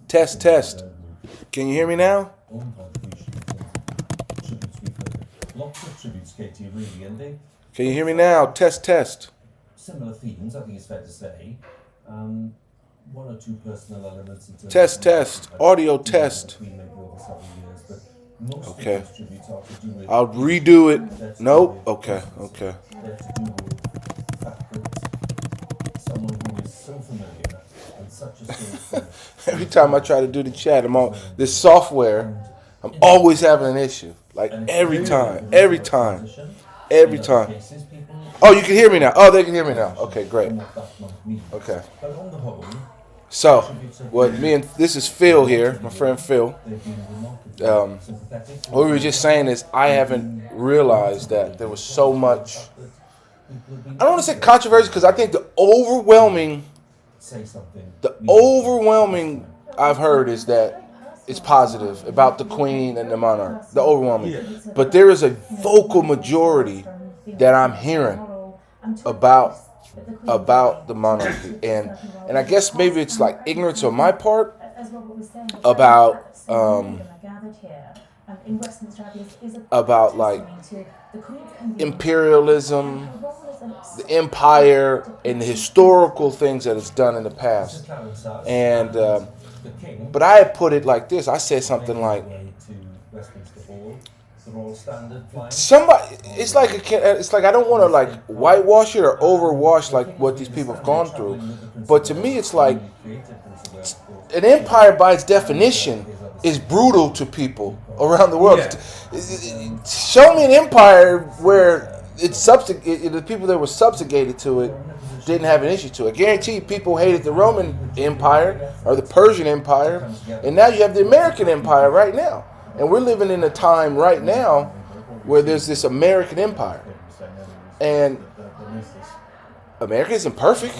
Test, test. Can you hear me now? Lots of tributes, Katie, really, and they Can you hear me now? Test, test. similar themes, I think it's fair to say. One or two personal elements in terms Test, of test. Audio test. between maybe over several years, but most Okay. of those tributes are to do with I'll redo it. Nope. Okay, okay. they're to do with the fact that someone who is so familiar and such a skillful Every time I try to do the chat, I'm on this software. I'm always having an issue. Like every time. Every time. Oh, you can hear me now. Oh, they can hear me now. Okay, great. Okay. But on the whole, So, what this is Phil here, my friend Phil. they've been remarkably sympathetic. What we were just saying is I haven't realized that there was so much, I don't want to say controversy, because I think the overwhelming I've heard is that it's positive about the Queen and the monarch, the overwhelming. But there is a vocal majority that I'm hearing about the monarchy, and I guess maybe it's like ignorance on my part about like imperialism, the empire, and the historical things that it's done in the past. And but I had put it like this. I said something like, somebody, it's like I don't want to like whitewash it or overwash like what these people have gone through, but to me it's like an empire by its definition is brutal to people around the world. Yeah. Show me an empire where the people that were subjugated to it didn't have an issue to it. I guarantee people hated the Roman Empire or the Persian Empire, and now you have the American Empire right now. And we're living in a time right now where there's this American Empire. And America isn't perfect.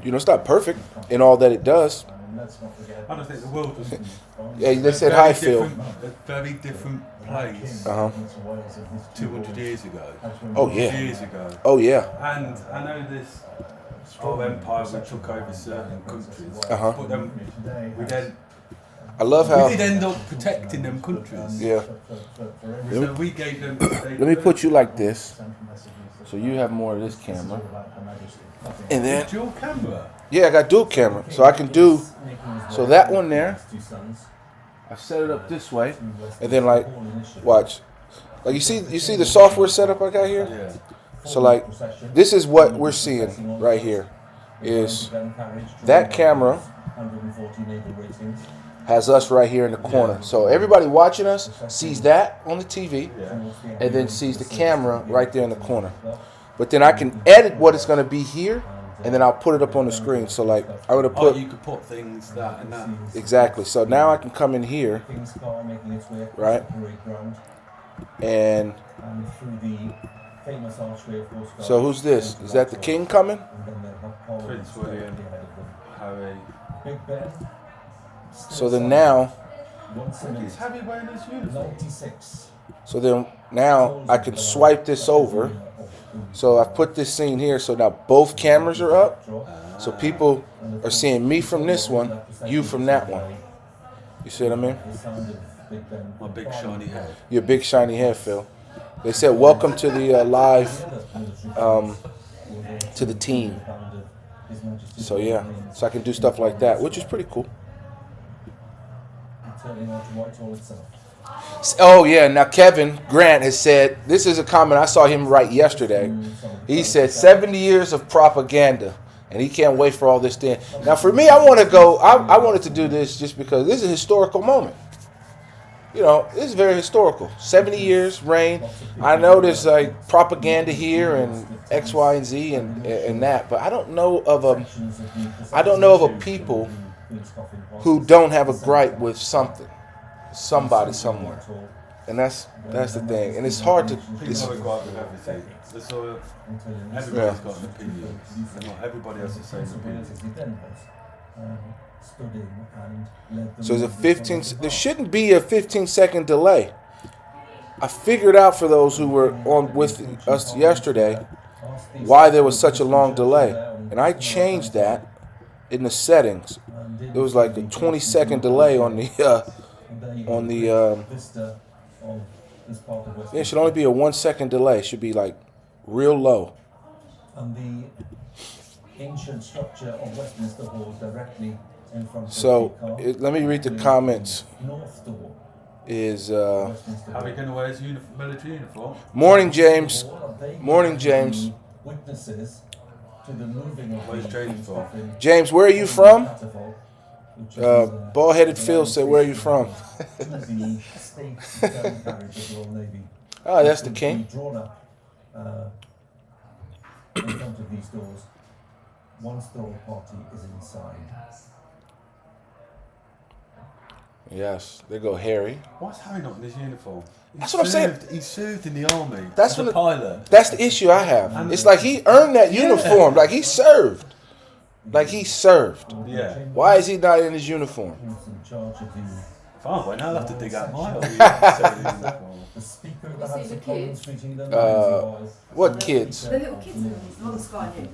You know, it's not perfect in all that it does. I don't think the world was. Yeah, they said hi, Phil. A very different place 200 years ago. Oh, yeah. Years ago. Oh, yeah. And I know this whole empire we took over certain countries. But then I love how we did end up protecting them countries. Yeah. So we gave them. Let me put you like this, so you have more of this camera. And then dual camera. Yeah, I got dual camera, so I can do. So that one there, I set it up this way, and then like, watch, like you see the software setup I got here. Yeah. So like, this is what we're seeing right here, is that camera has us right here in the corner. So everybody watching us sees that on the TV, and then sees the camera right there in the corner. But then I can edit what it's going to be here, and then I'll put it up on the screen. So like, I'm going to put... Oh, you could put things that and that. Exactly. So now I can come in here, right? And... So who's this? Is that the king coming? Prince William, Harry. So then now... Is Harry wearing his uniform? So then now I can swipe this over. So I've put this scene here, so now both cameras are up. So people are seeing me from this one, you from that one. You see what I mean? My big shiny head. Your big shiny head, Phil. They said, welcome to the live, to the team. So yeah, so I can do stuff like that, which is pretty cool. Oh yeah, now Kevin Grant has said, this is a comment I saw him write yesterday. He said 70 years of propaganda, and he can't wait for all this thing. Now for me, I wanted to do this just because this is a historical moment. You know, this is very historical. 70 years reign. I know there's like propaganda here and X, Y, and Z and that, but I don't know of a people who don't have a gripe with somebody somewhere, and that's the thing. And it's hard to. People have a gripe with everything. Everybody's got an opinion. Not everybody has the same opinion. So there's a 15. There shouldn't be a 15-second delay. I figured out for those who were on with us yesterday why there was such a long delay, and I changed that in the settings. there was like a 20-second delay on the yeah, it should only be a 1-second delay. It should be like real low. And the ancient structure of Westminster Hall directly in front of So the let me read the comments. north door. Is How are you going to wear his military uniform? Morning, James. Morning, James. Witnesses to the moving of Where's James from? James, where are you from? Bald-headed Phil said, "Where are you from?" Oh, that's the king. Drawn up in front of these doors once the royal party is inside. Yes, there go Harry. Why's Harry not in his uniform? That's what I'm saying. He served in the army. That's as what a pilot. That's the issue I have. It's like he earned that uniform. Like he served. Like he served. Yeah. Why is he not in his uniform? Who's in charge of the Fine, well, now I'll have to dig out my old the Speaker of the House of Commons treating them What kids? The little kids are on Sky News,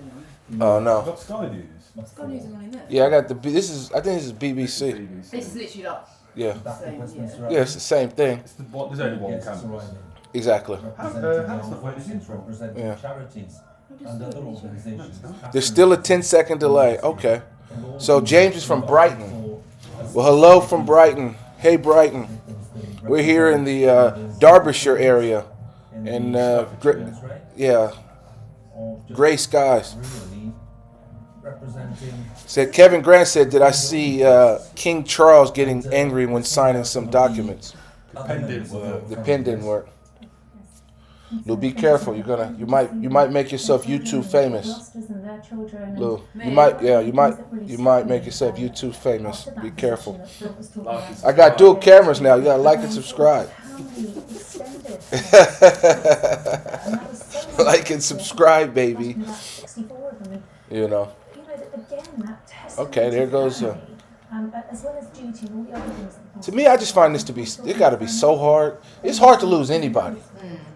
Oh no. I've got Sky News. Sky News are on in there. Yeah, I got the. This is. I think this is BBC. This is literally like Yeah. same, yeah. Yeah, it's the same thing. It's the, there's only one campus. Exactly. How's not wearing his uniform? representing Yeah. charities and other organisations. There's still a 10-second delay. Okay. So James is from Brighton. Well, hello from Brighton. Hey, Brighton. We're here in the Derbyshire area, and gray skies. Said Kevin Grant said, "Did I see King Charles getting angry when signing some documents?" The pen didn't work. The pen didn't work. Lou, be careful. You might make yourself YouTube famous. Lou, you might make yourself YouTube famous. Be careful. I got dual cameras now. You gotta like and subscribe. Like and subscribe, baby. You know. Okay, there goes. To me, I just find this to be. It got to be so hard. It's hard to lose anybody.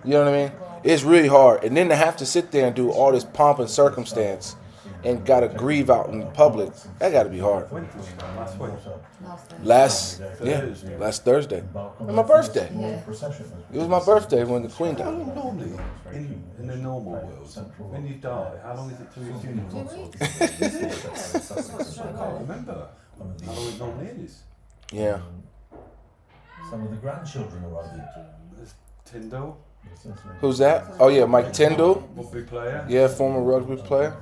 You know what I mean? It's really hard, and then to have to sit there and do all this pomp and circumstance, and got to grieve out in public. That got to be hard. Last Thursday. And my birthday. It was my birthday when the Queen How died. long normally in the normal world, when you die, how long is it till your funeral? I can't remember how long it normally is. Yeah. Some of the grandchildren arriving. There's Tyndall, Who's that? Oh yeah, Mike Tyndall. rugby player. Yeah, former rugby player.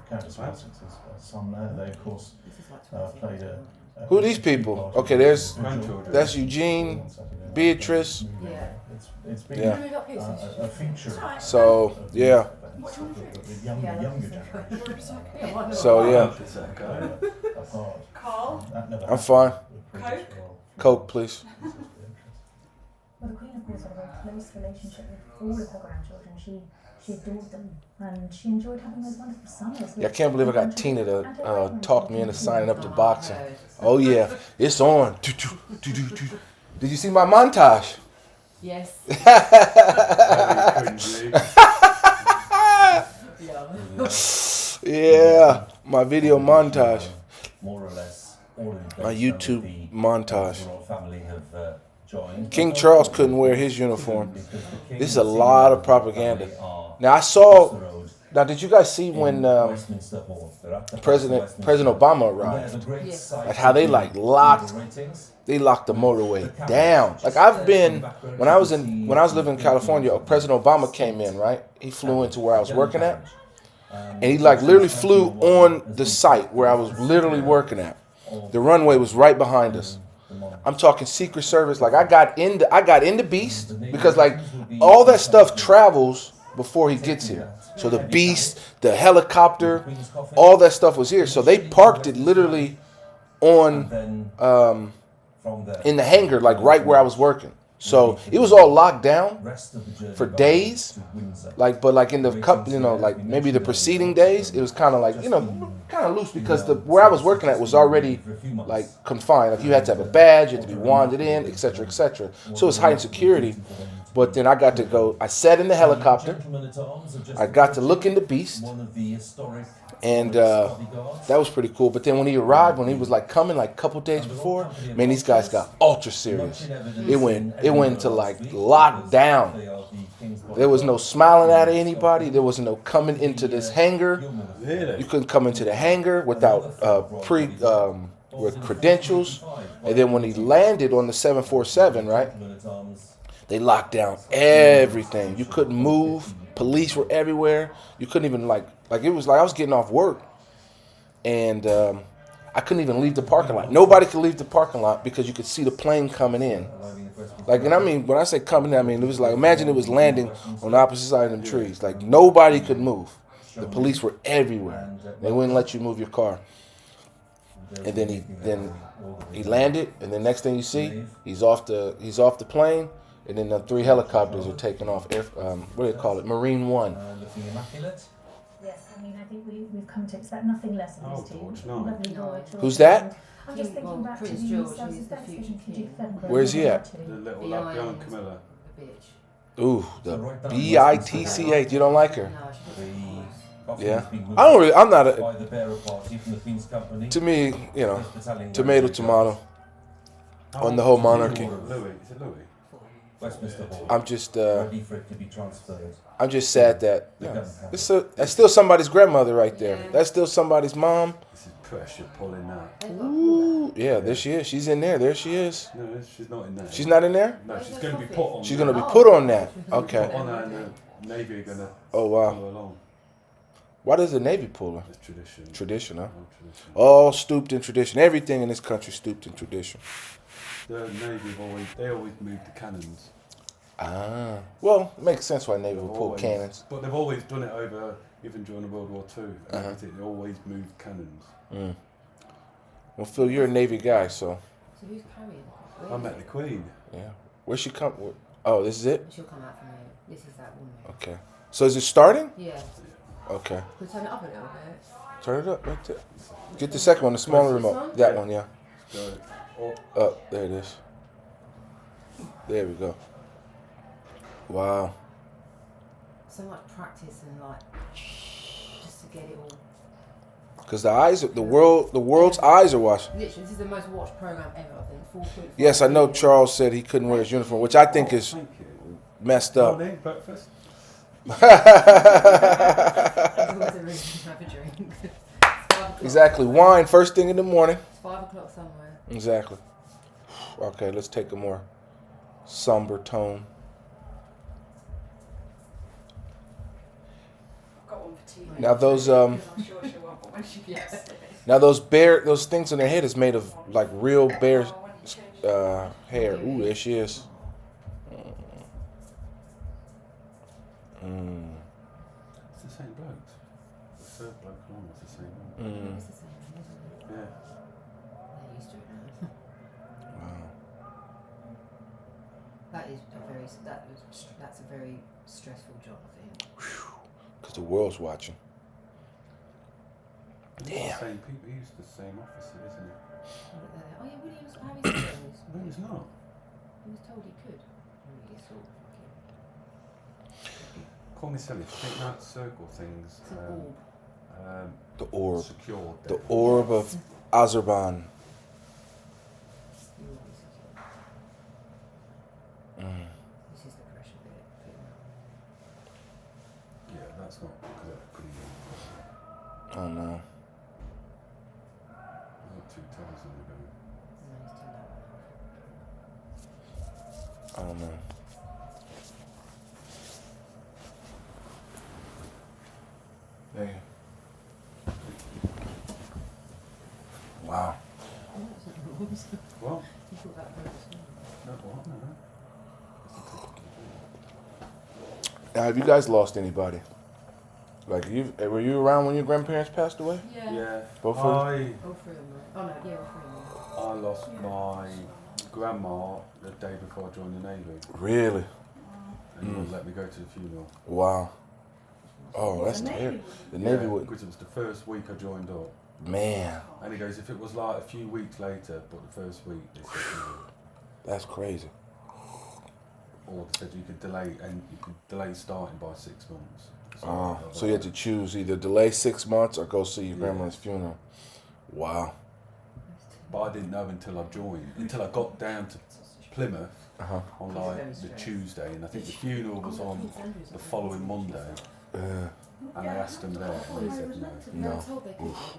Some they of course played a. Who are these people? Okay, there's Grandchildren. that's Eugene, Beatrice. Yeah. It's been Yeah. a feature. So yeah. The younger generation. So yeah. Apart. Carl, That never I'm fine. Coke. Coke, please. Well, the Queen, of course, had a very close relationship with all of her grandchildren. She adored them, and she enjoyed having those wonderful summers. Yeah, I can't believe I got Tina to talk me into signing up to boxing. Oh yeah, it's on. Did you see my montage? Yes. Yeah, my video montage. more or less all in place. My YouTube montage. The royal family have joined. King Charles couldn't wear his uniform. Because the king This is a and lot of the propaganda. family are Now I across saw. the road Now did you guys see when in Westminster Hall. They're at the President Westminster Obama Hall. arrived? There's a great Yes. sight Like how they of like the locked. ratings. They locked the motorway down. Like I've been when I was living in California. President Obama came in, right? He flew into where I was working at, and he like literally flew on the site where I was literally working at. The runway was right behind us. I'm talking Secret Service. Like I got into Beast because like all that stuff travels before he gets here. So the Beast, the helicopter, all that stuff was here. So they parked it literally on Then from there, in the hangar, like right where I was working. So it was all locked down rest of the journey for back days. to Windsor. But like in the cup, like maybe the preceding days, it was kind of like kind of loose because where I was working at was already like confined. Like you had to have a badge, you had to be wanded in, etc., etc. So it was heightened security. But then I got to go. I sat in the helicopter. I got to look in the beast, and that was pretty cool. But then when he arrived, when he was like coming, like a couple days before, man, these guys got ultra serious. It went to like lockdown. There was no smiling at anybody. There was no coming into this hangar. Really? You couldn't come into the hangar without with credentials. And then when he landed on the 747, right? They locked down everything. You couldn't move. Police were everywhere. You couldn't even like it was like I was getting off work, and I couldn't even leave the parking lot. Nobody could leave the parking lot because you could see the plane coming in. Like, and I mean, when I say coming in, I mean it was like imagine it was landing on the opposite side of them trees. Like nobody could move. The police were everywhere. They wouldn't let you move your car. And then he landed, and the next thing you see, he's off the plane. And then the 3 helicopters are taking off. What do they call it? Marine One. Yes, I mean, I think we've come to expect nothing less of this team. George, no. Lovely boy, George. Who's that? I'm just thinking back to Prince the George, Elizabeths, who's the that's future thinking king. Edinburgh. Where's he at? The little like young Camilla. The bitch. Ooh, the BITCH. You don't like her? No, she Yeah. I'm not to me, you know, tomato. On the whole monarchy. Louis. Is it Louis? I'm just sad that that's still somebody's grandmother right there. That's still somebody's mom. This is pressure pulling that. Ooh, yeah, there she is. She's in there. There she is. No, she's not in there. She's not in there? No, she's going to be put on. She's going to be put on that. Okay. Put on her, and the Navy are going to Oh, wow. follow along. Why does the Navy pull her? It's tradition. Tradition, huh? Old tradition. All stooped in tradition. Everything in this country stooped in tradition. The Navy they always moved the cannons. Ah. Well, it makes sense why Navy would pull Always. cannons. But they've always done it over, even during World War II. They always moved cannons. Mm. Well, Phil, you're a Navy guy, so. So who's carrying? I met the Queen. Yeah. Where's she come? Oh, this is it? She'll come out from here. This is that woman. Okay. So is it starting? Yeah. Okay. We'll turn it up a little bit. Turn it up right there. Get the second one, the smaller This remote. one? That Yeah. one, yeah. So, Oh, there it is. There we go. Wow. So much practice and like just to get it all. Because the world's eyes are watching. Literally, this is the most watched program ever. I think. 4.5 Yes, I know million. Charles said he couldn't wear his uniform, which I think is thank you. messed up. Morning, breakfast. There's always a reason to have a drink. It's 5 o'clock. Exactly. Wine first thing in the morning. It's 5 o'clock somewhere. Exactly. Okay, let's take a more somber tone. I've got one for tea. Now those I'm sure she'll want one when she gets it. now those things on their head is made of like real bear hair. Ooh, there she is. Mm. It's the same blokes. The third bloke along is the same one. Mm. It's the same, isn't it? Yeah. They're used to it now. Wow. That's a very stressful job, I think. Because the world's watching. It's Damn. the same people. He used the same officer, isn't he? Oh yeah, Williams, how is he? No, he's not. He was told he could. Really, sort of Call me silly. Think that circle things. It's an orb. The orb. Secured. The orb of Azerbaijan. You always secure. Mm. This is the pressure bit. Yeah, that's not because that's pretty. Oh no. I've got 2 towers on the go. And then he's turned that one off. Oh no. There. Wow. Well, You thought that very small. no, what? No. Now, have you guys lost anybody? Like, were you around when your grandparents passed away? Yeah. Yeah. Both of All 3 of them, right? Oh no, yeah, all 3 of them. I lost my grandma the day before I joined the Navy, Really? and he wouldn't let me go to the funeral. Wow. Oh, that's terrible. The Navy would. Because it was the first week I joined up. Man, And he goes, if it was like a few weeks later, but the first week, they said no. that's crazy. or they said you could delay starting by 6 months. So you had to choose either delay 6 months or go see your Yeah. grandmother's funeral. Wow. But I didn't know until I joined, until I got down to Plymouth on like the Tuesday, and I think the funeral was on the following Monday. And I asked them there, and they said no. They were told they couldn't go for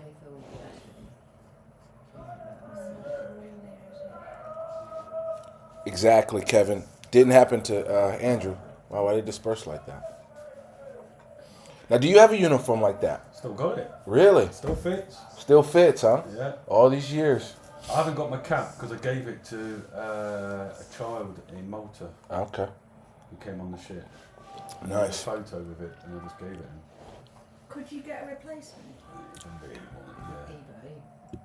Exactly, Kevin. Didn't happen to Andrew. Wow, why they disperse like that? Now, do you have a uniform like that? Still got it. Really? Still fits. Still fits, huh? Yeah. All these years. I haven't got my cap because I gave it to a child in Malta Okay. who came on the ship. And Nice. I had a photo with it, and I just gave it him. Could you get a replacement? He didn't really want it, eBay. yeah.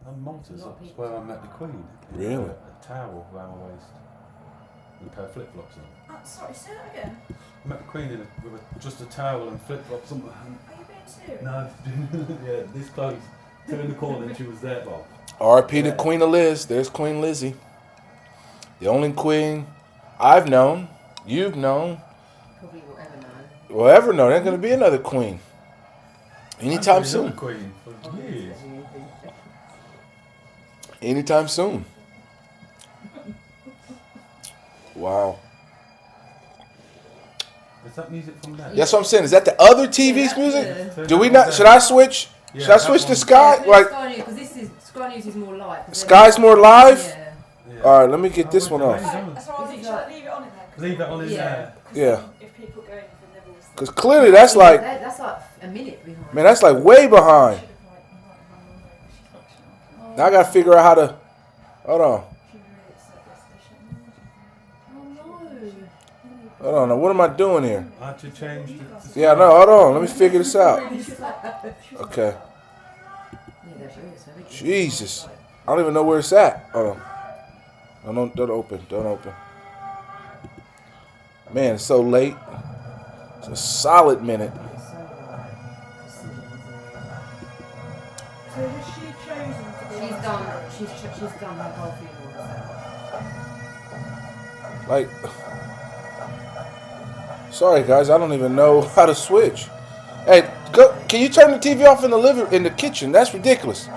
And Malta's A lot of that's people where I met the Queen. In Really? A towel around my waist. With a pair of flip-flops on. Sorry, say that again. I met the Queen with just a towel and flip-flops on my hand. Are you being serious? No, yeah, this close. Turned the corner and she was there, Bob. R.I.P. to Queen of Liz. There's Queen Lizzie. The only queen I've known, you've known, Probably will ever know. will ever know. There's going to be another queen. Anytime I've been soon. the Queen for years. Anytime soon. Wow. Is that music from there? That's what I'm saying. Is that the other TV's music? Yeah. Do we not? Should I switch? Yeah, Should I that switch to one. Sky? Like Sky News, because this is Sky News is more live. 'cause they're- Sky's more live? Yeah. Yeah. All right, let me get this one Oh, off. okay. That's why I think, shall I leave it on in there? Leave it on in Yeah. there. Yeah. If people go in for levels. Because clearly that's like, That's like a minute behind. man, that's like way behind. Now I got to figure out how to, hold on. Hold on, now what am I doing here? I had to change the Yeah, no, hold on. Let me figure this out. Okay. Jesus. I don't even know where it's at. Hold on. No, don't open. Don't open. Man, it's so late. It's a solid minute. So has she chosen to be? She's done. She's done her whole funeral herself. Like, sorry guys, I don't even know how to switch. Hey, go. Can you turn the TV off in the kitchen? That's ridiculous.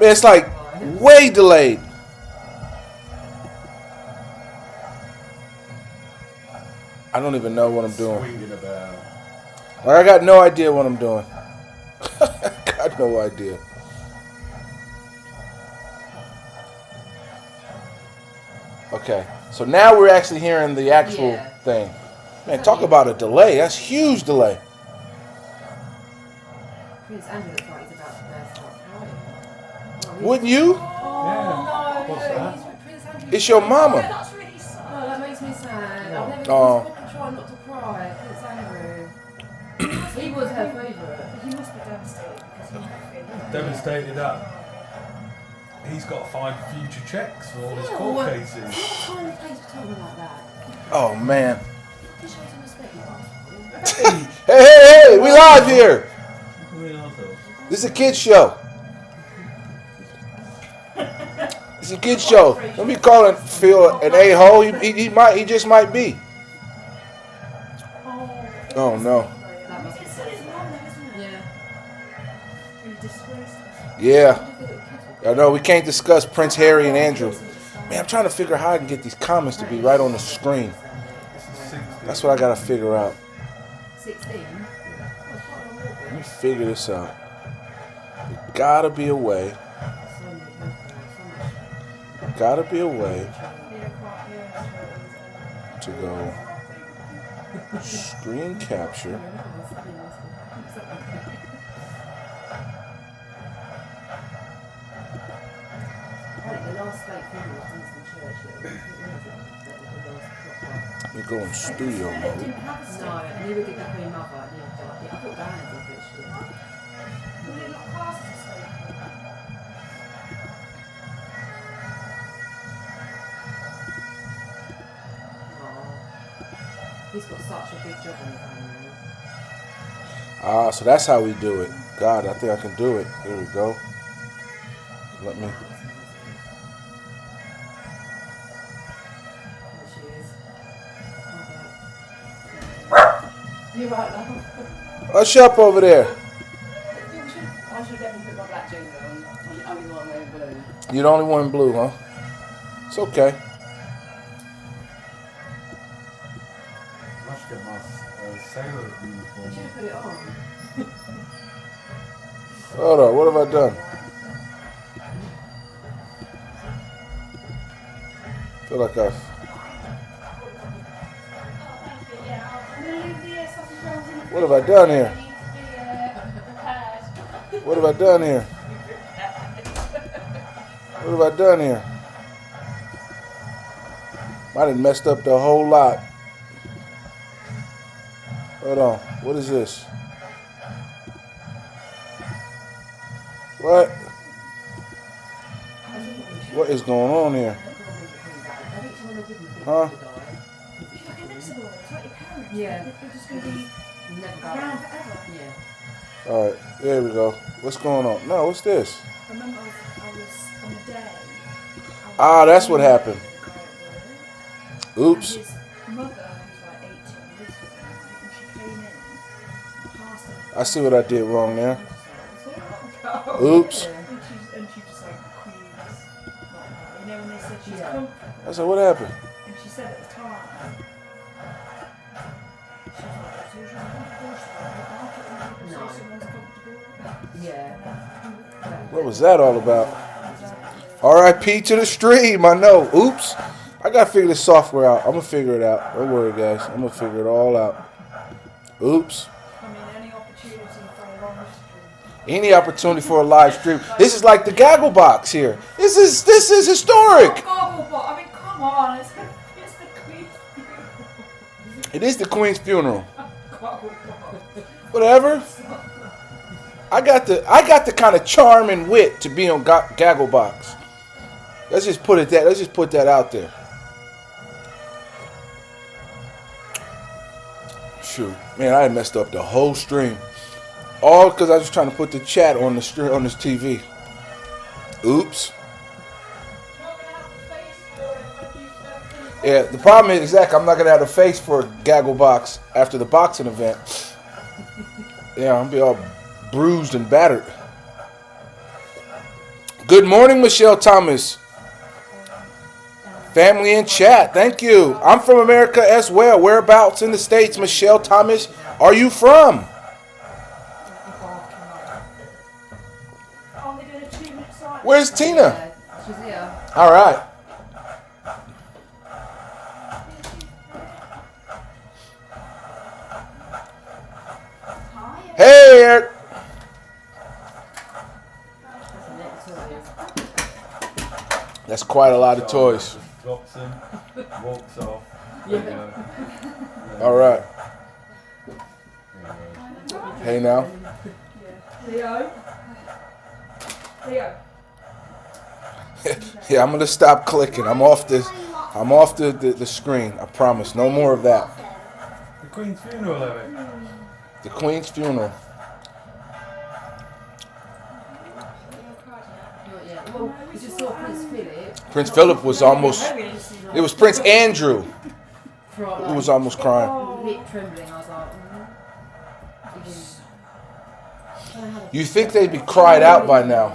Man, it's like way delayed. I don't even know what I'm doing. swinging about. Like, I got no idea what I'm doing. Got no idea. Okay, so now we're actually hearing the actual Yeah. thing. Man, talk about a delay. That's huge delay. Prince Andrew looks like he's about to burst out crying. Wouldn't you? Oh no, What's that? Prince Andrew. It's your mama. Yeah, that's really sad. Oh, that makes me sad. I've never Oh. tried not to cry. Prince Andrew. He was her favourite. He must be devastated because he's not feeling Devastated that he's got to find future checks for all his court cases. What kind of place to tell them like that? Oh man. Just show some respect, you bastard. Hey, we live here. This is a kids show. It's a kids show. Don't be calling Phil an a-hole. He just might be. Oh no. That must be It's his mum, isn't it? Yeah. Really disgraced us. Yeah. I know we can't discuss Prince Harry and Andrew. Man, I'm trying to figure out how I can get these comments to be right on the screen. That's what I gotta figure out. 16. Let me figure this out. There gotta be a way. Gotta be a way to go screen capture. The last state funeral was Winston Churchill. Let me go in studio mode. No, neither did the Queen Mother. Yeah, I thought Diana did, but she didn't. Was it not classed as a state? He's got such a big job on his hands now. Ah, so that's how we do it. God, I think I can do it. Here we go. Let me. You're right, love. Hush up over there. I should definitely put my black jeans on. I'm the only one wearing blue. You're the only one in blue, huh? It's okay. I should get my sailor You uniform. should have put it on. Hold on, what have I done? I feel like I've... What have I done here? What have I done here? What have I done here? I done messed up the whole lot. Hold on, what is this? What? What is going on here? Huh? Yeah. They're just going to be Never around go. forever. Yeah. Alright, there we go. What's going on? No, what's this? I remember I was on the day. Ah, that's what happened. Oops. And his mother, who's like 80, lives with him, and she came in, passed him. I see what I did wrong there. And Oops. she just like, Queen's not her. You know when they said she's Yeah. comfortable? I said, what happened? And she said at the time, she was like, so she's comfortable, she's like, "You bark at people, No. say someone's comfortable." Yeah. What was that all about? R.I.P. to the stream, I know. Oops. I gotta figure this software out. I'm gonna figure it out. Don't worry, guys. I'm gonna figure it all out. Oops. I mean, any opportunity for a long stream. Any opportunity for a live stream. This is like the gaggle box here. This is historic. Gogglebot, I mean, come on, it's the Queen's It is the Queen's funeral. Gogglebot. Whatever. I got the kind of charm and wit to be on gaggle box. Let's just put that out there. Shoot, man, I had messed up the whole stream. All because I was trying to put the chat on the stream on this TV. Oops. Yeah, the problem is exactly I'm not gonna have a face for gaggle box after the boxing event. Yeah, I'm gonna be all bruised and battered. Good morning, Michelle Thomas. Family in chat, thank you. I'm from America as well. Whereabouts in the States, Michelle Thomas, are you from? Oh, they're doing a 2-minute silence. Where's Tina? Yeah. She's here. All right. Hey, Eric. That's quite a lot of toys. Drops him, walks off. Yeah. All right. Hey now. Leo. Yeah, I'm gonna stop clicking. I'm off the screen. I promise. No more of that. The Queen's funeral, Eric. The Queen's funeral. Not yet. Well, we just saw Prince Philip. Prince Philip was almost. It was Prince Andrew who was almost crying. Lip trembling. I was like, You think they'd be cried out by now,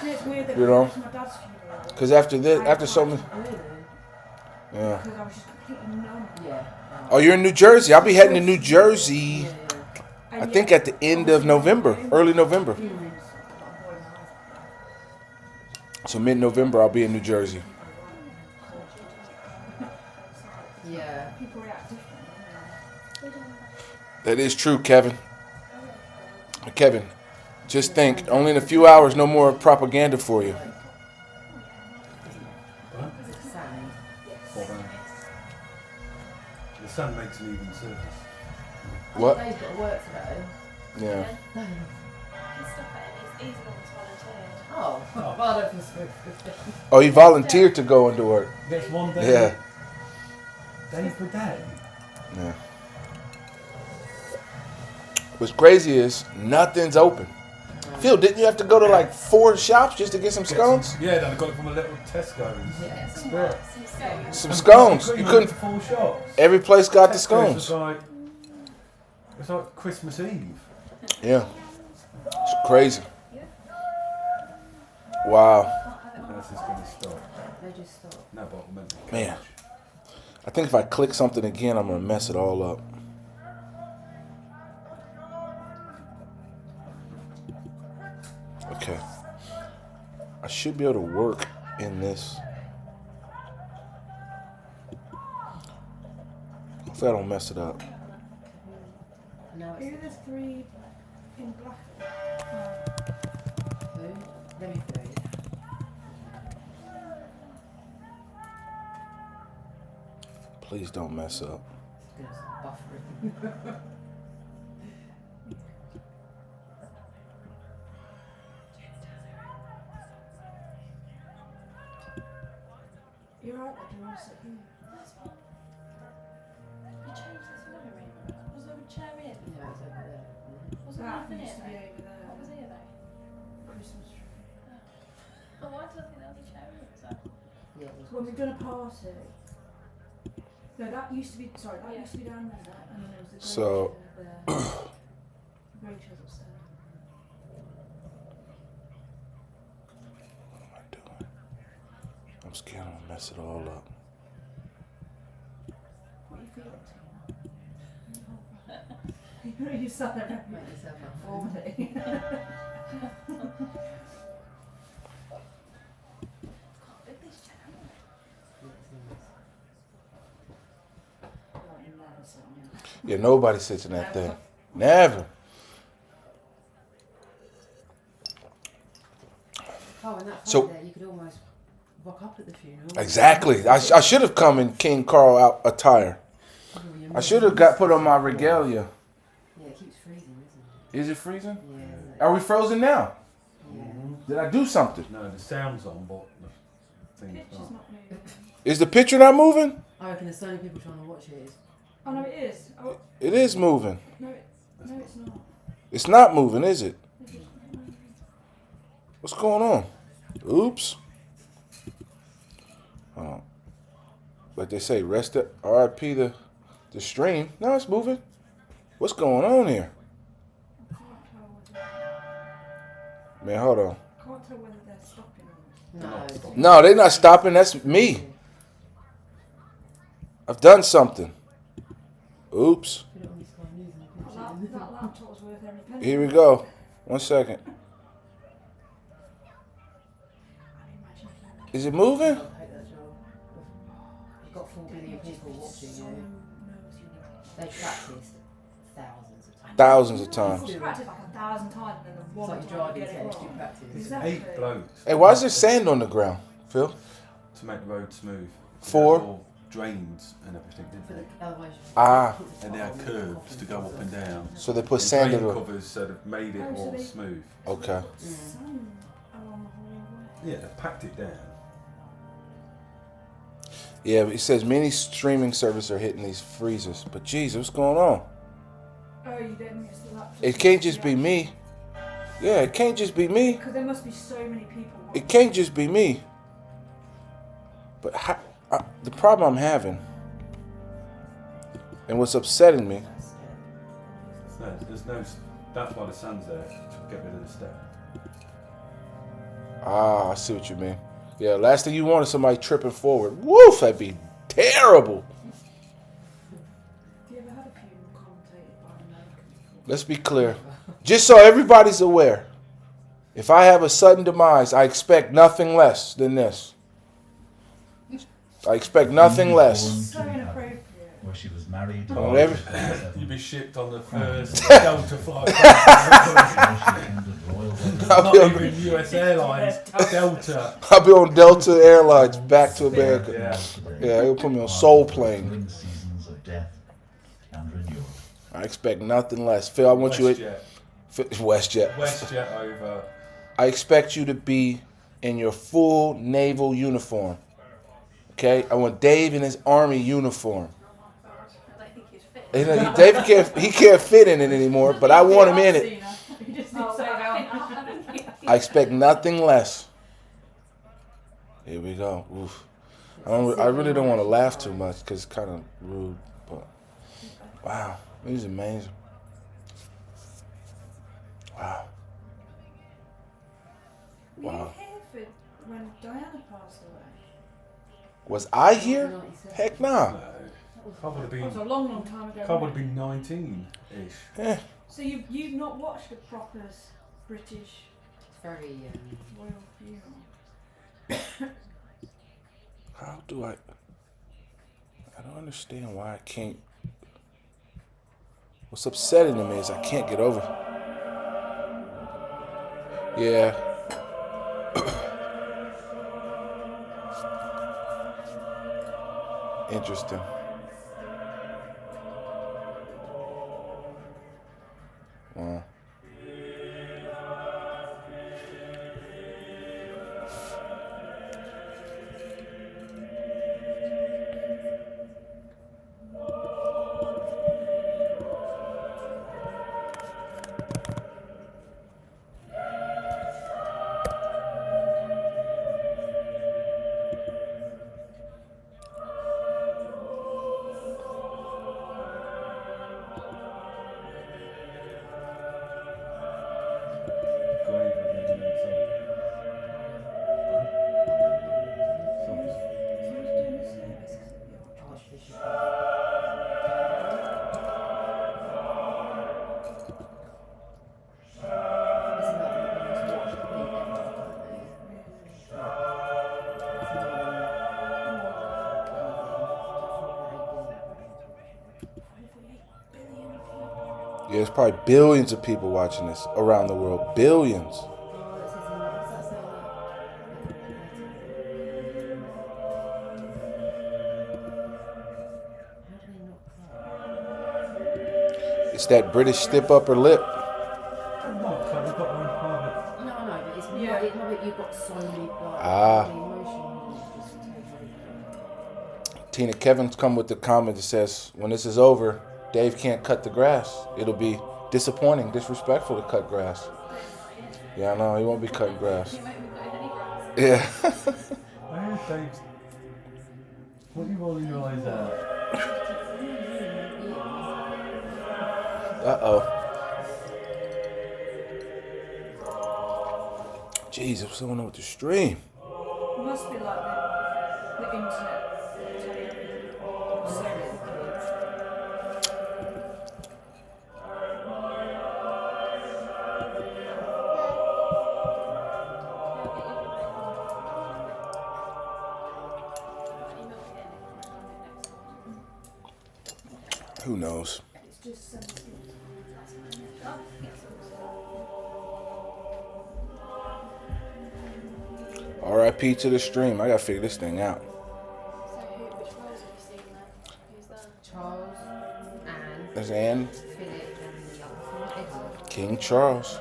It's weird that You know? it was my dad's funeral. because after so many. Really? Yeah. Because I was just completely numb. Yeah. Oh, you're in New Jersey. I'll be heading to New Jersey. Yeah. I think at the end of November, early November. So mid-November, I'll be in New Jersey. Yeah. People react differently. That is true, Kevin. Kevin, just think, only in a few hours, no more propaganda for you. Sand. The sun makes an even surface. What? They've got to work today. Yeah. Oh. Well, I don't think so. Oh, he volunteered to go into work. Gets one day. Yeah. Day for day. Yeah. What's crazy is nothing's open. Phil, didn't you have to go to like 4 shops just to get some scones? Yeah, then I got it from a little Tesco's. Yeah. Spirit. Some scones. You couldn't. Full shops. Every place got the Tesco's was scones. like It's like Christmas Eve. Yeah. It's crazy. Wow. How's this going to stop? They just stop. No, but I meant the Man. coach. I think if I click something again, I'm going to mess it all up. Okay. I should be able to work in this. Hopefully I don't mess it up. Now Who are it's the three in black? who? Let me through. Please don't mess up. It's gonna start buffering. You're right, I do want to sit here. That's fine. You changed this room, remember? Was there a chair here? Yeah, it's over there. Was there That nothing used to be here over there. though? What was here though? Christmas tree. Oh, why did I think there was a chair here? So, Yeah, it was. When we've done a party. No, that used to be, sorry, that Yeah. used to be down there, and then there was the grey So- chair there. The grey chair's upstairs. What am I doing? I'm scared I'm going to mess it all up. What are you feeling, Tina? You sat there Make yourself up. formally. can't fit this chair. Right in there, so, Yeah, nobody sits in that thing. Never. Oh, and that So- front there, you could almost rock up at the funeral. Exactly. I should have come in King Carl out attire. I should have got put on my regalia. Yeah, it keeps freezing, isn't Is it freezing? it? Yeah. Are we frozen now? Yeah. Did I do something? No, the sound's on, but the thing's Picture's not. not moving. Is the picture not moving? I reckon there's so many people trying to watch it. Oh no, it is. Oh, It is moving. no, no, it's not. It's not moving, is it? What's going on? Oops. Oh. Like they say, rest it. R.I.P. the stream. No, it's moving. What's going on here? I can't tell whether, Man, hold on. I can't tell whether they're stopping or not. No. No, they're not stopping. That's me. I've done something. Oops. Put it on this guy news and put it That, in. that laptop was worth every penny. Here we go. 1 second. Imagine if that Is it moving? I'll take that job. You've got 4 billion people watching so you. nosy. They practiced thousands of times. Thousands of People times. practice like 1,000 times and then the It's one like time driving you get it test, you wrong. practice. Exactly. 8 blokes. Hey, why is there sand on the ground, Phil? To make the road smooth. For? They had all drains and everything, For didn't the, otherwise you Ah. they? And they had curbs to go up and down. So they put And sand in drain it. covers sort of made it Oh, so all they- smooth. Okay. Sun along the whole way. Yeah, they packed it down. Yeah, but it says many streaming services are hitting these freezers. But Jesus, what's going on? Oh, you don't miss the laptop. It can't just be me. Yeah, it can't just be me. Because there must be so many people watching. It can't just be me. But the problem I'm having, and what's upsetting me, There's no. That's why the sun's there to get rid of the step. I see what you mean. Yeah, last thing you want is somebody tripping forward. Woof, that'd be terrible. Have you ever had a funeral commentated by an American before? Let's be clear. Just so everybody's aware, if I have a sudden demise, I expect nothing less than this. I expect nothing less. So inappropriate. Where she was married. Oh, every- You'd be shipped on the first Delta flight. Not even US Airlines, Delta. I'll be on Delta Airlines back to America. Yeah. Yeah, they'll put me on Soul Plane. Seasons of death and renewal. I expect nothing less. Phil, I want you WestJet. WestJet. WestJet over. I expect you to be in your full naval uniform. Okay? I want Dave in his army uniform. I don't think he'd fit. Dave can't fit in it anymore, but I want him in it. You just need Oh, to say well, that. I don't think he- I expect nothing less. Here we go. Oof. I really don't want to laugh too much because it's kind of rude, but wow, this is amazing. Wow. Were you Wow. here for when Diana passed away? Was I here? Heck nah. I would have That was a been, long, long time ago. I would have wasn't been 19-ish. Eh. So you've not watched a proper British It's very. royal funeral? How do I don't understand why I can't. What's upsetting to me is I can't get over. Yeah. Interesting. Wow. Who's doing the service? Yeah, there's probably billions of people watching this around the world. Billions. It's that British stiff upper lip. We've got our own private. No, but it's Yeah. it's not that you've got so many Ah. emotions. Tina Kevin's come with the comment that says, when this is over, Dave can't cut the grass. It'll be disappointing, disrespectful to cut grass. Yeah, I know, he won't be cutting grass. You make me cut any grass. Yeah. I heard Dave's. What are you rolling your eyes at? Uh-oh. Jeez, what's going on with the stream? It must be like the internet. Who knows? It's just sensitive. R.I.P. to the stream. I gotta figure this thing out. So which roles have you seen there? Who's there? Charles, Anne, There's Anne, Philip, and the other one, Edward. King Charles.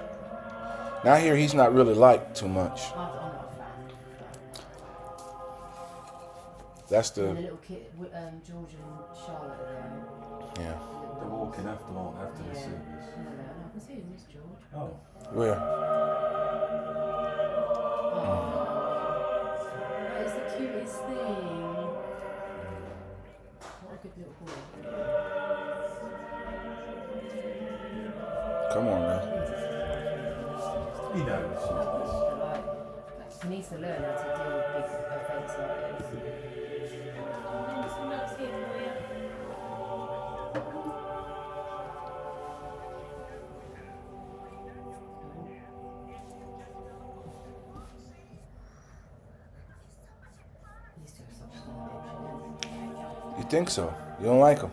Now I hear he's not really liked too much. I'm not a fan. That's And the the, little kid, George and Charlotte are there. yeah. They're walking after the service. No, I can see him, Miss George. Oh. Where? That is the cutest thing. What a good little boy. Come on now. He knows. Like, he needs to learn how to deal with big events like this. Some notes here for you. He's just such a bitch. You think so? You don't like him?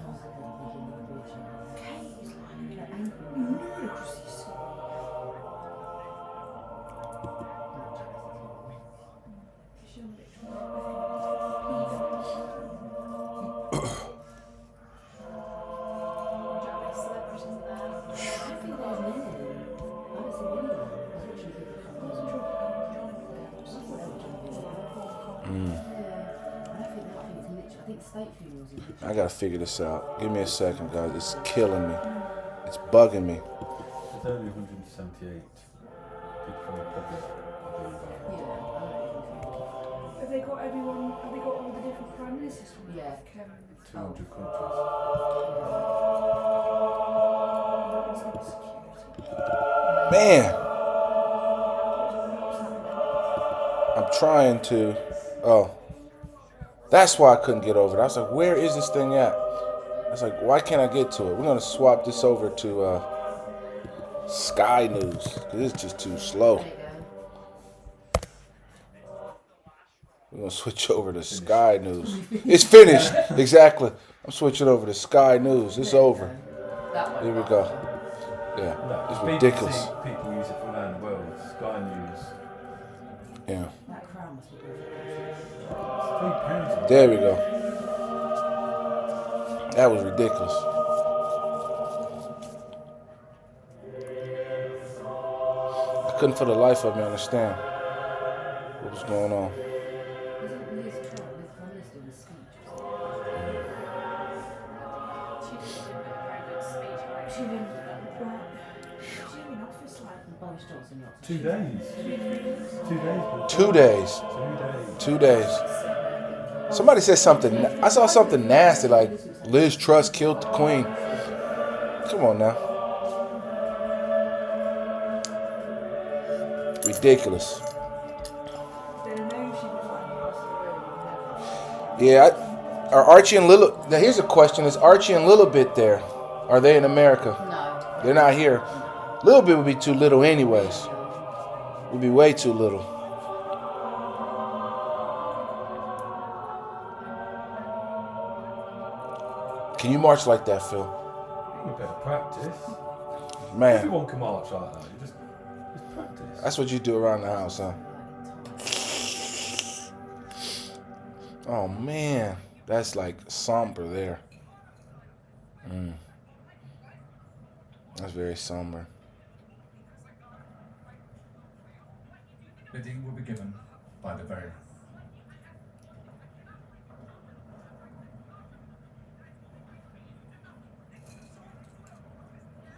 Celebrities there. I think there's many. I haven't seen anyone. I was watching people come on. I think state funerals is literally. I gotta figure this out. Give me a second, guys. It's killing me. It's bugging me. There's only 178 people from the public. Have they got everyone? Have they got all the different prime ministers from Yeah. 200 countries. That was not security. Yeah. Man, I'm trying to. Oh, that's why I couldn't get over it. I was like, where is this thing at? I was like, why can't I get to it? We're gonna swap this over to Sky News because it's just too slow. There you go. We're gonna switch over to Sky News. It's finished. Exactly. I'm switching over to Sky News. It's over. That one. Here we go. Yeah, No, it's BBC, ridiculous. People use it from around the world. Sky News. Yeah. That crown must be £3. There we go. That was ridiculous. I couldn't for the life of me understand what was going on. Isn't Liz Truss, Liz Truss doing a speech? She didn't give a very good speech, right? She didn't. She's in office like. And Boris Johnson not. 2 days. 2 days. 2 days. 2 days. Somebody said something. I saw something nasty like Liz Truss killed the Queen. Come on now. Ridiculous. They know she was like across the room. Yeah, are Archie and Lilith... Now here's a question. Is Archie and Lilibet there? Are they in America? No. They're not here. Lilibet would be too little anyways. Would be way too little. Can you march like that, Phil? You better practice. Man, Everyone can march like that. You just practice. that's what you do around the house, huh? Oh man, that's like somber there. That's very somber. Bidding will be given by the very.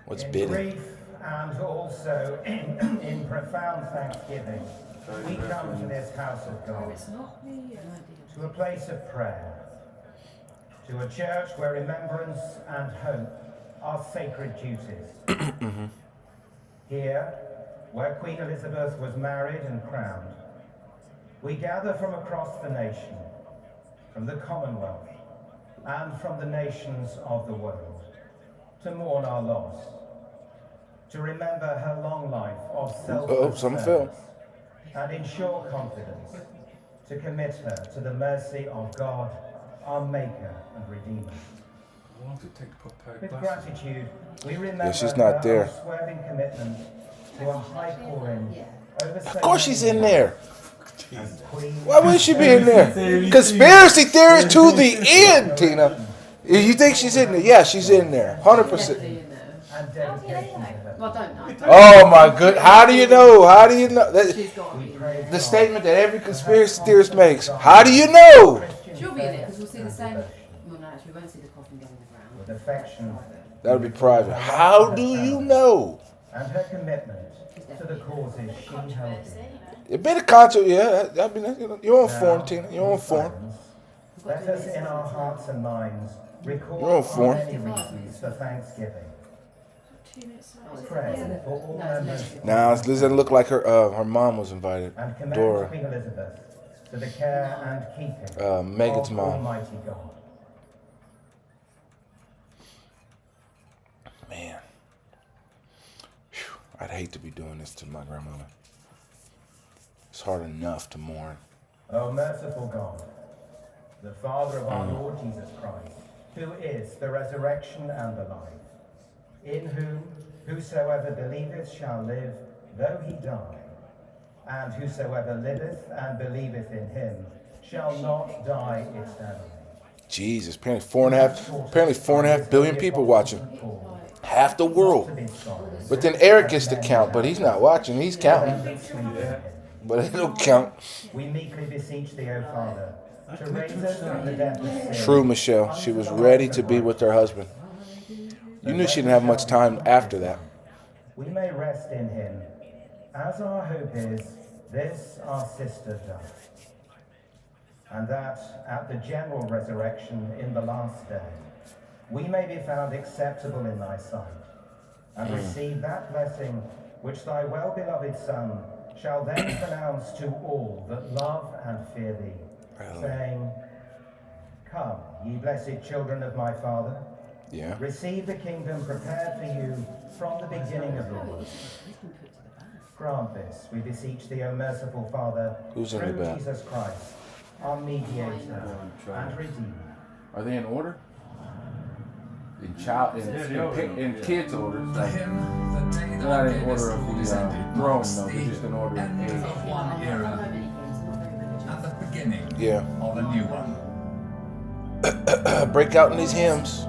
What's in bidding? grief and also in profound thanksgiving, we come to this house of God, It's not me. to a place of prayer, to a church where remembrance and hope are sacred duties. Here, where Queen Elizabeth was married and crowned, we gather from across the nation, from the Commonwealth, and from the nations of the world, to mourn our loss, to remember her long life of some film. self-service, and ensure confidence, to commit her to the mercy of God, our Maker and Redeemer. How long does it take to put a pair of With glasses? gratitude, we remember she's not her there. unswerving commitment to a high calling over Of course she's in there. Queen. Why would she be in there? Conspiracy theories to the end, Tina. You think she's in there? Yeah, she's in there. 100%. Definitely in there. And dedication to her. Well, I don't know. Oh my good. How do you know? How do you know? She's got to be in there. The statement that every conspiracy theorist makes. How do you know? She'll be in it because we'll see the same. Well, no, actually, we won't see the coffin go in the ground. With affection That'll be private. How do you know? and her commitment to the causes she held Controversy, in. you know. A bit of content, yeah. I mean, you're on form, Tina. You're on form. Let us in our hearts and minds You're recall on form. our many reasons for thanksgiving. 2 minutes later. Pray for all her mercy Now, this doesn't look like her mom was invited. and commend Dora. Queen Elizabeth to the care and keeping Megan's of mom. Almighty God. Man. Whew. I'd hate to be doing this to my grandmother. It's hard enough to mourn. O merciful God, the Father of our Lord Jesus Christ, who is the resurrection and the life, in whom whosoever believeth shall live, though he die, and whosoever liveth and believeth in him shall not die eternally. Jesus, apparently 4.5 billion people watching. Half the world. But then Eric gets to count, but he's not watching. He's counting. But it don't count. We meekly beseech thee, O Father, to raise us from the death of sin. True, Michelle. She was ready to be with her husband. You knew she didn't have much time after that. We may rest in him, as our hope is this our sister does, and that at the general resurrection in the last day, we may be found acceptable in thy sight, and receive that blessing which thy well-beloved Son shall then pronounce to all that love and fear thee, saying, Come, ye blessed children of my Father, Yeah. receive the kingdom prepared for you from the beginning of the world. Grant this, we beseech thee, O merciful Father, Who's in through the back? Jesus Christ, our mediator and redeemer. Are they in order? In child, in kids order. So they're not in order of the throne, no. They're just in order of End age. of one era and the beginning Yeah. of a new one. Break out in these hymns.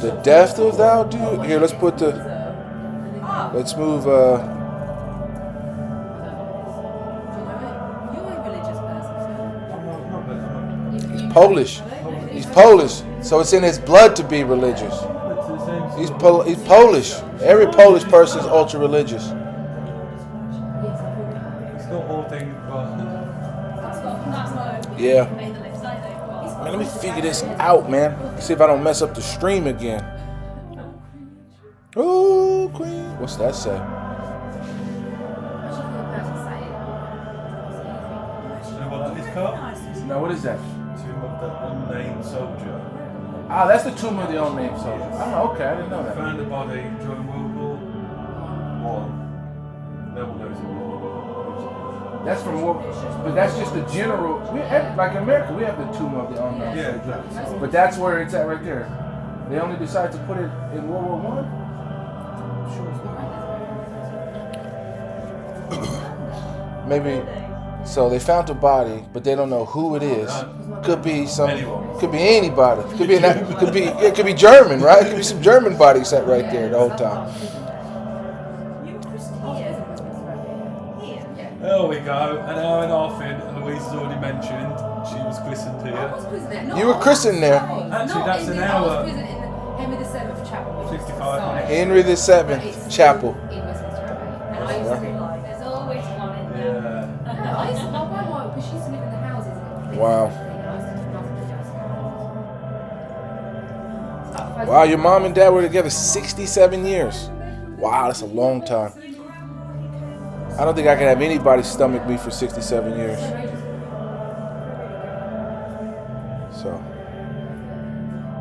The death of thou do. Here, let's put the. Let's move. You're a religious person. Polish. He's Polish, so it's in his blood to be religious. He's Polish. Every Polish person is ultra religious. It's not all things, but Yeah. Man, let me figure this out, man. See if I don't mess up the stream again. Oh, Queen. What's that say? you know what that is called? Now, what is that? Tomb of the Unnamed Soldier. Ah, that's the tomb of the unnamed soldier. Oh, okay, I didn't know that. Found the body during World War One. No one knows it. That's from war, but that's just the general. Like in America, we have the tomb of the unnamed soldier. But that's where it's at right there. They only decided to put it in World War One. Maybe. So they found the body, but they don't know who it is. Could be some. Could be anybody. Could be. It could be German, right? It could be some German body set right there the whole time. There we go. An hour and a half in, and Louise has already mentioned she was christened here. You were christened there. Actually, that's an hour. Henry VII Chapel. 55 minutes. Henry VII Chapel. In Westminster Abbey. And I used to be like, there's always one in there. Yeah. I used to, my grandma, because she used to live in the houses. Wow. Wow, your mom and dad were together 67 years. Wow, that's a long time. I don't think I can have anybody stomach me for 67 years. So,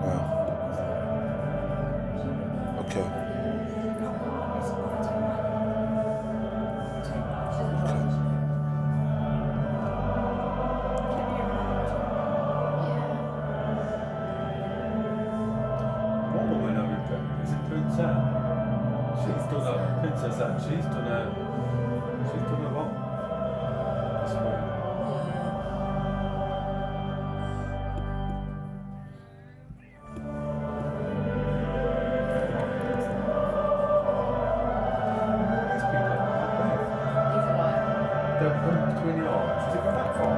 no. Okay. What woman over there? Is it Prince Anne? She's done a Princess Anne. She's done a lot. That's weird. These people are big. They're between the arms. Does it go that far?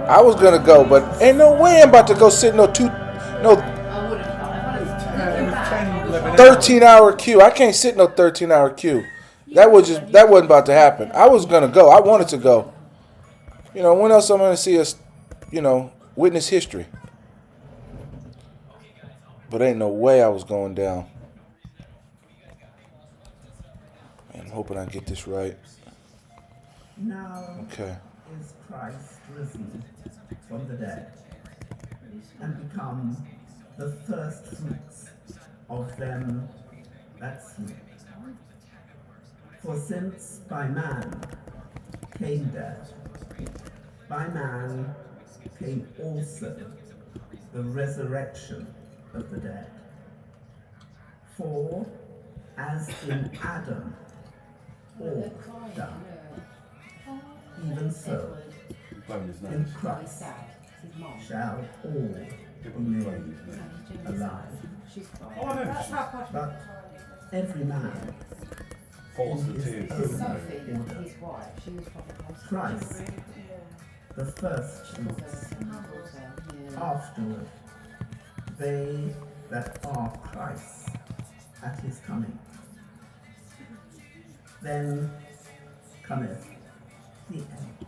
I was gonna go, but ain't no way I'm about to go sit no 13-hour queue. I can't sit no 13-hour queue. That wasn't about to happen. I was gonna go. I wanted to go. You know, when else I'm gonna see us, witness history? But ain't no way I was going down. Man, I'm hoping I get this right. Now Okay. is Christ risen from the dead and become the first fruits of them that sleep. For since by man came death, by man came also the resurrection of the dead. For as in Adam all die, even so in Christ his mom. shall all remain alive. She's crying. Oh, I know. That's how passionate But every man Falls in the his tears. own Sophie, order. his wife, she was probably close. Christ, the first fruits. Afterward, they that are Christ at his coming. Then cometh the end,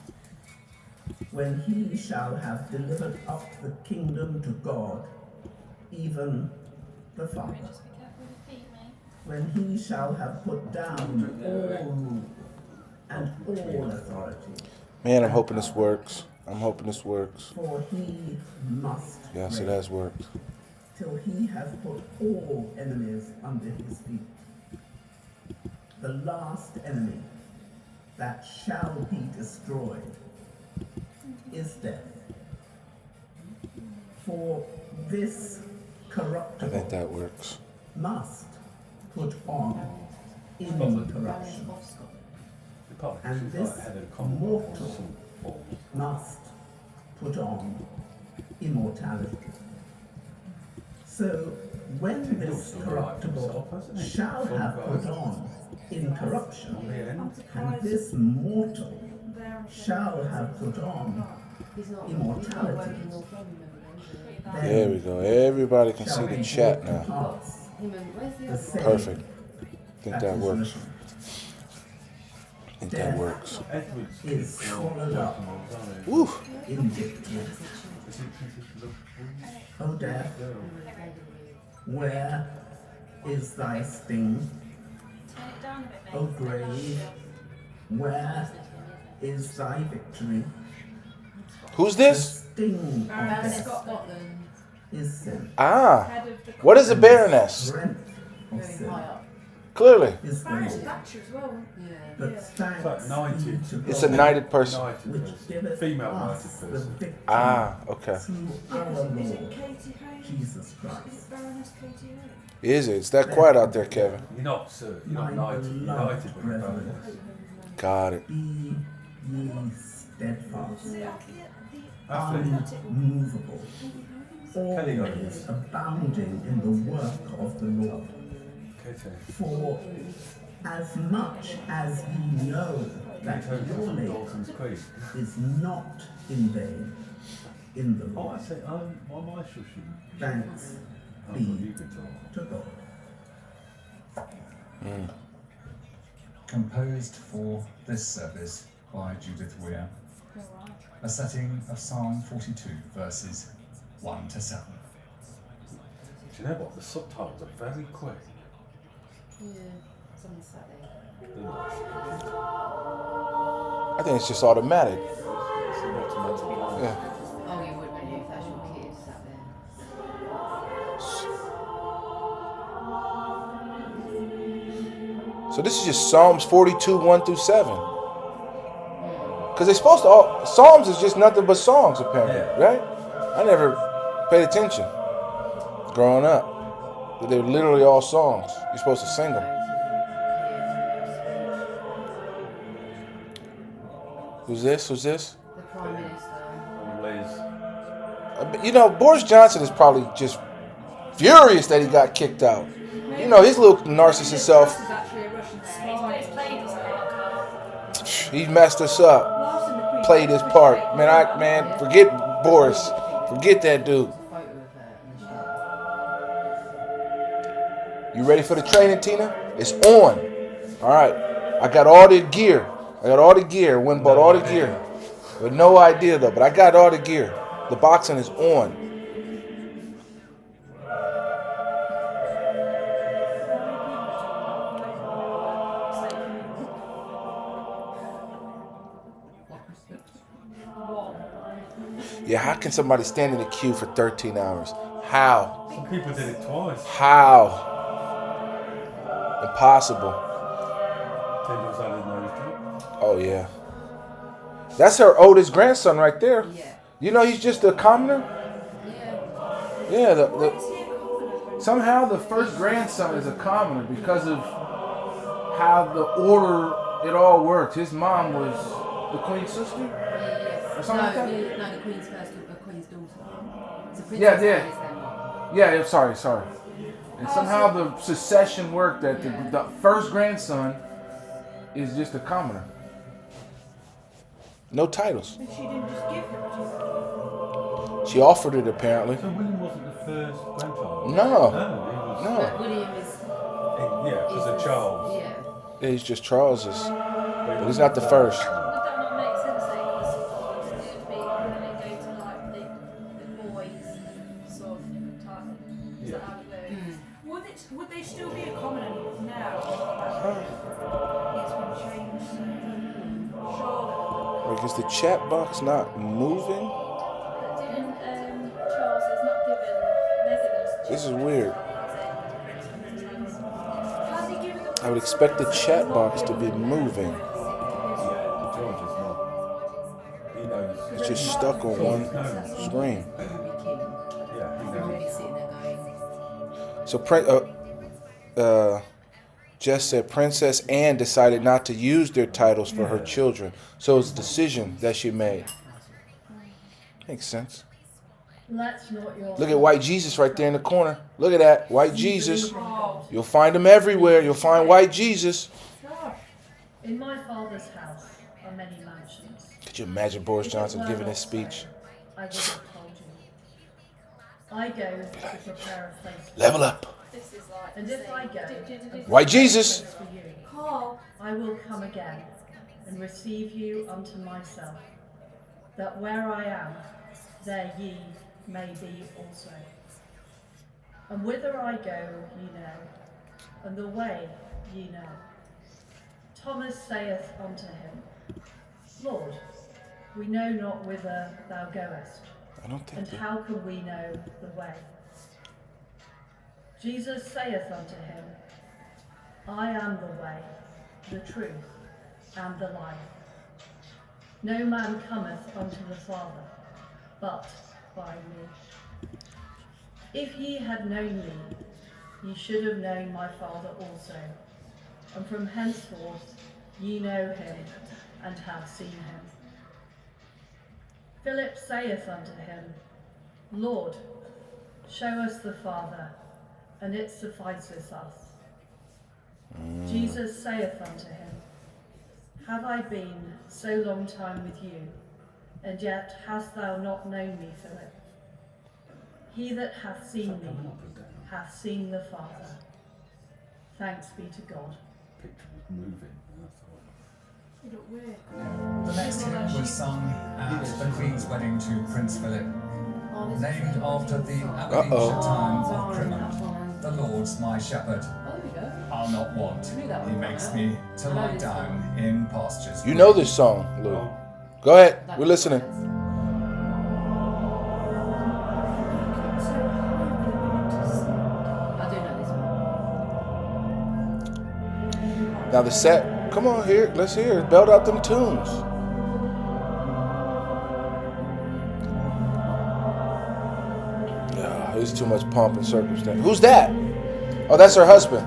when he shall have delivered up the kingdom to God, even the Father. Just be careful with your feet, mate. When he shall have put down all rule and all authority. Man, I'm hoping this works. I'm hoping this works. For he must Yes, it reign has worked. till he has put all enemies under his feet. The last enemy that shall be destroyed is death. For this I corruptible think that works. must put on incorruption, and this mortal must put on immortality. So when this corruptible shall have put on incorruption, and this mortal shall have put on immortality, There we go. Everybody can see the chat now. Perfect. I think that works. I think that works. is swallowed up Woo! in victory. O death, where is thy sting? Turn it down a bit, mate. O grave, where is thy victory? Who's The this? sting of death Scotland. is sin. Ah. head of the What is a baroness? Strength of Very sin high up. Clearly. is the Baron's law. Thatcher as well. Yeah. But It's thanks like knighted. be to It's a God, knighted person. Knighted which person. giveth Female us knighted the person. victory Ah, okay. through our Is it Lord Katie Hayes? Jesus Is Christ. it Baroness Katie Hayes? Is it? It's that quiet out there, Kevin. You're not, sir. You're not My knighted. You're beloved knighted, but you're brethren, baroness. Got it. be ye steadfast, The Athletic. unmovable, Kelly always abounding in the work of the Lord. Katie. For as much as ye know that your labor Dalton's Creek. is not in vain in the Oh, I Lord, say, why am I shushing? thanks Oh, be you can talk. to God. Composed for this service by Judith Weir. A setting of Psalm 42, verses 1 to 7. Do you know what? The subtitles are very quick. Yeah. Someone sat there. They're not. I think it's just automatic. It's an automatic line. Yeah. Oh, you would when you if that's your kid sat there. So this is just Psalms 42, 1 through 7. Because they're supposed to all... Psalms is just nothing but songs, apparently, Yeah. right? I never paid attention growing up. But they're literally all songs. You're supposed to sing them. Who's this? Who's this? The Prime Minister. Liz. You know, Boris Johnson is probably just furious that he got kicked out. You know, his little narcissist self, Is actually a Russian He's spy. played his part. he messed us up. Last in the Queen Played his part. Man, forget Boris. Forget that dude. A photo of her and she You ready for the training, Tina? It's on. All right. I got all the gear. Went and bought all the gear. With no idea, though. But I got all the gear. The boxing is on. Yeah, how can somebody stand in the queue for 13 hours? How? Some people did it twice. How? Impossible. Tendrils had his nose done. Oh, yeah. That's her oldest grandson right there. Yeah. You know he's just a commoner? Yeah. Yeah, somehow the first grandson is a commoner because of how the order it all worked. His mom was the queen's sister? Yes. Or something like that? No, the Queen's first Queen's daughter. So Princess Yeah, Anne yeah. is their mum. Yeah, sorry. And somehow the succession worked that the first grandson is just a commoner. No titles. And she didn't just give him to She offered it apparently. So William wasn't the first grandchild? No. No, he was... No. But William is. Yeah, because of Charles. Yeah. He's just Charles's. But he's not the first. Would that not make sense though? Because it would be when they go to like the boys sort of type. Is that how it works? Would they still be a commoner now? It's been changed. Surely. Like, is the chat box not moving? But didn't Charles is not given Meghan's This is weird. Has he given them? I would expect the chat box to be moving. Yeah, George is not. He knows. It's just stuck on one screen. Yeah, he Really knows. sitting there going. So Jess said Princess Anne decided not to use their titles for her children. So it's a decision that she made. Makes sense. Let's not your Look at white Jesus right there in the corner. Look at that. White Jesus. You'll find him everywhere. You'll find white Jesus. In my father's house are many mansions. Could you imagine Boris Johnson giving his speech? I would have told you. I go to prepare a place for Level up. This is like. And if I go White Jesus. for you, I will come again and receive you unto myself, that where I am, there ye may be also. And whither I go, ye know, and the way ye know. Thomas saith unto him, Lord, we know not whither thou goest, I don't think and that. how can we know the way? Jesus saith unto him, I am the way, the truth, and the life. No man cometh unto the Father, but by me. If ye had known me, ye should have known my Father also. And from henceforth ye know him, and have seen him. Philip saith unto him, Lord, show us the Father, and it sufficeth us. Jesus saith unto him, Have I been so long time with you, and yet hast thou not known me, Philip? He that hath seen me hath seen the Father. Thanks be to God. Picture was moving. And I thought, You look weird. The next hymn was sung at the Queen's wedding to Prince Philip, named after the Aberdeenshire town of Crimond. The Lord's my shepherd, I'll not want. He makes me to lie down in pastures. You know this song, Lou. Go ahead. We're listening. I do know this one. Now the set. Come on here. Let's hear it. Belt out them tunes. Yeah, there's too much pomp and circumstance. Who's that? Oh, that's her husband.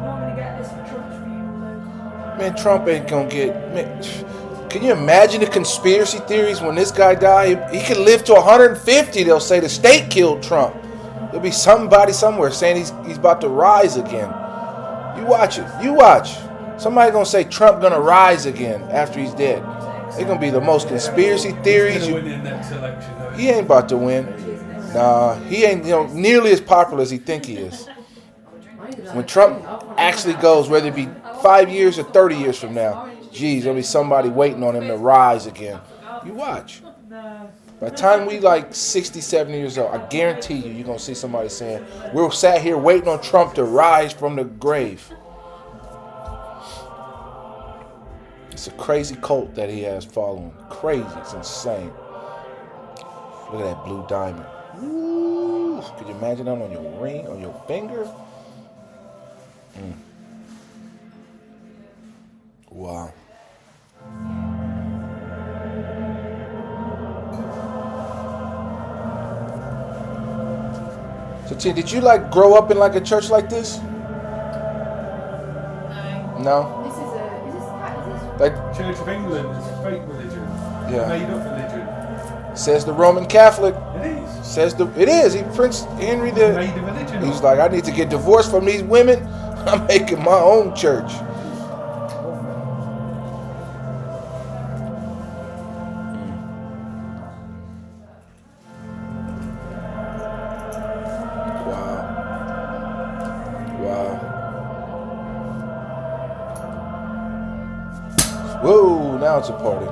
Not gonna get this for Trump's funeral though. Man, Trump ain't gonna get. Man, can you imagine the conspiracy theories when this guy died? He could live to 150. They'll say the state killed Trump. There'll be somebody somewhere saying he's about to rise again. You watch it. You watch. Somebody gonna say Trump gonna rise again after he's dead. It's gonna be the most conspiracy theories. he's going to win the next election. Though. He ain't about to win. Nah, he ain't nearly as popular as he think he is. When Trump actually goes, whether it be 5 years or 30 years from now, geez, there'll be somebody waiting on him to rise again. You watch. By the time we like 60, 70 years old, I guarantee you're going to see somebody saying, we're sat here waiting on Trump to rise from the grave. It's a crazy cult that he has following. Crazy. It's insane. Look at that blue diamond. Ooh, could you imagine that on your ring, on your finger? Wow. So, T, did you like grow up in like a church like this? No. This is Like Church of England is fake religion. Yeah. Made up religion. says the Roman Catholic. It is. Says it is. Prince Henry the. Made a religion. He's like, I need to get divorced from these women. I'm making my own church. Whoa, now it's a party.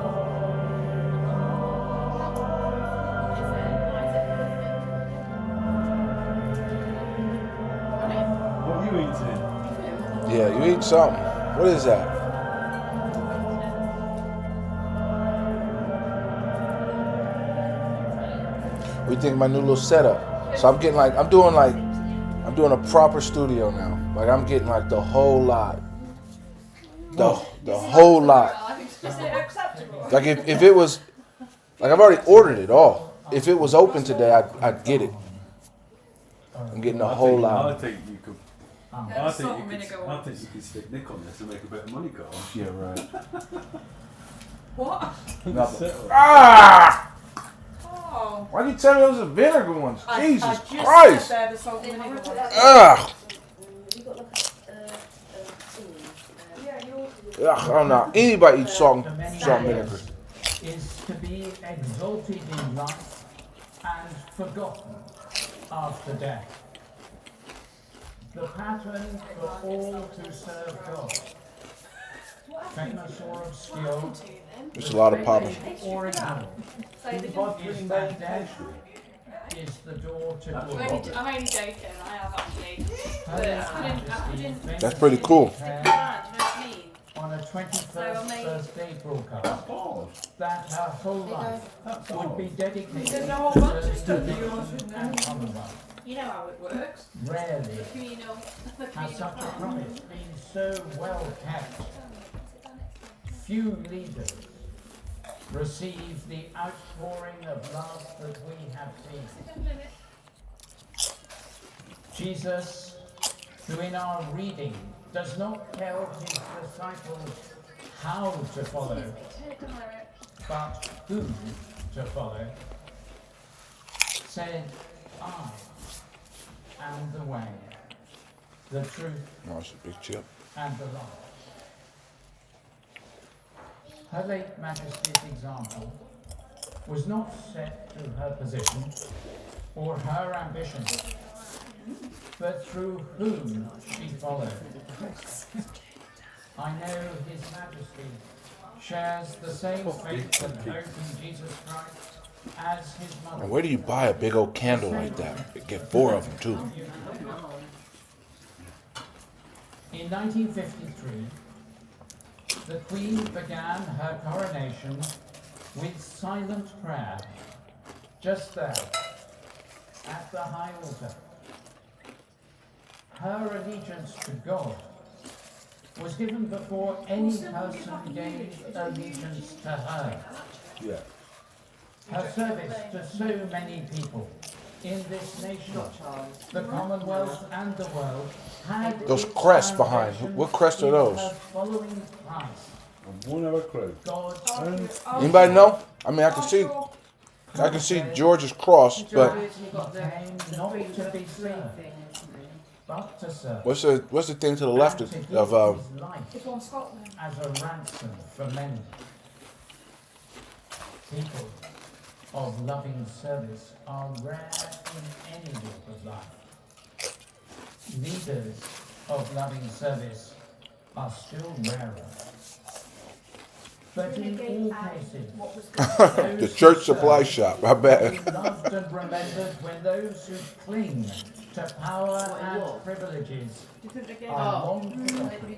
What are you eating? Yeah, you eat something. What is that? What do you think of my new little setup? So I'm getting like, I'm doing a proper studio now. Like I'm getting like the whole lot. The whole lot. Is it acceptable? Like if it was, like I've already ordered it all. If it was open today, I'd get it. I'm getting a whole lot. I think you could. I think you could stick Nick on this and make a bit of money, Carl. Yeah, right. What? Nothing. Ah! Oh. Why'd you tell me those are vinegar ones? Jesus I just Christ! said they're the salt and vinegar ones. Ah! You got like Ugh, I don't know. Anybody eats salt and vinegar. Is to be exalted in life and forgotten after death. The pattern for all to serve God. Famous or obscure. There's a lot of popping. Or ignored. Is that death is the door to glory. I'm only joking, I have actually. But I couldn't. That's pretty cool. Do you know what I mean? On a 21st birthday broadcast, that her whole life would be dedicated to the nation and Commonwealth. You know how it works. Rarely Communal. has such a promise been so well kept. Few leaders receive the outpouring of love that we have seen. Jesus, who in our reading does not tell his disciples how to follow, but who to follow, said, I am the way, the truth, Oh, it's a big chip. and the life. Her late Majesty's example was not set through her position or her ambition, but through whom she followed. I know His Majesty shares the same faith and hope in Jesus Christ as his mother. And where do you buy a big old candle like that? Get 4 of them too. In 1953, the Queen began her coronation with silent prayer, just there, at the high altar. Her allegiance to God was given before any person gave allegiance to her. Yeah. Her service to so many people in this nation, the Commonwealth and the world, had Those crests behind. What crests are those? following Christ. One hour crew. Anybody know? I mean, I can see George's cross, but Not to be served, but to serve. what's the thing to the left of His life as a ransom for many. People of loving service are rare in any walk of life. Leaders of loving service are still rarer. But in all cases, the church supply shop. I bet. loved and remembered when those who cling to power and privileges are long forgotten.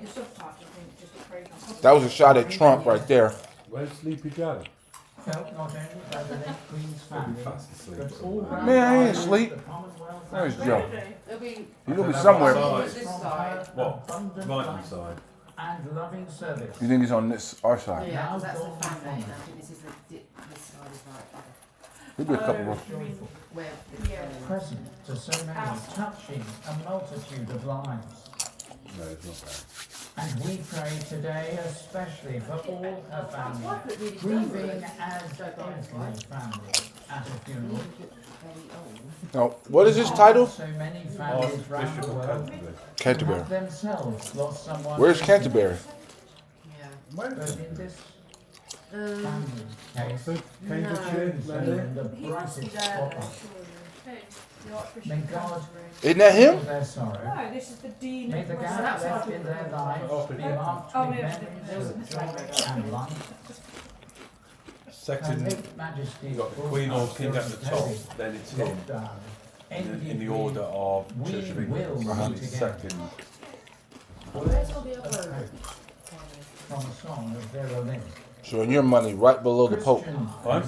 That was a shot at Trump right there. Where's Sleepy Joe? Felt not only by the late Queen's family, but all round Man, I ain't Ireland, asleep. the Commonwealth, There's and Joe. It'll be He's gonna be somewhere. this side. What? abundant Right life side. and loving service. You think he's on our side? Yeah, 'cause that's the family, and I think this is this side is right. We'll do a couple more. Where? Present to so many, touching a multitude of lives. No, it's not bad. And we pray today especially for all her family, grieving as every family at a funeral. Now, what is this title? So many families round the world Canterbury. have themselves lost someone. Where's Canterbury? But in this family case, Cambridgeshire, in the brightest spotlight. May God Isn't that him? heal their sorrow. No, this is the Dean May of the gap left in their lives be marked Oh, with yeah. memories of joy and life. Her Second, late Majesty you've got the Queen or King at the top, then it's him. In the order of Church of England. He's second. From a song of Vera Lynn. So in your money, right below the Pope. What?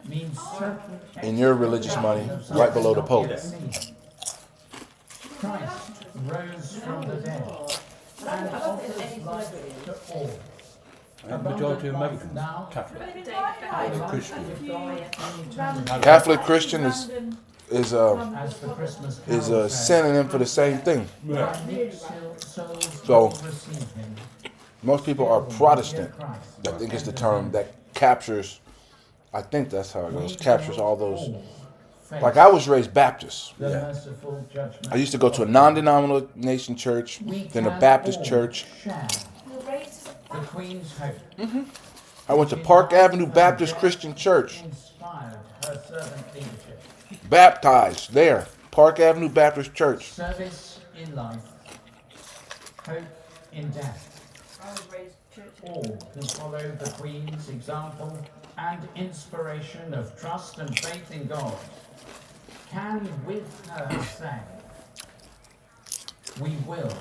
Means certain In your religious money, right below the Pope. Christ rose from the dead and offers life to all. And the majority of Americans, Now, Catholic. and Christian. Catholic Christian is as the Christmas a carol says, synonym for the same thing. Yeah. meek souls So- will receive him. Most people are Protestant. Christ. I think it's the term that captures. I think that's how it goes. Captures all those. Like I was raised Baptist. The merciful judgment I used to go to a non-denomination church, then a Baptist church. share the Queen's hope. I went to Park Avenue Baptist Christian Church. Inspired her servant leadership. Baptized there. Park Avenue Baptist Church. Service in life, hope in death. I was raised church. All who follow the Queen's example and inspiration of trust and faith in God can with her say, we will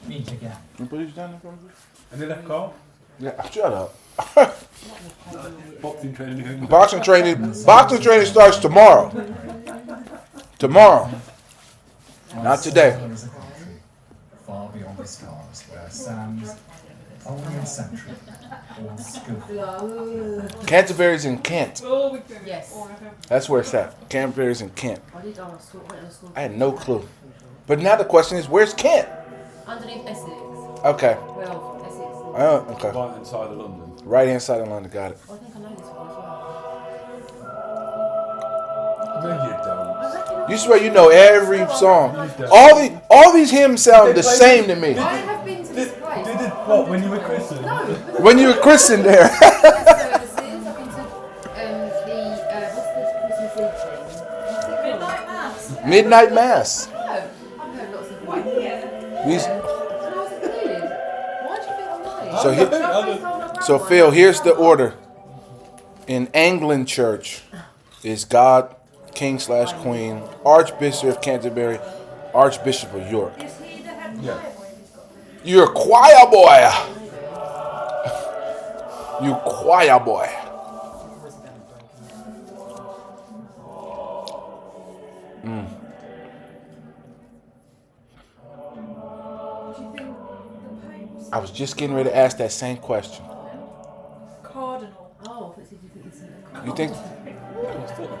meet again. You put these down in front of you? And they left Carl? Yeah, shut up. Boxing training. Boxing training starts tomorrow. Tomorrow. Not today. There is a country far beyond the stars where Sam's only a century or school. Canterbury's in Kent. Oh, we do. Yes. That's where it's at. Canterbury's in Kent. I did on school. Went on school. I had no clue. But now the question is, where's Kent? Underneath Essex. Okay. Well, Essex. Oh, okay. Right inside of London. Right hand side of London. Got it. I think I know this one as well. No, you don't. You swear you know every song. All these hymns sound the same to me. I have been to this place. Did it what when you were christened? No. When you were christened there. Services. I've been to what's the Christmas Eve thing? Midnight Mass. Midnight Mass. No. I've heard lots of them. These, When I was a kid. Why do you think I'm lying? so, so Phil, here's the order. In Anglican Church is God, King/Queen, Archbishop of Canterbury, Archbishop of York. Is he the head Yeah. choir boy? He's got the You're a choir boy. You choir boy. Do you think the Pope's I was just getting ready to ask that same question. cardinal? Oh, I thought you think it's You think,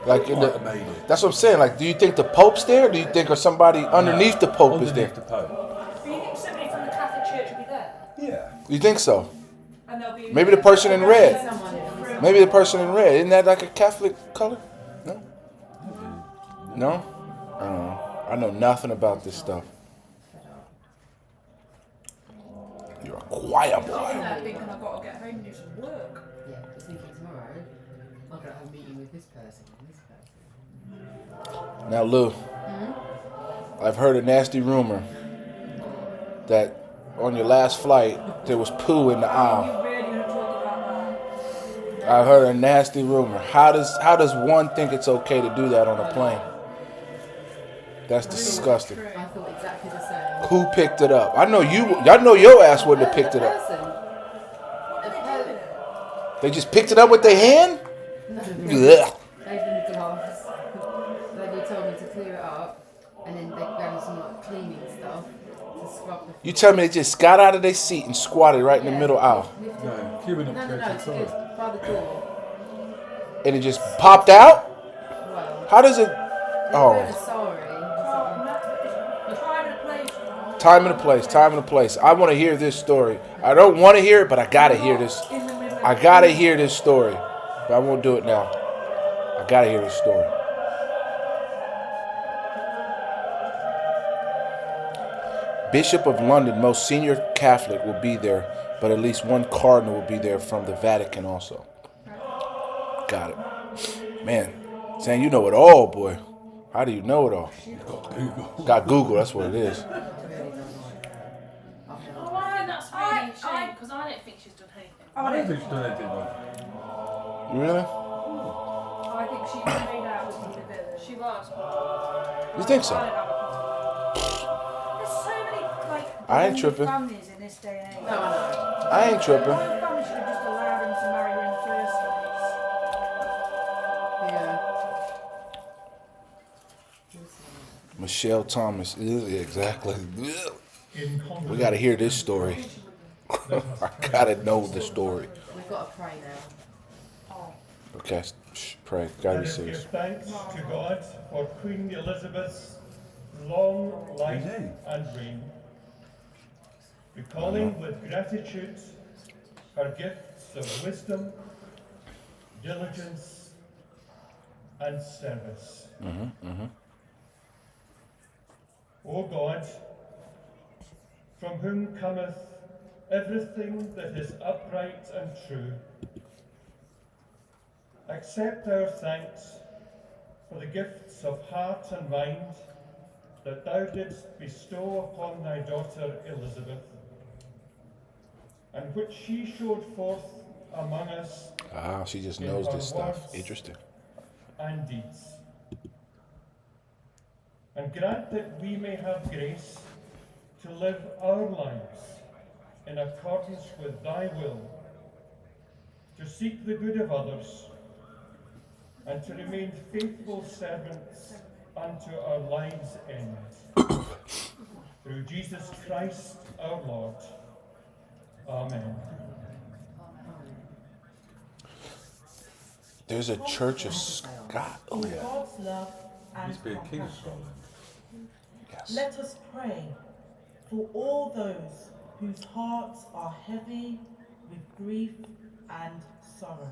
Like like, in made the, it. that's what I'm saying. Like, do you think the Pope's there? Or do you think or somebody underneath the Pope is there? Underneath the Pope. Do you think somebody from the Catholic Church will be there? Yeah. You think so? And there'll be Maybe the person in red. From- Maybe the person in red. Isn't that like a Catholic color? No? No? I don't know. I know nothing about this stuff. You're a choir boy. I'm thinking I've got to get home and do some work. Yeah, I was thinking tomorrow I'll go have a meeting with this person and this person. Now, Lou, I've heard a nasty rumor that on your last flight there was poo in the aisle. You really want to talk about that? I heard a nasty rumor. How does one think it's okay to do that on a plane? That's disgusting. I thought exactly the same. Who picked it up? I know you. I know your ass wouldn't have picked it up. What do they do with it? They just picked it up with their hand. No, Ugh. they've been gloves. They told me to clear it up, and then they go some like cleaning stuff to scrub the. You tell me they just got out of their seat and squatted right in the middle aisle. No, human No, it's toilet. good. By the door. And it just popped out? Well, How does it? Oh. sorry. Time and a place. Time and a place. I want to hear this story. I don't want to hear it, but I gotta hear this. I gotta hear this story. But I won't do it now. I gotta hear this story. Bishop of London, most senior Catholic, will be there, but at least one cardinal will be there from the Vatican also. Got it. Man, saying you know it all, boy. How do you know it all? Got Google, that's what it is. Oh, I think that's really a shame because I don't think she's done anything. I don't think she's done anything wrong. Really? I think she was made out with the village. She was. You think so? I don't have a problem. There's so many I ain't tripping. families in this day and age. No, I know. I ain't tripping. Royal family should have just allowed him to marry her in the first Yeah. Michelle Thomas. Yeah, exactly. We gotta hear this story. I gotta know the story. We've got to pray now. Okay, pray. Gotta be Let us give serious. thanks to God for Queen Elizabeth's long life and reign, recalling with gratitude her gifts of wisdom, diligence, and service. O God, from whom cometh everything that is upright and true, accept our thanks for the gifts of heart and mind that thou didst bestow upon thy daughter Elizabeth, and which she showed forth among us. Ah, she just in knows her this stuff. words Interesting. and deeds. And grant that we may have grace to live our lives in accordance with thy will, to seek the good of others, and to remain faithful servants unto our lives' end. Through Jesus Christ our Lord. Amen. There's a Church of Scotland. Oh, yeah. God's love and He's been king of compassion. Scotland. Yes. Let us pray for all those whose hearts are heavy with grief and sorrow.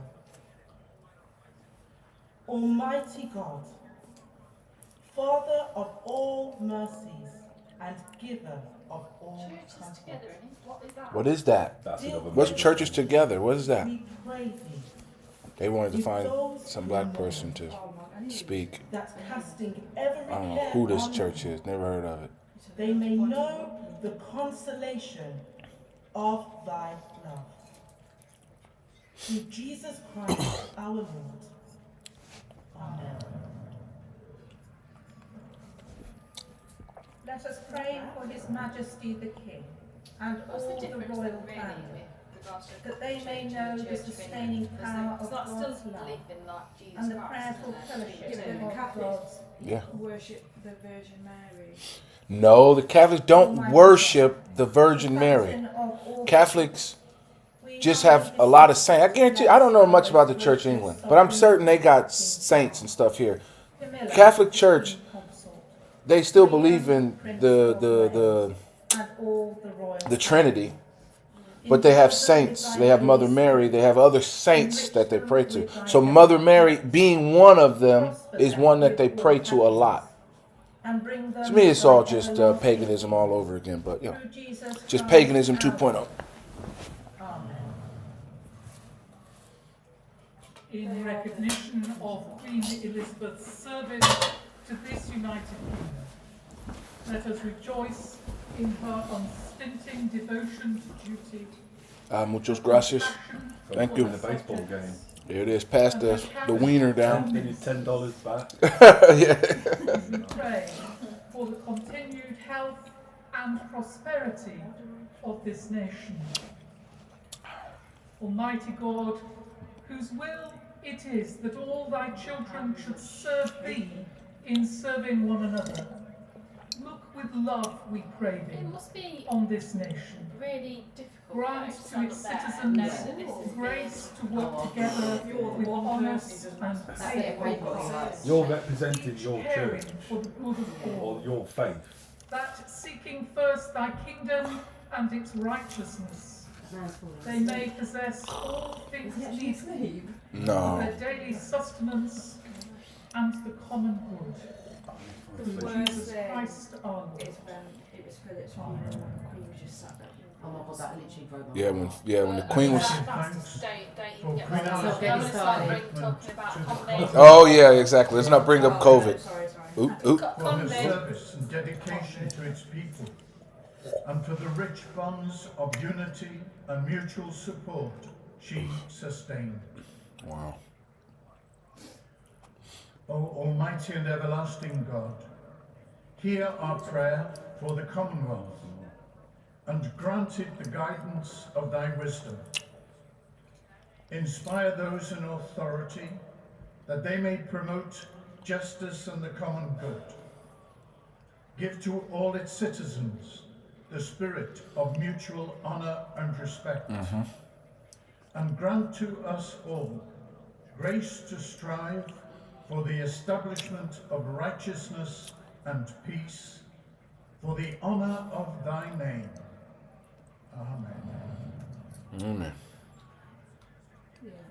Almighty God, Father of all mercies and giver of all Churches comfort, together, isn't it? What is that? What is that? That's another What's movie. Churches Together? What is that? we pray thee They wanted to find some black person to speak. that casting every I don't know care who this on church thee, is. Never heard of it. they may know the consolation of thy love. Through Jesus Christ our Lord. Amen. Let us pray for His Majesty the King and What's the all the difference royal really family, with regards to that they may church know and the church sustaining opinion? power It's of not God's still love believing like Jesus and the Christ, prayerful isn't it? fellowship Yeah. The of Catholics God's Yeah. worship the Virgin Mary. No, the Catholics don't worship the Virgin Mary. fountain of all Catholics we just humbly have a lot of beseech saints. I guarantee I don't know much about the Church of England, but I'm certain they got saints and stuff here. Camilla Catholic Church, consort, they still believe in the and all the royal Trinity, but they have saints. They have Mother Mary. They have other saints that they pray to. So Mother Mary, being one of them, is one that they pray to a lot. and bring them To me, it's all by just everlasting paganism all over again. But you know, through Jesus just Christ paganism our 2.0. Lord. Amen. In recognition of Queen Elizabeth's service to this United Kingdom, let us rejoice in her unstinting devotion to duty. Muchas gracias. Thank you. In the baseball game. There it is. Pass the wiener down. Give you $10 back. Yeah. We pray for the continued health and prosperity of this nation. Almighty God, whose will it is that all thy children should serve thee in serving one another, look with love, we pray thee, It must be on this nation. really difficult grant to its citizens grace to work together with honest and faithful, You're representing your caring church for the good of all, or your faith. that seeking first thy kingdom and its righteousness, they may possess all things needful No. for their daily sustenance and the common good. The Through worst Jesus thing Christ our Lord. is when it was Philip's funeral and the Queen was just sat there. Oh my god, that literally broke my When the Queen was. Don't even get me Let's not started. get I'm me gonna start started. talking about combination. Oh yeah, exactly. Let's not bring up COVID. Sorry. Oop, oop. For her service and dedication to its people, and for the rich bonds of unity and mutual support she sustained. Wow. O Almighty and everlasting God, hear our prayer for the Commonwealth, and grant it the guidance of thy wisdom. Inspire those in authority, that they may promote justice and the common good. Give to all its citizens the spirit of mutual honour and respect. And grant to us all grace to strive for the establishment of righteousness and peace, for the honour of thy name. Amen. Amen.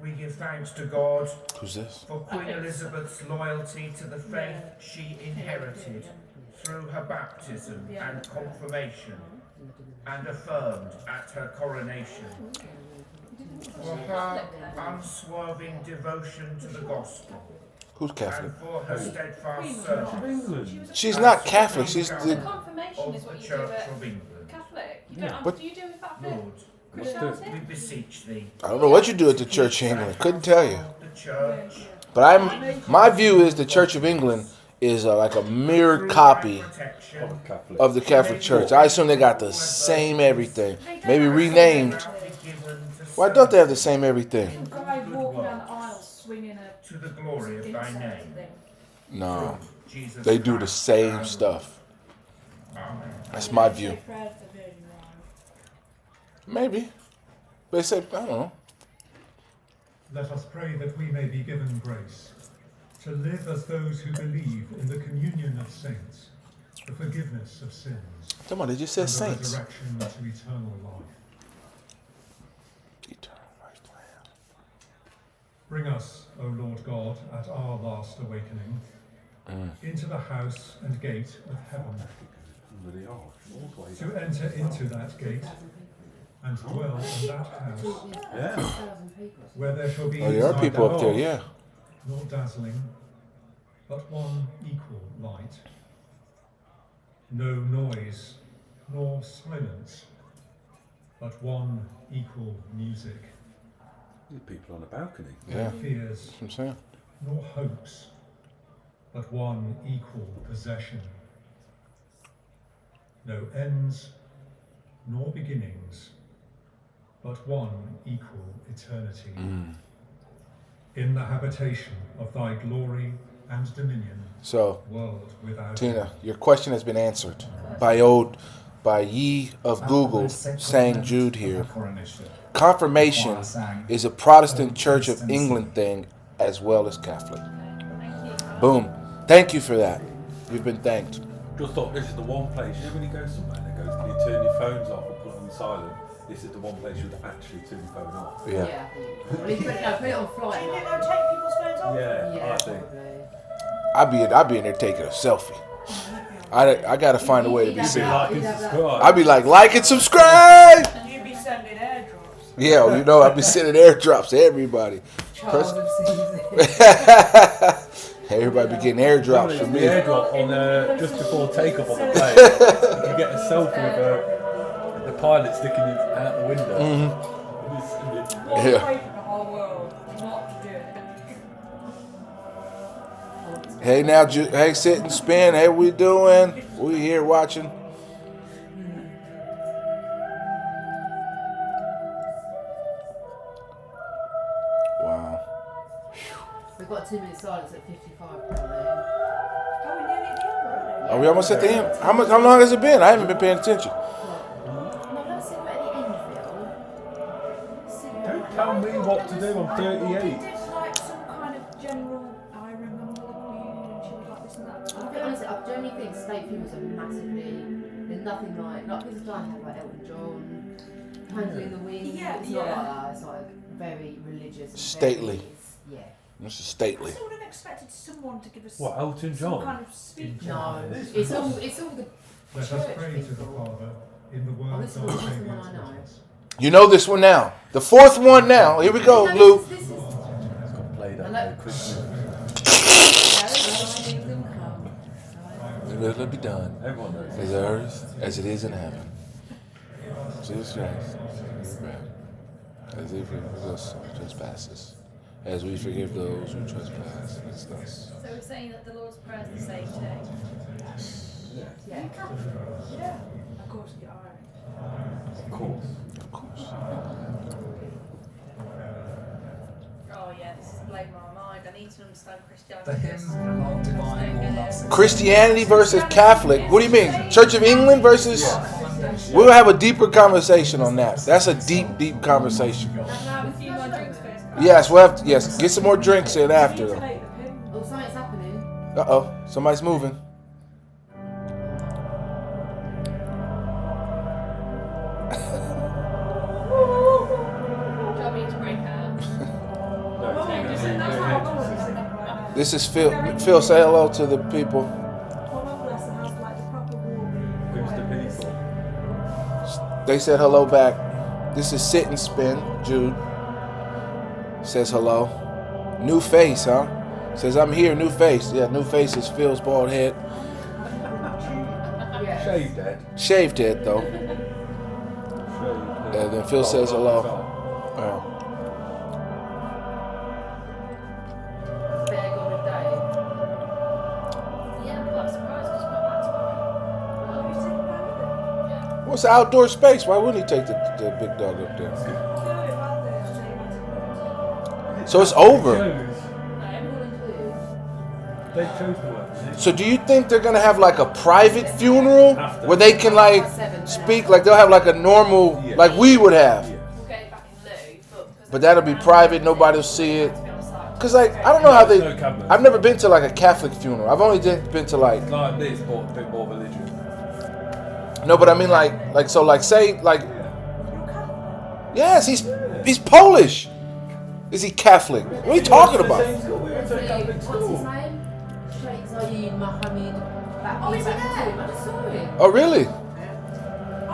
We give thanks to God Who's this? for Queen Elizabeth's loyalty to the faith she inherited through her baptism and confirmation, and affirmed at her coronation. For her unswerving devotion to the gospel, Who's Catholic? and for her steadfast service. She's not Catholic. She's the. Confirmation is of the what you do Church at of England. Catholic. You Yeah. don't. What? Do you do with that bit? Lord, Christianity? we beseech thee. I don't know what you do at the Church of England. Couldn't tell you. The church, But my view is the Church of England is like a mirrored copy protection, Catholic. of the Catholic Church. I assume they got the same everything. Maybe renamed. Why don't they have the same everything? Guy walking down the aisle swinging a to the glory of thy name. No, Jesus they do the Christ, same our stuff. Lord. Amen. That's my view. Maybe. They say, I don't know. Let us pray that we may be given grace to live as those who believe in the communion of saints, the forgiveness of sins, Come on, they just said and the saints. resurrection to eternal life. Bring us, O Lord God, at our last awakening, into the house and gate of heaven, to enter into that gate and dwell in that house, Yeah. where there shall be Oh, there are neither people up there, dark yeah. nor dazzling, but one equal light. No noise nor silence, but one equal music. People on a balcony. Yeah. No fears That's what I'm saying. nor hopes, but one equal possession. No ends nor beginnings, but one equal eternity. In the habitation of thy glory and dominion, So, world without Tina, end. your question has been answered by ye of Google saying Jude here. Confirmation is a Protestant Church of England thing as well as Catholic. Boom. Thank you for that. You've been thanked. Just thought this is the one place, you know when you go somewhere and it goes, can you turn your phones off or put them on silent? This is the one place you would actually turn your phone off. Yeah. Put it on flight. Can you go take people's phones off? Yeah, I think. I'd be in there taking a selfie. I gotta find a way to be seen. Like and subscribe. I'd be like and subscribe. And you'd be sending airdrops. Yeah, you know, I'd be sending airdrops to everybody. Everybody be getting airdrops from me. Airdrop on just before takeoff on the plane. You get a selfie of the pilot sticking it out the window. Yeah. Hey now, hey, sit and spin. Hey, we doing? We here watching. Wow. We've got 2 minutes silence at 55 Are we almost at the end? How long has it been? I haven't been paying attention. No, let's see what at the end, Phil. to do. I'm 38. Did like some kind of general, I remember you, and she was like this and that. I think honestly, I generally think state funerals are massively. There's nothing like people die have like Elton John, Candle in the Wind. Yeah, it's not like that. It's like very religious. And Stately. Very, This is stately. I would have expected someone to give us What, Elton some John? kind of speech. No, it's all the Let us church pray to the people. Father in the words this our is the Saviour one I know. taught us. You know this one now. The fourth one now. Here we go, Lou. This is Played at Christmas. Let it be done. Everyone knows. As earth as it is in heaven. Jesus Christ. As we forgive us our trespasses. As we forgive those who trespass against us. So we're saying that the Lord's Prayer is the same thing. Yeah. Of course you are. Of course. Of course. Oh yeah, this is blowing my mind. I need to understand Christianity. The hymn of divine all loves. Christianity versus Catholic. What do you mean? Church of England versus? We'll have a deeper conversation on that. That's a deep, deep conversation. Yes, we'll have to, yes. Get some more drinks in after. Oh, something's happening. Uh-oh. Somebody's moving. Do I need to break out? This is Phil. Phil, say hello to the people. Who's the people? They said hello back. This is Sit and Spin. Jude says hello. New face, huh? Says I'm here. New face. Yeah, new face is Phil's bald head. Shaved head. Shaved head though. And then Phil says hello. What's the outdoor space? Why wouldn't he take the big dog up there? So it's over. They chose to work. So do you think they're gonna have like a private funeral where they can like speak, like they'll have like a normal, like we would have? But that'll be private. Nobody'll see it. Cause like I don't know how they. I've never been to like a Catholic funeral. I've only been to like this, but a bit more religious. No, but I mean like so like say like yes, he's Polish. Is he Catholic? What are you talking about? What's his name? Sheikh Zayed Mohammed. Oh, is he there? I just saw him. Oh really? I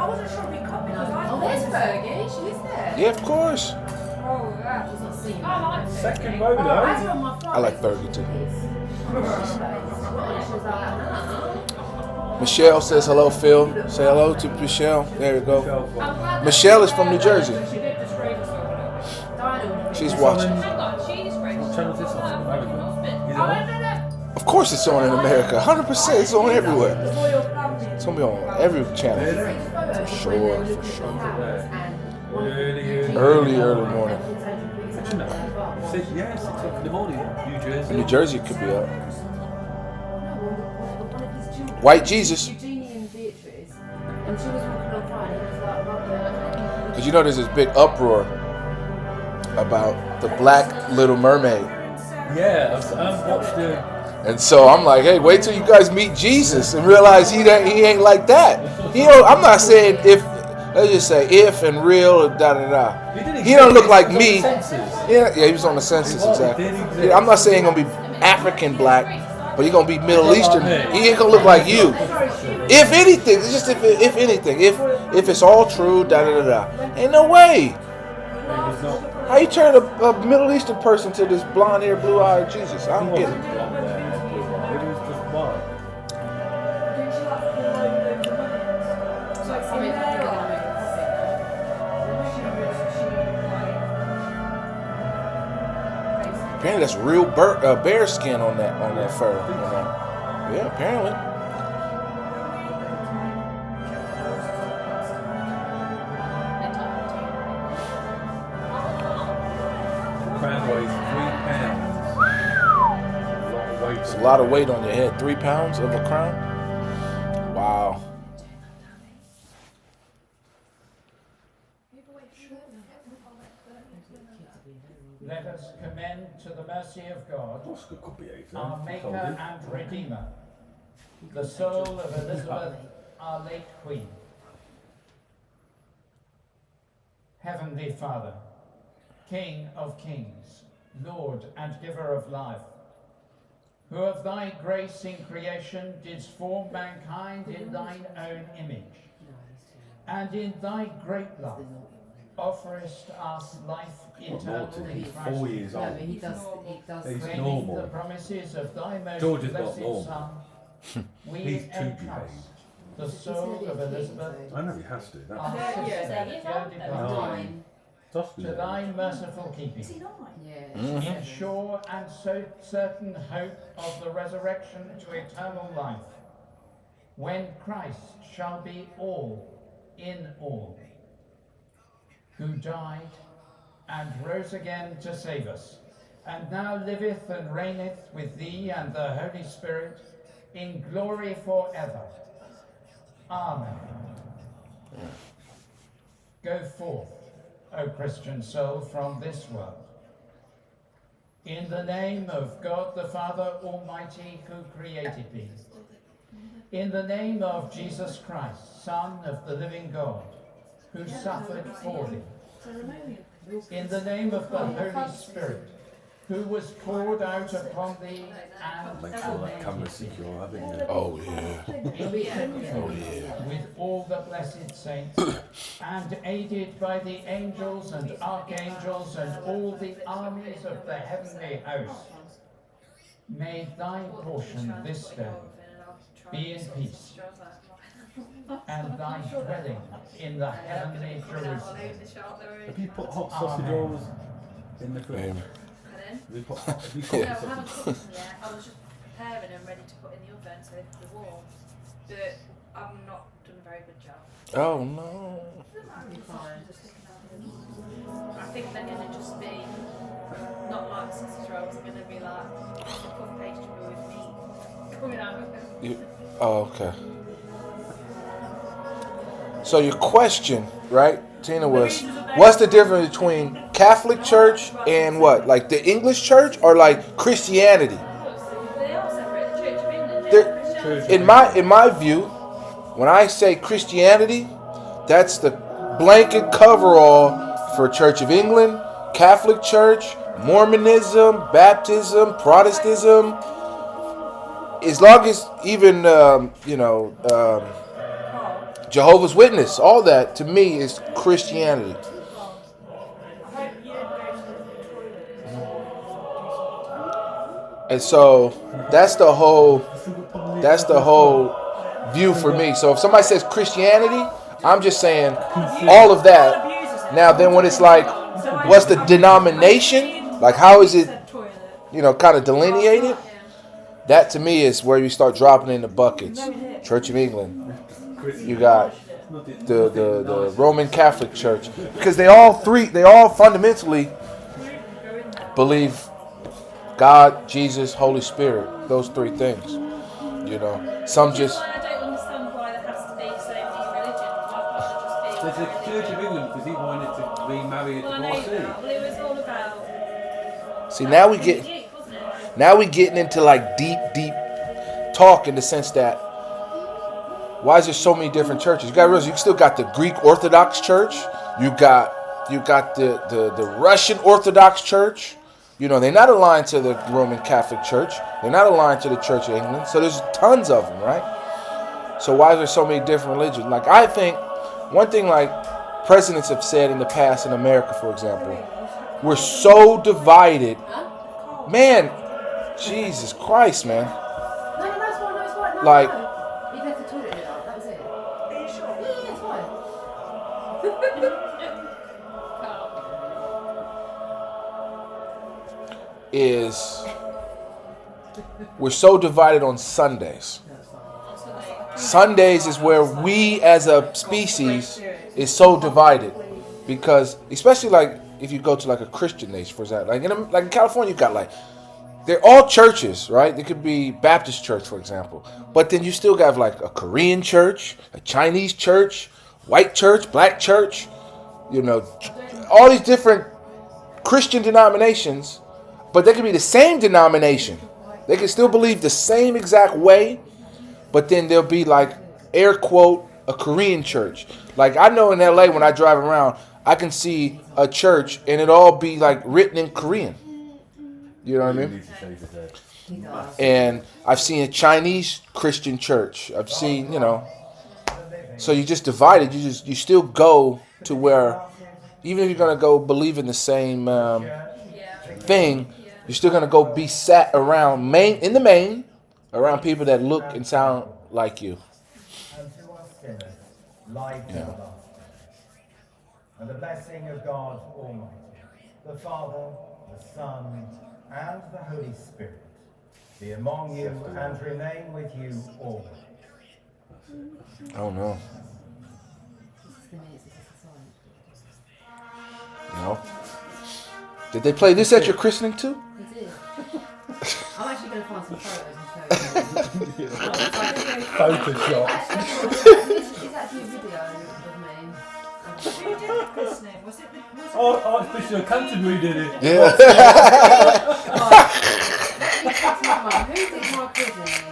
wasn't sure if he cut because I Oh, there's Fergie. She is there. Yeah, of course. Oh, yeah. She's not seen her. Second row I though. had her on my phone. I like Fergie too. She was like, Michelle says hello, Phil. Say hello to Michelle. There we go. Michelle is from New Jersey. She's watching. Of course it's on in America. 100% it's on everywhere. It's going to be on every channel. For sure. Early morning. Yeah, 6 o'clock in the morning. New Jersey. In New Jersey it could be up. White Jesus. Eugenie and Beatrice, and she was walking on fire, and he was like, rubbing. Because you know there's this big uproar about the Black Little Mermaid. Yeah, I've watched the. And so I'm like, hey, wait till you guys meet Jesus and realize he ain't like that. I'm not saying if, let's just say if and real and da da da. He don't look like me. Yeah, he was on the census exactly. Yeah, I'm not saying he's gonna be African black, but he's gonna be Middle Eastern. He ain't gonna look like you. If anything, it's just if anything, if it's all true, da da da da. Ain't no way. How you turn a Middle Eastern person to this blonde hair, blue eyed Jesus? I don't get it. Apparently that's real bear skin on that fur. Yeah, apparently. Crown weighs 3 pounds. It's a lot of weight on your head. 3 pounds of a crown? Wow. Oscar could behave then. our if you Maker told him. and Redeemer, the soul of Elizabeth, our late Queen. Heavenly Father, King of kings, Lord and giver of life, who of thy grace in creation didst form mankind in thine own image, and in thy great love offerest us life eternal in He's Christ 4 years No, old. he does. He does. He's Claiming normal. the promises of thy most George is not blessed normal. Son, we He's too entrust behaved. the soul of Elizabeth, I know he has to. our That's sister, dear departed, nine. Oscar's to thy merciful keeping. Is he not? Yeah. Sure and so certain hope of the resurrection to eternal life, when Christ shall be all in all, who died and rose again to save us, and now liveth and reigneth with thee and the Holy Spirit in glory forever. Amen. Go forth, O Christian soul, from this world. In the name of God the Father Almighty, who created thee. In the name of Jesus Christ, Son of the living God, who suffered for thee. In the name of the Holy Spirit, who was poured out upon thee and Make sure that camera's secure, haven't you? Oh yeah. Oh yeah. with all the blessed saints, and aided by the angels and archangels and all the armies of the heavenly host, may thy portion this day be in peace, and thy dwelling in the heavenly Jerusalem. Have you put hot sausage rolls in the fridge? Amen. Have you put have you No, cooked I them? haven't cooked them yet. I was just preparing them ready to put in the oven so they're warm. But I've not done a very good job. Oh no. I think they're going to just be not like sausage rolls, they're going to be like a puff pastry with meat coming out of them. Oh, okay. So your question, right, Tina, was what's the difference between Catholic Church and what? Like the English Church or like Christianity? They are separate. The Church of England, yeah. Christianity. In my view, when I say Christianity, that's the blanket coverall for Church of England, Catholic Church, Mormonism, Baptism, Protestantism. As long as even Jehovah's Witness, all that to me is Christianity. And so that's the whole view for me. So if somebody says Christianity, I'm just saying all of that. Now then when it's like, what's the denomination? Like how is it, kind of delineated? That to me is where you start dropping in the buckets. Church of England. You got the Roman Catholic Church. Because they all fundamentally believe God, Jesus, Holy Spirit. Those three things. Some just... I don't understand why there has to be so many religions. Why can't there just be There's a Church of England because he wanted to remarry a Well, I know divorcee. that, but it was all about... See, now we getting into like deep talk in the sense that why is there so many different churches? You got to realize you still got the Greek Orthodox Church. You got the Russian Orthodox Church. They're not aligned to the Roman Catholic Church. They're not aligned to the Church of England. So there's tons of them, right? So why is there so many different religions? Like I think one thing like presidents have said in the past in America, for example, we're so divided. Man, Jesus Christ, man. No, it's fine. Like, You left the toilet in that was it. Are you sure? Yeah, it's fine. is we're so divided on Sundays. Sundays is where we as a species is so divided because especially like if you go to like a Christian nation, for example, like in California, you've got they're all churches, right? They could be Baptist church, for example, but then you still got like a Korean church, a Chinese church, white church, black church, all these different Christian denominations. But they could be the same denomination. They can still believe the same exact way, but then there'll be like, air quote, a Korean church. Like I know in LA when I drive around, I can see a church and it all be like written in Korean. You know what I mean? And I've seen a Chinese Christian church. I've seen, you know. So you just divided. You still go to where, even if you're gonna go believe in the same thing, you're still gonna go be sat around in the main around people that look and sound like you. And to us sinners, life everlasting. And the blessing of God Almighty, the Father, the Son, and the Holy Spirit, be among you and remain with you always. Oh no. No. Did they play this at your christening too? They did. I'm actually going to find some photos and show you. Photoshop. It's actually a video of me. Who did the christening? Was it the... Archbishop of Canterbury did it. Yeah. Who did my christening?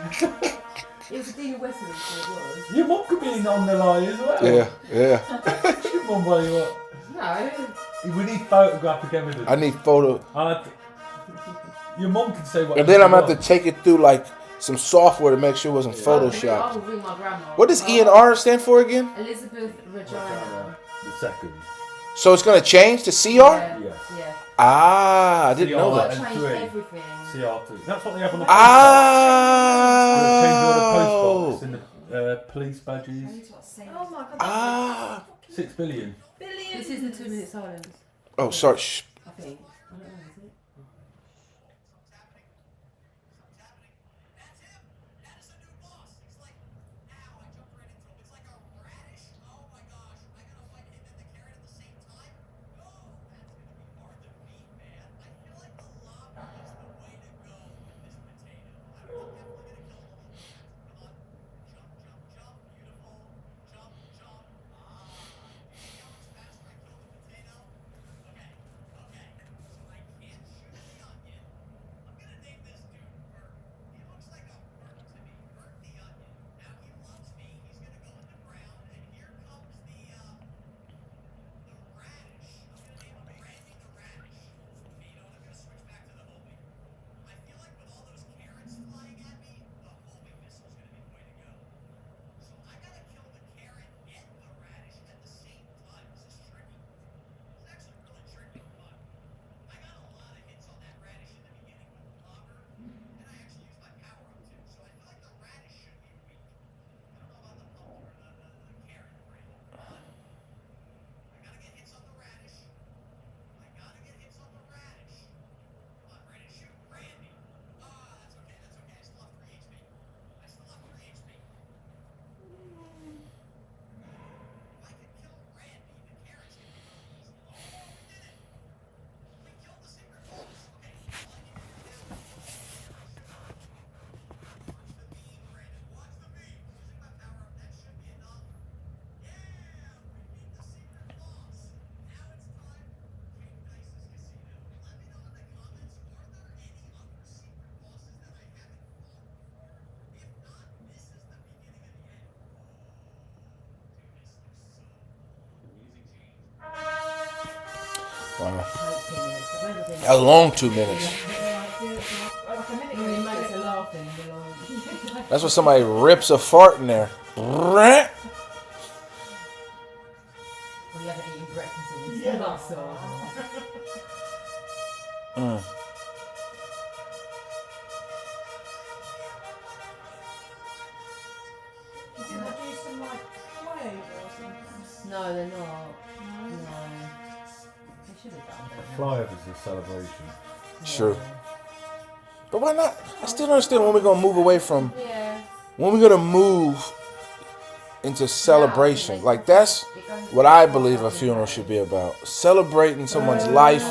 It was a Dean of Westminster, it was. Your mum could be on the line as well. Yeah. Your mum, what? No. We need photographic evidence. I need photo. Your mum can say what. And then I'm gonna have to take it through like some software to make sure it wasn't photoshopped. I will ring my grandma. What does E&R stand for again? Elizabeth Regina. The second. So it's gonna change to CR? Yeah. Ah, I didn't know that. Change everything. CR2. That's what they have on the Oh. Change all the postbox and the police badges. Oh my god. Ah. 6 billion. This is the 2-minute silence. Oh, sorry. Shh. I think. I don't know, is it? Wow. A long 2 minutes. That's when somebody rips a fart in there. Well, you haven't eaten breakfast in this No, they're not. No. They should have done that. Flyovers is a celebration. Sure. But why not? I still don't understand when we're going to move away from... Yeah. When we're going to move into celebration. Like, that's what I believe a funeral should be about. Celebrating someone's life,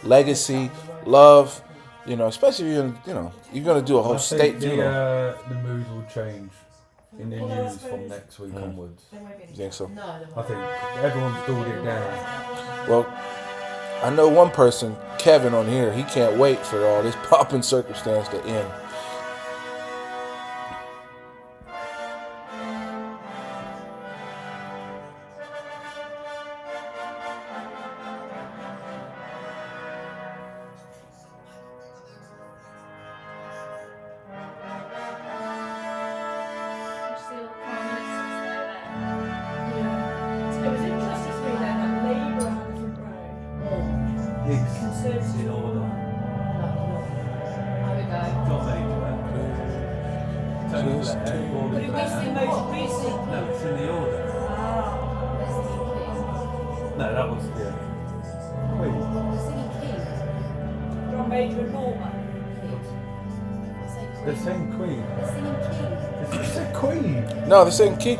legacy, love. You know, especially if you're going to do a whole state funeral. The mood will change in the news from next week onwards. You think so? I think everyone's dulled it down. Well, I know one person, Kevin on here, he can't wait for all this popping circumstance to end. No, they're singing King.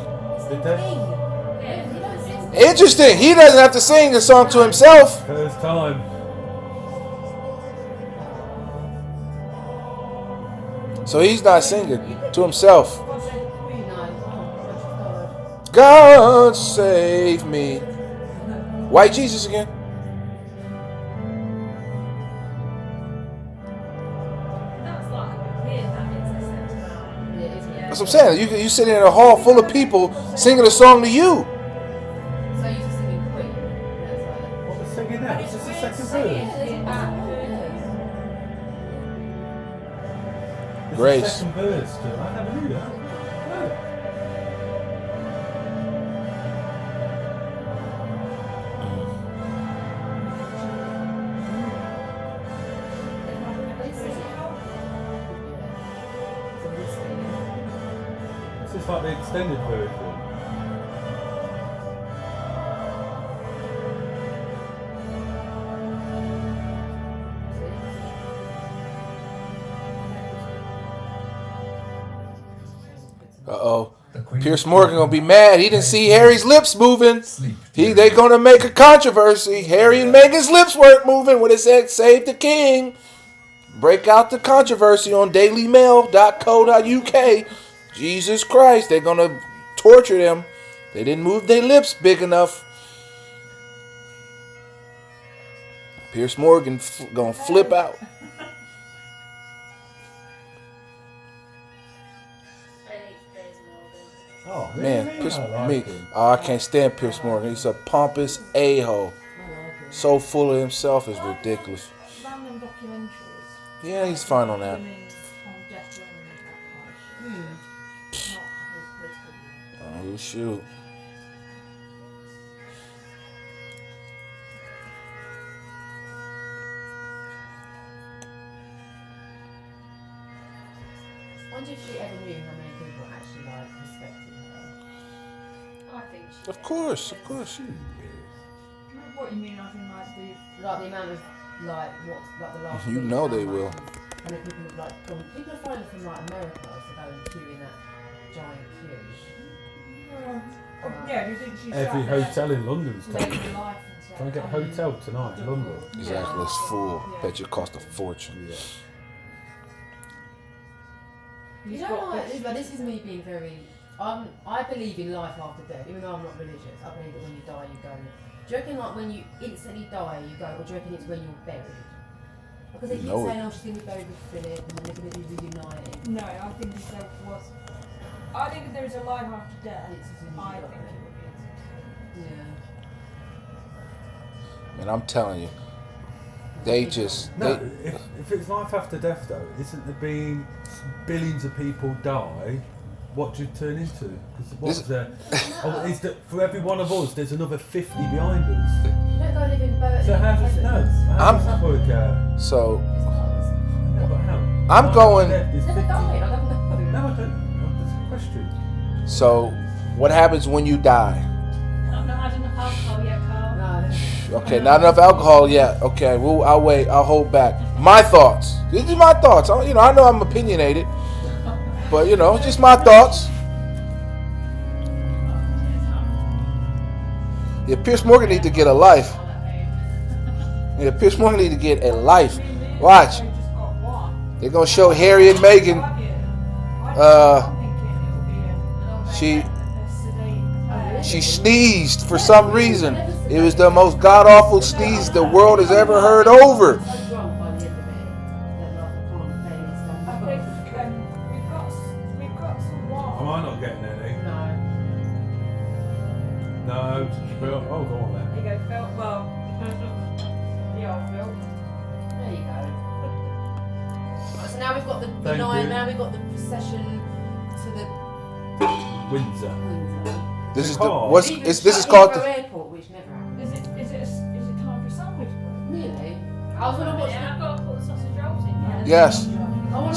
Interesting. He doesn't have to sing the song to himself. First time. So he's not singing to himself. God save me. White Jesus again. That's what I'm saying. You sitting in a hall full of people singing a song to you. So you're just singing Queen. What was singing now? It's just the second verse. Grace. The second verse. I never knew that. No. This is like the extended version. Uh-oh. Piers Morgan gonna be mad. He didn't see Harry's lips moving. They gonna make a controversy. Harry and Meghan's lips weren't moving when it said "Save the King." Break out the controversy on dailymail.co.uk. Jesus Christ, they're gonna torture them. They didn't move their lips big enough. Piers Morgan gonna flip out. Oh, Man, I can't stand Piers Morgan. He's a pompous a-hole. So full of himself is ridiculous. Random documentaries. Yeah, he's fine on that. Oh, shoot. I wonder if she ever knew how many people actually respected her. I think she Of course. What you mean, I think the amount of the last. You know they will. And then people are flying from America to go and queue in that giant queue. Yeah, do you think she's Every hotel in London's living taken. life and stuff? Trying to get a hotel tonight in London. Exactly, it's full. Bet you cost a fortune. Yeah. You know what? This is me being very. I believe in life after death, even though I'm not religious. I believe that when you die, you go. Do you reckon when you instantly die, you go, or do you reckon it's when you're buried? Because they keep saying, "Oh, she's going to be buried with Philip, and then they're going to be reunited." No, I think if there was. I think if there is a life after death, I think it would be. Yeah. And I'm telling you, they just. If it's life after death, though, isn't there been billions of people die? What do you turn into? Because what's there? Is that for every one of us, there's another 50 behind us. You don't go live in Burton. So how does that work out? So. No, but how? I'm going. Never died. I don't know. No, I don't. That's a question. So, what happens when you die? I've not had enough alcohol yet, Carl. No. Okay, not enough alcohol yet. Okay, I'll wait. I'll hold back. My thoughts. This is my thoughts. I know I'm opinionated, but just my thoughts. Yeah, Piers Morgan need to get a life. Yeah, Piers Morgan need to get a life. Watch. They're gonna show Harry and Meghan. She sneezed for some reason. It was the most god awful sneeze the world has ever heard over. We've got some water. Am I not getting any? No, Phil. Oh, go on then. There you go, Phil. Well, the old Phil. There you go. Right, so now we've got the Thank now you. we've got the procession to the Windsor. This is car. this is called the airport, which never happens. Is it time for a sandwich? Really? I was gonna watch. I've got to put the sausage rolls in. yes.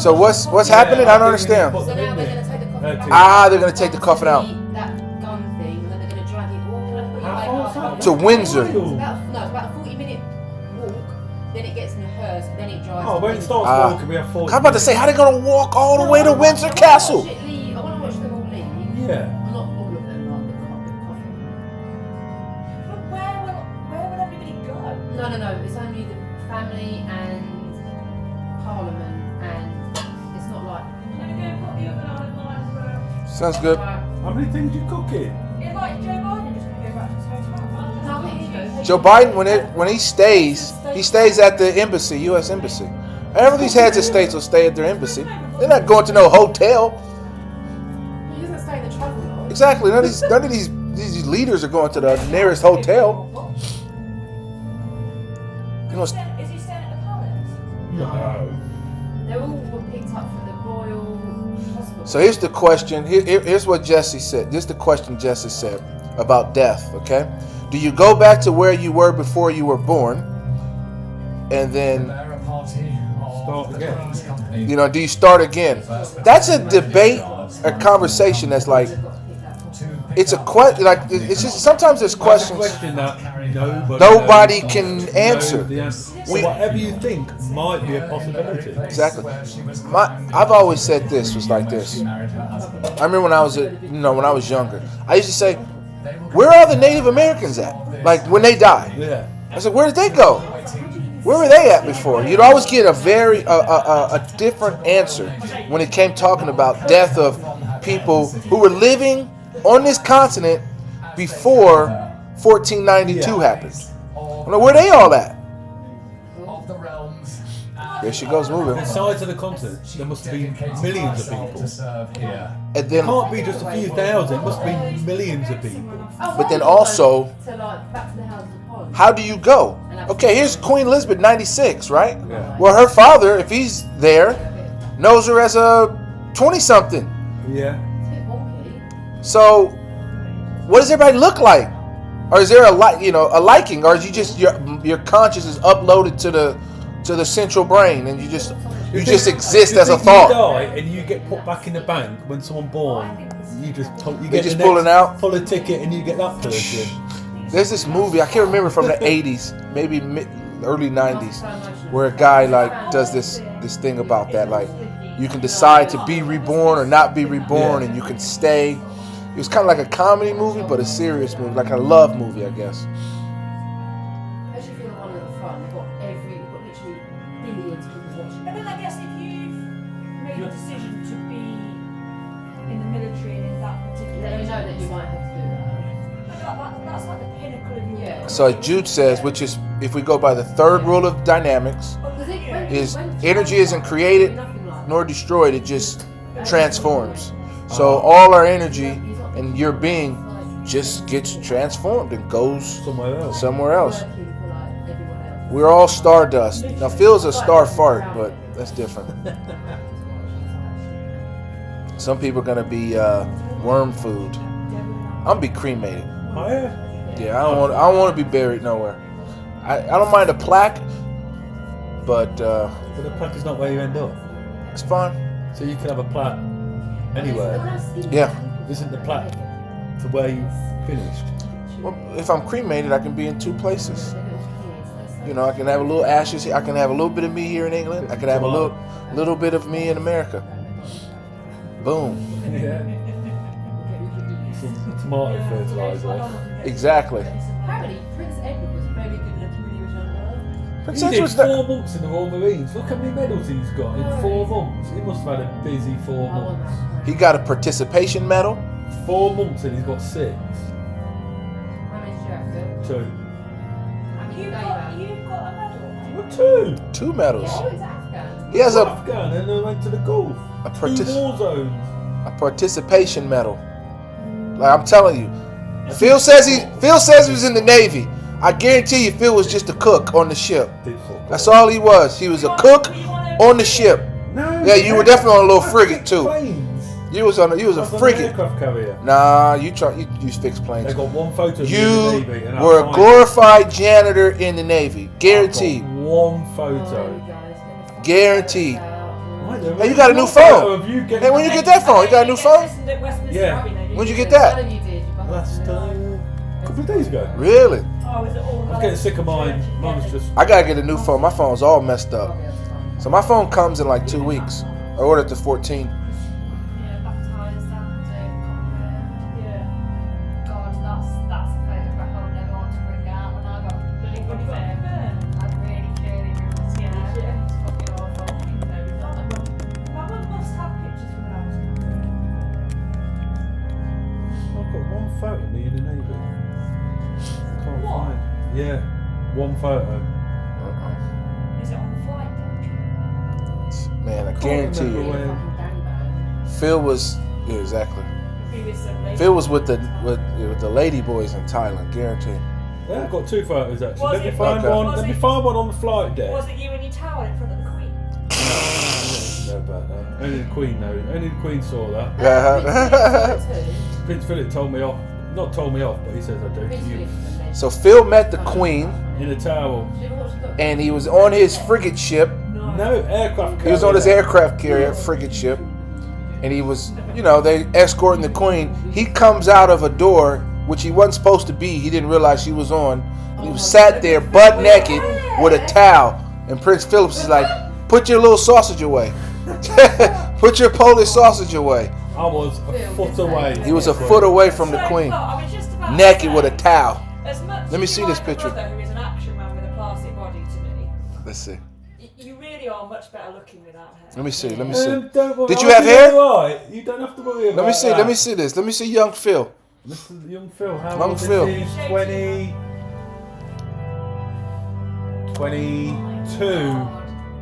So what's happening? I don't understand. So now they're gonna take the coffin out. They're gonna take the coffin out That gun thing, and then they're gonna drag it all to Windsor. It's about a 40-minute walk. Then it gets in a hearse, then it drives. Oh, to when it Windsor. starts walking, we have 40 I'm about to say, how they gonna walk all the way to Windsor Castle? I want to watch them all leave. Yeah. Well, not all of them, like the coffin. But where will everybody go? No. It's only the family and Parliament, and it's not like. I'm gonna go and put the oven on at mine as well. Sounds good. How many things you cooking? It's like Joe Biden just gonna go back to his hotel. Joe Biden, when he stays at the embassy, U.S. embassy. Every these heads of states will stay at their embassy. They're not going to no hotel. He doesn't stay in the travel lodge. Exactly. None of these leaders are going to the nearest hotel. You know, Is he staying at the palace? No. They all were picked up from the Royal Hospital. so here's the question. Here's what Jesse said. This is the question Jesse said about death. Okay, do you go back to where you were before you were born, and then Start again. do you start again? That's a debate, a conversation that's like. It's a question. Like it's just sometimes there's questions Question that nobody can answer. So whatever you think might be a possibility. Exactly. I've always said this was like this. I remember when I was when I was younger, I used to say, "Where are the Native Americans at? Like when they die?" Yeah. I said, "Where did they go? Where were they at before?" You'd always get a very a different answer when it came talking about death of people who were living on this continent before 1492 happened. I'm like, where they all at? There she goes moving. The size of the continent, there must have been millions of people. And then, it can't be just a few thousand, it must be millions of people. But then also, how do you go? Okay, here's Queen Elizabeth, 96, right? Yeah. Well, her father, if he's there, knows her as a 20-something. Yeah. So, what does everybody look like? Or is there a liking, or is you just your conscious is uploaded to the central brain, and you just exist as a thought? You die and you get put back in the bank when someone born. You just pull a ticket and you get that person. There's this movie I can't remember from the 80s, maybe early 90s, where a guy like does this thing about that, like you can decide to be reborn or not be reborn, and you can stay. It was kind of like a comedy movie, but a serious movie, like a love movie, I guess. As you feel one of the fun, we've got literally billions of people watching. And then I guess if you've made a decision to be in the military and in that particular, Then you know that you might have to do that. That's like the pinnacle of your. So as Jude says, which is if we go by the third rule of dynamics, is energy isn't created nor destroyed, it just transforms. So all our energy and your being just gets transformed and goes somewhere else. We're all stardust. Now Phil's a star fart, but that's different. Some people are gonna be worm food. I'm gonna be cremated. Oh yeah? Yeah, I don't want to be buried nowhere. I don't mind a plaque, but the plaque is not where you end up. It's fine. So you can have a plaque anywhere. Yeah. Isn't the plaque to where you finished? Well, if I'm cremated, I can be in two places. I can have a little ashes here. I can have a little bit of me here in England. I can have a little bit of me in America. Boom. Yeah. Some tomato fertilizer. Exactly. Apparently, Prince Edward was very good looking when he was younger. Prince He did Edward's 4 months in the Royal Marines. Look how many medals he's got in 4 months. He must have had a busy 4 months. He got a participation medal. 4 months and he's got 6. How many did you have, Phil? 2. You've got a medal. What, two? 2 medals. Yeah, he's Afghan. He has Afghan, and then went to the Gulf. Two war zones. a participation medal. Like I'm telling you, Phil says he was in the Navy. I guarantee you, Phil was just a cook on the ship. That's all he was. He was a cook on the ship. No. Yeah, you were definitely on a little frigate too. Planes. You was a frigate. Aircraft carrier. Nah, you fixed planes. They got one photo of me You in the Navy. And were a glorified janitor in the Navy. Guaranteed. One photo. Guaranteed. Right, Hey, you got a new phone. Hey, when you get that phone? You got a new phone? Yeah. When'd you get that? Last couple of days ago. Really? Oh, is it all I'm getting sick of mine. Mine's just. I gotta get a new phone. My phone's all messed up. So my phone comes in like 2 weeks. I ordered the 14. Yeah, baptised and yeah. God, that's a photograph I would never want to bring out when I got really good there. I really clearly remember, yeah. It's fucking awful. My mum must have pictures from when I was I've got one photo of me in the Navy. I can't find. Yeah, one photo. Is it on the flight deck? Man, I guarantee you. Phil was exactly. Previously. Phil was with the lady boys in Thailand. Guarantee. Yeah, I've got 2 photos actually. Was Let me it- find Okay. one. Let me find one on the flight deck. Was it you and your towel in front of the Queen? No about that. Only the Queen knows. Only the Queen saw that. Prince Philip told me off. Not told me off, but he says I do to you. So Phil met the Queen In a towel. and he was on his frigate ship. No aircraft carrier. He was on his aircraft carrier frigate ship, and he was, they escorting the Queen. He comes out of a door which he wasn't supposed to be. He didn't realize she was on. And he was sat there butt naked with a towel. And Prince Philip is like, "Put your little sausage away. Put your Polish sausage away." I was a foot away. He was a foot away from the Queen, naked with a towel. Let me see this picture. Brother, who is an action man with a plastic body to me. Let's see. You really are much better looking without hair. Let me see. Let me see. Don't worry, Did you I'll have be hair? alright. You don't have to worry about Let me see. that. Let me see this. Let me see young Phil. This is young Phil. How Young old Phil. is he? 22,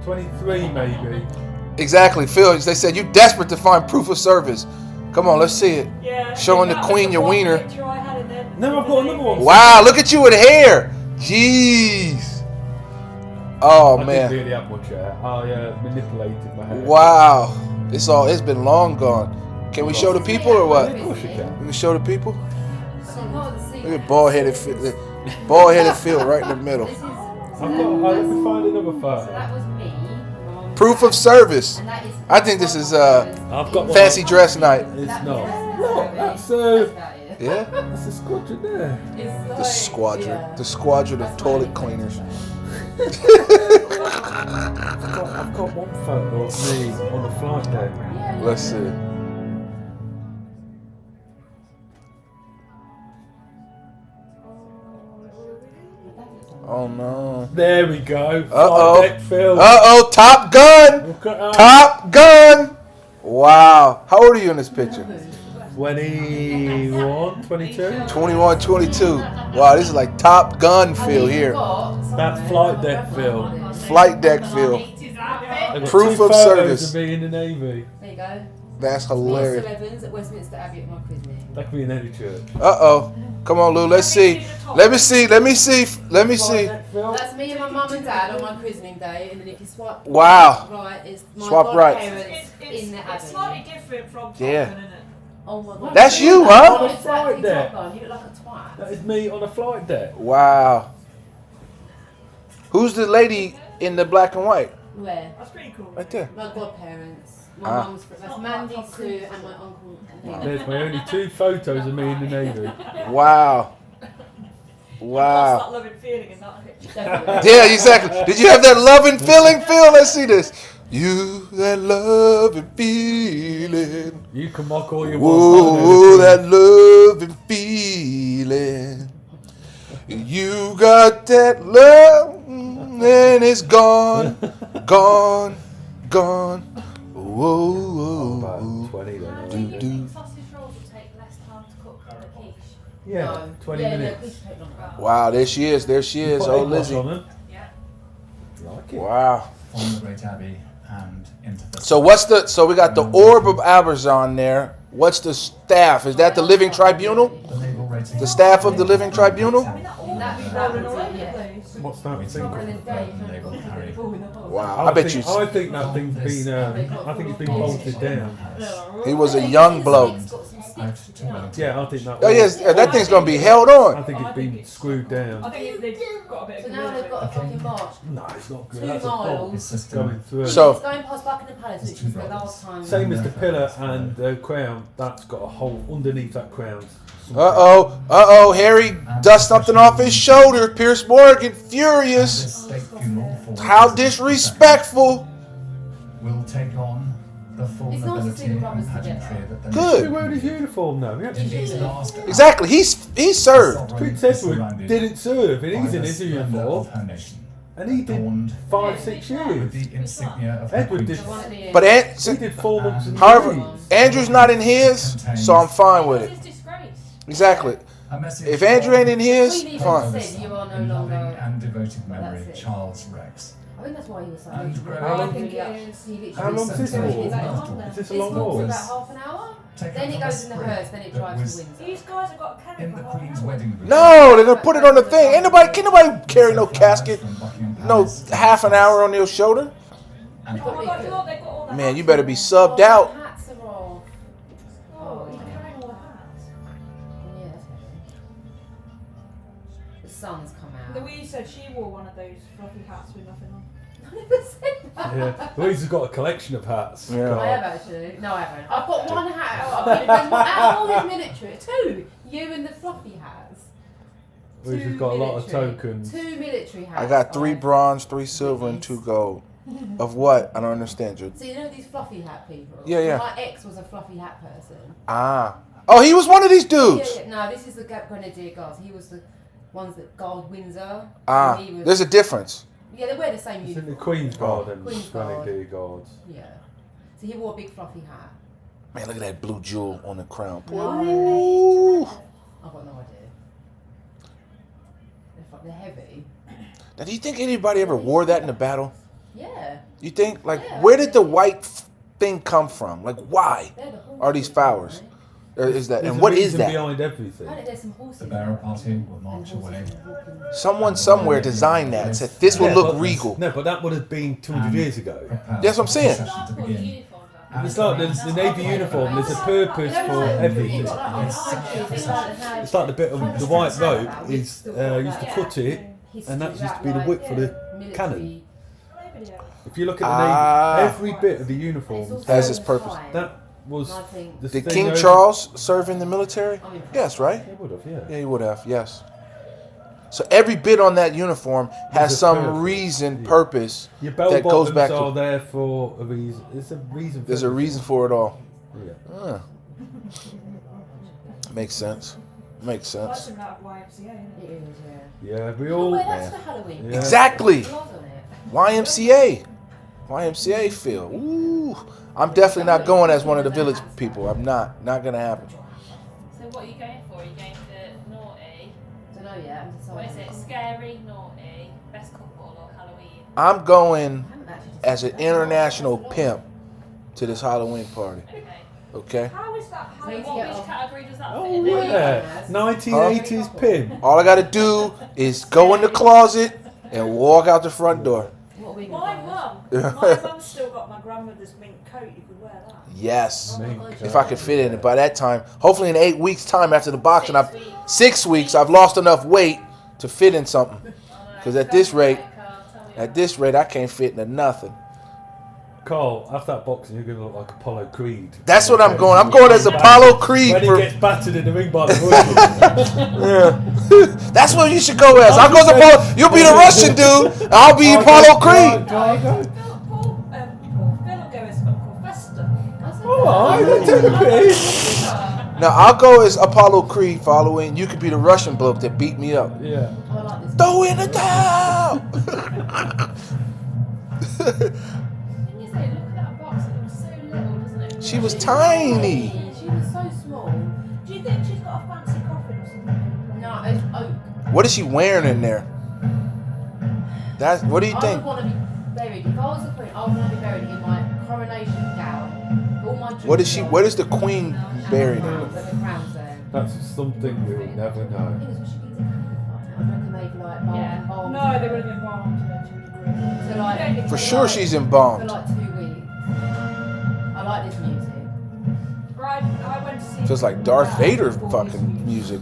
23 maybe. Exactly, Phil. They said you desperate to find proof of service. Come on, let's see it. Yeah, Showing the Queen your wiener. No, I've got another one. Wow, look at you with hair. Jeez. Oh I man. didn't really have much hair. I manipulated my hair. Wow. It's been long gone. Can we show the people or what? Of course you can. We can show the people? Look at bald-headed Phil. Bald-headed Phil right in the middle. Let me find another photo. That was me. Proof of service. I think this is I've got one. fancy dress night. It's not. Look, that's Yeah? that's a squadron there. The squadron. The squadron of toilet cleaners. I've got one photo of me on the flight deck. Let's see. Oh no. There we go. Uh-oh. Flight deck Phil. Uh-oh, Top Gun! Look at that. Top Gun! Wow. How old are you in this picture? 21, 22. 21, 22. Wow, this is like Top Gun feel here. That's flight deck Phil. Flight deck feel. I've got Proof 2 of photos service. of me in the Navy. There you go. That's hilarious. Evans at Westminster Abbey at my christening. That could be in any church. Uh-oh. Come on, Lou. Let's see. Let me see. Let me see. Let me see. That's me and my mum and dad on my christening day, and then if you swipe Wow. right, it's my Swap right. godparents in the Abbey. It's slightly different from Yeah. Top Gun, isn't it? Oh my god. That's you, huh? On a flight deck. You look like a twat. That is me on a flight deck. Wow. Who's the lady in the black and white? Where? That's pretty cool. Right there. My godparents. My Ah. mum's that's Mandy, Sue, and my uncle. There's my only 2 photos of me in the Navy. Wow. Lost Wow. that loving feeling in that picture. Yeah, exactly. Did you have that loving feeling, Phil? Let's see this. You that loving feeling. You can mock all you Whoa, want. that loving feeling. You got that love, and it's gone, gone, gone. Whoa, About 20 then. do, do. Sausage rolls will take less time to cook than a quiche. Yeah, No. 20 yeah, minutes. No, please take longer. Wow, there she is. There she is. Put Oh, egg wash Lizzie. on them. Yeah. Like it. Wow. From the Great Abbey and into the... So we got the orb of Aberzon there. What's the staff? Is that the Living Tribunal? The naval rating... The staff of the Living Tribunal? What's that thing called? Wow, I bet you. I think that thing's been. I think it's been bolted down. He was a young bloke. Yeah, I think that. Oh yes, that thing's gonna be held I on. think it's been screwed down. I think they've got a bit So of now they've got a fucking march. No, it's not good. 2 That's a bolt miles. going through. So- It's going past Buckingham Palace, which is the last time. Same as the pillar and the crown. That's got a hole underneath that crown. Harry dust something off his shoulder. Pierce Morgan, furious. How disrespectful. Will take on the full It's nice to see the nobility brothers and pageantry together. that Good. He wearing his uniform now. He actually In these last Exactly. He served. Prince Edward didn't serve, and he's in his uniform, her nation, and he did 5-6 years. the insignia of her Edward did. queenship. But He did 4 months. in however, the Andrew's not in his, so I'm fine with it. It's disgrace. Exactly. A message If Andrew ain't in his, Queen fine. even said you are no in longer. loving and devoted memory, That's it. Charles Rex. I think that's why he was so. And He growing- How long- literally How long's this It's for? Is this a long walk walk? about half an hour. Taken Then it from goes a in the spring hearse. Then it that drives was to Windsor. These guys have got carried in the for half Queen's an hour. wedding booth. No, they're gonna put it on the thing. Can nobody carry no casket? From Buckingham No Palace. half an hour on your shoulder? And Oh my god, look, they've got all the Man, you hats better on. be subbed out. The hats are off. Oh, he's carrying all the hats. Yeah, that's heavy. The sun's come out. Louise said she wore one of those fluffy hats with nothing on. I never said that. Yeah, Louise has got a collection of hats. Yeah. I have actually. No, I haven't. I've got one hat. Out of all this military, 2. You and the fluffy hats. Louise has 2 got a lot of military. tokens. 2 military hats. I got 3 of- bronze, 3 silver, and 2 gold. Of what? I don't understand, Jude. So you know these fluffy hat people? Yeah, yeah. My ex was a fluffy hat person. Ah. Oh, he was one of these dudes. Yeah. No, this is the Grenadier Guards. He was the ones that guard Windsor. Ah. and he was- There's a difference. Yeah, they wear the same It's in the uniform. Queen's Guard and Queen's Guard. Grenadier Guards. Yeah. So he wore a big fluffy hat. Man, look at that blue jewel on the crown. No. Ooh. I've got no idea. They're heavy. Now, do you think anybody ever wore that in a battle? Yeah. You think? Like, Yeah. where did the white thing come from? Like, why They're the horses, are these flowers? right? Or is that? There's And a what is reason that? behind everything. Apparently there's some horses. the bearer party will march and away. horses walking. Someone somewhere designed that. Said this will Yeah, look but- regal. No, but that would have been 200 years ago. That's what I'm saying. Procession to begin. It's like the Navy uniform. There's a purpose for everything. It's like the bit of the white rope is used to cut it, and that used to be the whip for the cannon. If you look at the Ah. Navy, every bit of the uniform Has its purpose. That was the Did thing King over- Charles serve in the military? Yes, right? He would have, yeah. Yeah, he would have. Yes. So every bit on that uniform has There's a some purpose. reason, Yeah. purpose Your bell that goes bottoms back are to. there for a reason. There's a reason. For There's a everything. reason for it all. Yeah. Makes sense. Makes That's sense. from that YMCA, isn't it? It is, yeah. Yeah, we Oh, all. wait, that's for Halloween. Yeah. Exactly. Blood on it. YMCA. YMCA feel. Ooh. I'm definitely not going as one of the village people. I'm not. Not gonna happen. So what are you going for? Are you going for naughty? Don't know yet. I'm deciding. What is it? Scary, naughty, best couple, or Halloween? I'm going I haven't actually as an decided. international pimp to this Halloween party. Okay. Okay. How is that? How Need to What, get which off. category does that Oh fit in? yeah, 1980s pin. All I gotta do is go in the closet and walk out the front door. What are we My going to mum. My mum's still got my grandmother's mink coat. You could wear that. Yes. Mink If I could fit in it by that time. Hopefully in 8 weeks time after the boxing, 6 weeks, I've lost enough weight to fit in something. Because at this rate, I can't fit into nothing. Carl, after that boxing, you're going to look like Apollo Creed. That's what I'm going. I'm going as Apollo Creed. When he For, gets battered in the ring by the bush. yeah. That's what you should go as. I'll go as Apollo. You'll be the Russian dude. And I'll be Apollo Creed. Phil will go as Uncle Fester. Alright, don't take the piss. Now I'll go as Apollo Creed for Halloween. You could be the Russian bloke that beat me up. Yeah. Oh, I like this. Throw in the towel. The thing is, though, look at that box. It looks so little, doesn't it? She was tiny. She was so small. Do you think she's got a fancy coffin or something? No, it's oak. What is she wearing in there? What do you I think? would want to be buried. If I was the queen, I would want to be buried in my coronation gown. All my What is she? What is the queen buried in? The crown's there. That's something we'll never know. No, they would have been bombed to a degree. So like, For sure she's embalmed. For like 2 weeks. I like this music. I went to see. So it's like Darth Vader fucking music.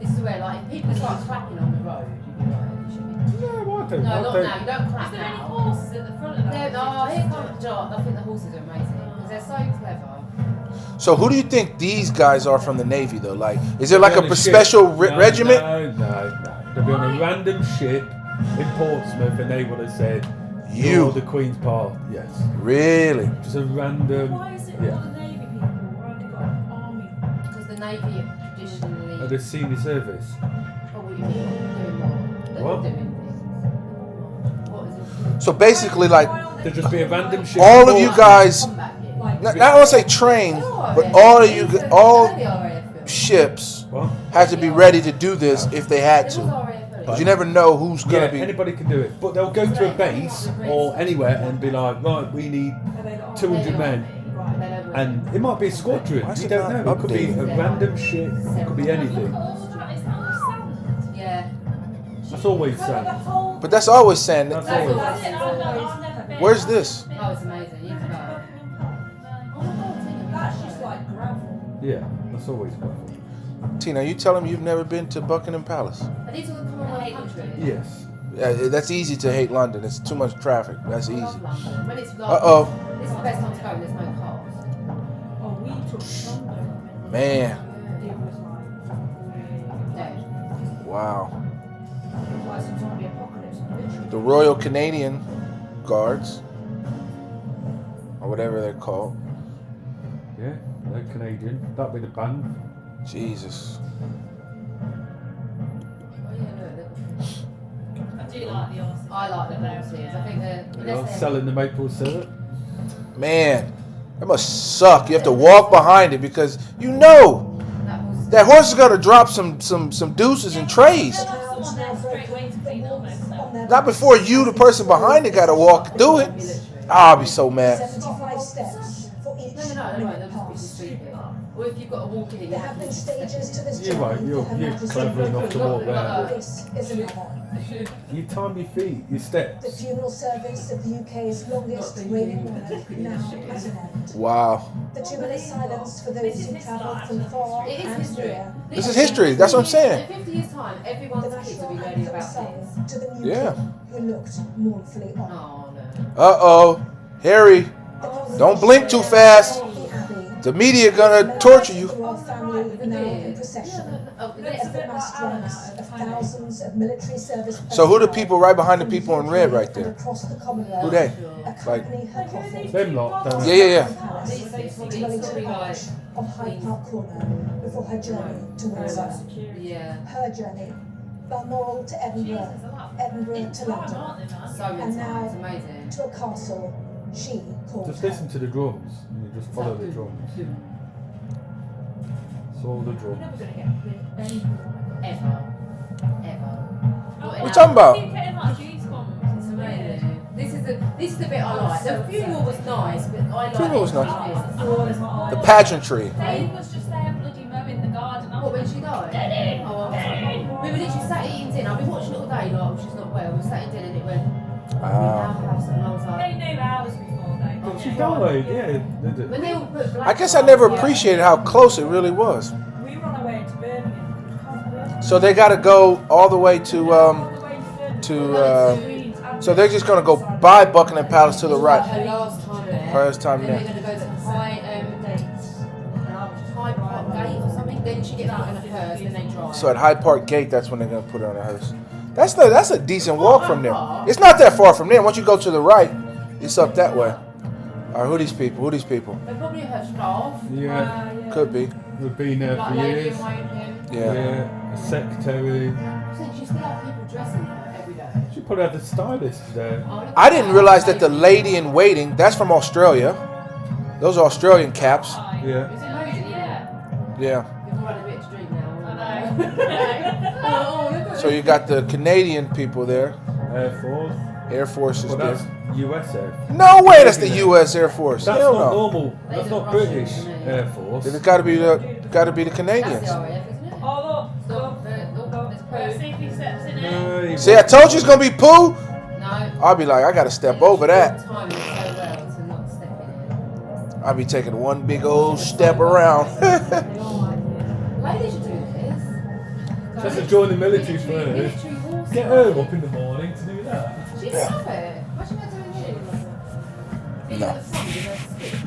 This is where like if people start clapping on the road, you'd be like, you should be. No, I don't. No, not now. You don't clap. Is there any now. horses at the front of that? No, here comes John. I think the horses are amazing because they're so clever. So who do you think these guys are from the Navy though? Like, is there like They'll be a on special ship. regiment? No. They'll be on a random ship in Portsmouth, and they would have said, You. "You're the Queen's part." Yes. Really? Just a random. Why is it all the Navy people? Why have they got an army? Because the Navy traditionally. At the senior service. Oh, what do you mean? Doing what? What? Doing things. What is it? So basically, like, There'll just be a random ship. all in of you Portsmouth. guys, not I want to say trained, but all of you, all ships had to be ready to do this if they had to. Because you never know who's Yeah, gonna be. anybody can do it, but they'll go to a base or anywhere and be like, right, we need 200 men, and it might be a squadron. Why is You it don't not know. It could be a updated? random ship. It could be anything. Yeah. That's always sand. But that's always saying. That's always. Where's this? Oh, it's amazing. You can go. That's just like gravel. Yeah, that's always gravel. Tina, you tell them you've never been to Buckingham Palace. Are these all the Commonwealth countries? Yes. Yeah, that's easy to hate London. It's too much traffic. That's easy. When it's like, Uh-oh. This is the best time to go when there's no cars. Oh, we took London. Man. It was like dead. Wow. Like some zombie apocalypse. Literally. The Royal Canadian Guards, or whatever they're called. Yeah, they're Canadian. That'd be the band. Jesus. I do like the horses. I like the horses. I think they're. They're selling the maple syrup. Man, that must suck. You have to walk behind it because you know that horse is gonna drop some deuces and trays. Someone there straight away to clean almost. Not before you, the person behind it, gotta walk through it. I'll be so mad. 75 steps for each No, they'll just be stupid. Or if you've got to walk in it, you There have have to been stages to this You're right, you're clever enough to walk there. This is another. You time your feet, your The steps. funeral service of the UK's longest reigning monarch now at an end. Wow. The 2-minute silence for those who travelled from far It is and history. near. This is history. That's what I'm saying. In 50 years' time, everyone's The kids will national be learning anthem about sung this. to the new Yeah. king who looked mournfully on. Oh no. Uh-oh. Harry, don't blink too fast. The media gonna torture you. The royal family were now in procession. As the mass ranks of thousands of military service So who the people right behind the people in red right and there? across the Commonwealth Who they? Like, accompany her coffin Them lot, don't yeah, yeah, yeah. palace to Wellington Arch of Hyde Park Corner before her journey to Windsor. Yeah. Her journey, Balmoral to Edinburgh, Edinburgh to London, So many and times. now Amazing. to a castle she called Just her. listen to the drums. And you just follow the drums. It's all the drums. Ever. What you talking about? Keep getting like goosebumps. It's amazing. This is the bit I like. The funeral was nice, but I like Funeral was it. nice. The pageantry. Dave was just there bloody mowing the garden. What, when she died? Oh, we were literally sat eating dinner. I've been watching it all day, like, she's not well. We were sat eating dinner and it went, our house, and I was like, They knew hours before though. She died, yeah. Did it? when they all put black I guess I never appreciated how close it really was. We were on our way to Birmingham. So they gotta go all the way to so they're just gonna go by Buckingham Palace to the her right. last time there. First time and there. then they're going to go to Hyde Park Gate or something. Then she gets out in a hearse, then they drive. So at Hyde Park Gate, that's when they're gonna put her on a hearse. That's a decent walk from there. It's not that far from there. Once you go to the right, it's up that way. All right, who these people? They're probably her staff. Yeah. Could be. We've been there Like for Lady years. in Waiting. Yeah. A secretary. So she still have people dressing her every day. She probably had the stylist there. I didn't realize that the lady in waiting, that's from Australia. Those are Australian caps. Yeah. Is it amazing? Yeah. Yeah. We've all had a bit to drink now. I know. So you got the Canadian people there. Air Force. Air Force is Well, there. that's US Air Force. No way, that's the U.S. Air Force. That's Hell not no. normal. That's not British Air Force. Then it's got to be the Canadians. Oh, look. Let's see if he steps in it. See, I told you it's gonna be poo. No. I'll be like, I gotta step over that. Time it so well to not step in it. I'll be taking one big old step around. Ladies should do this. Just to join the military first. Get her up in the morning to do that. She doesn't have it. What's she doing here? No.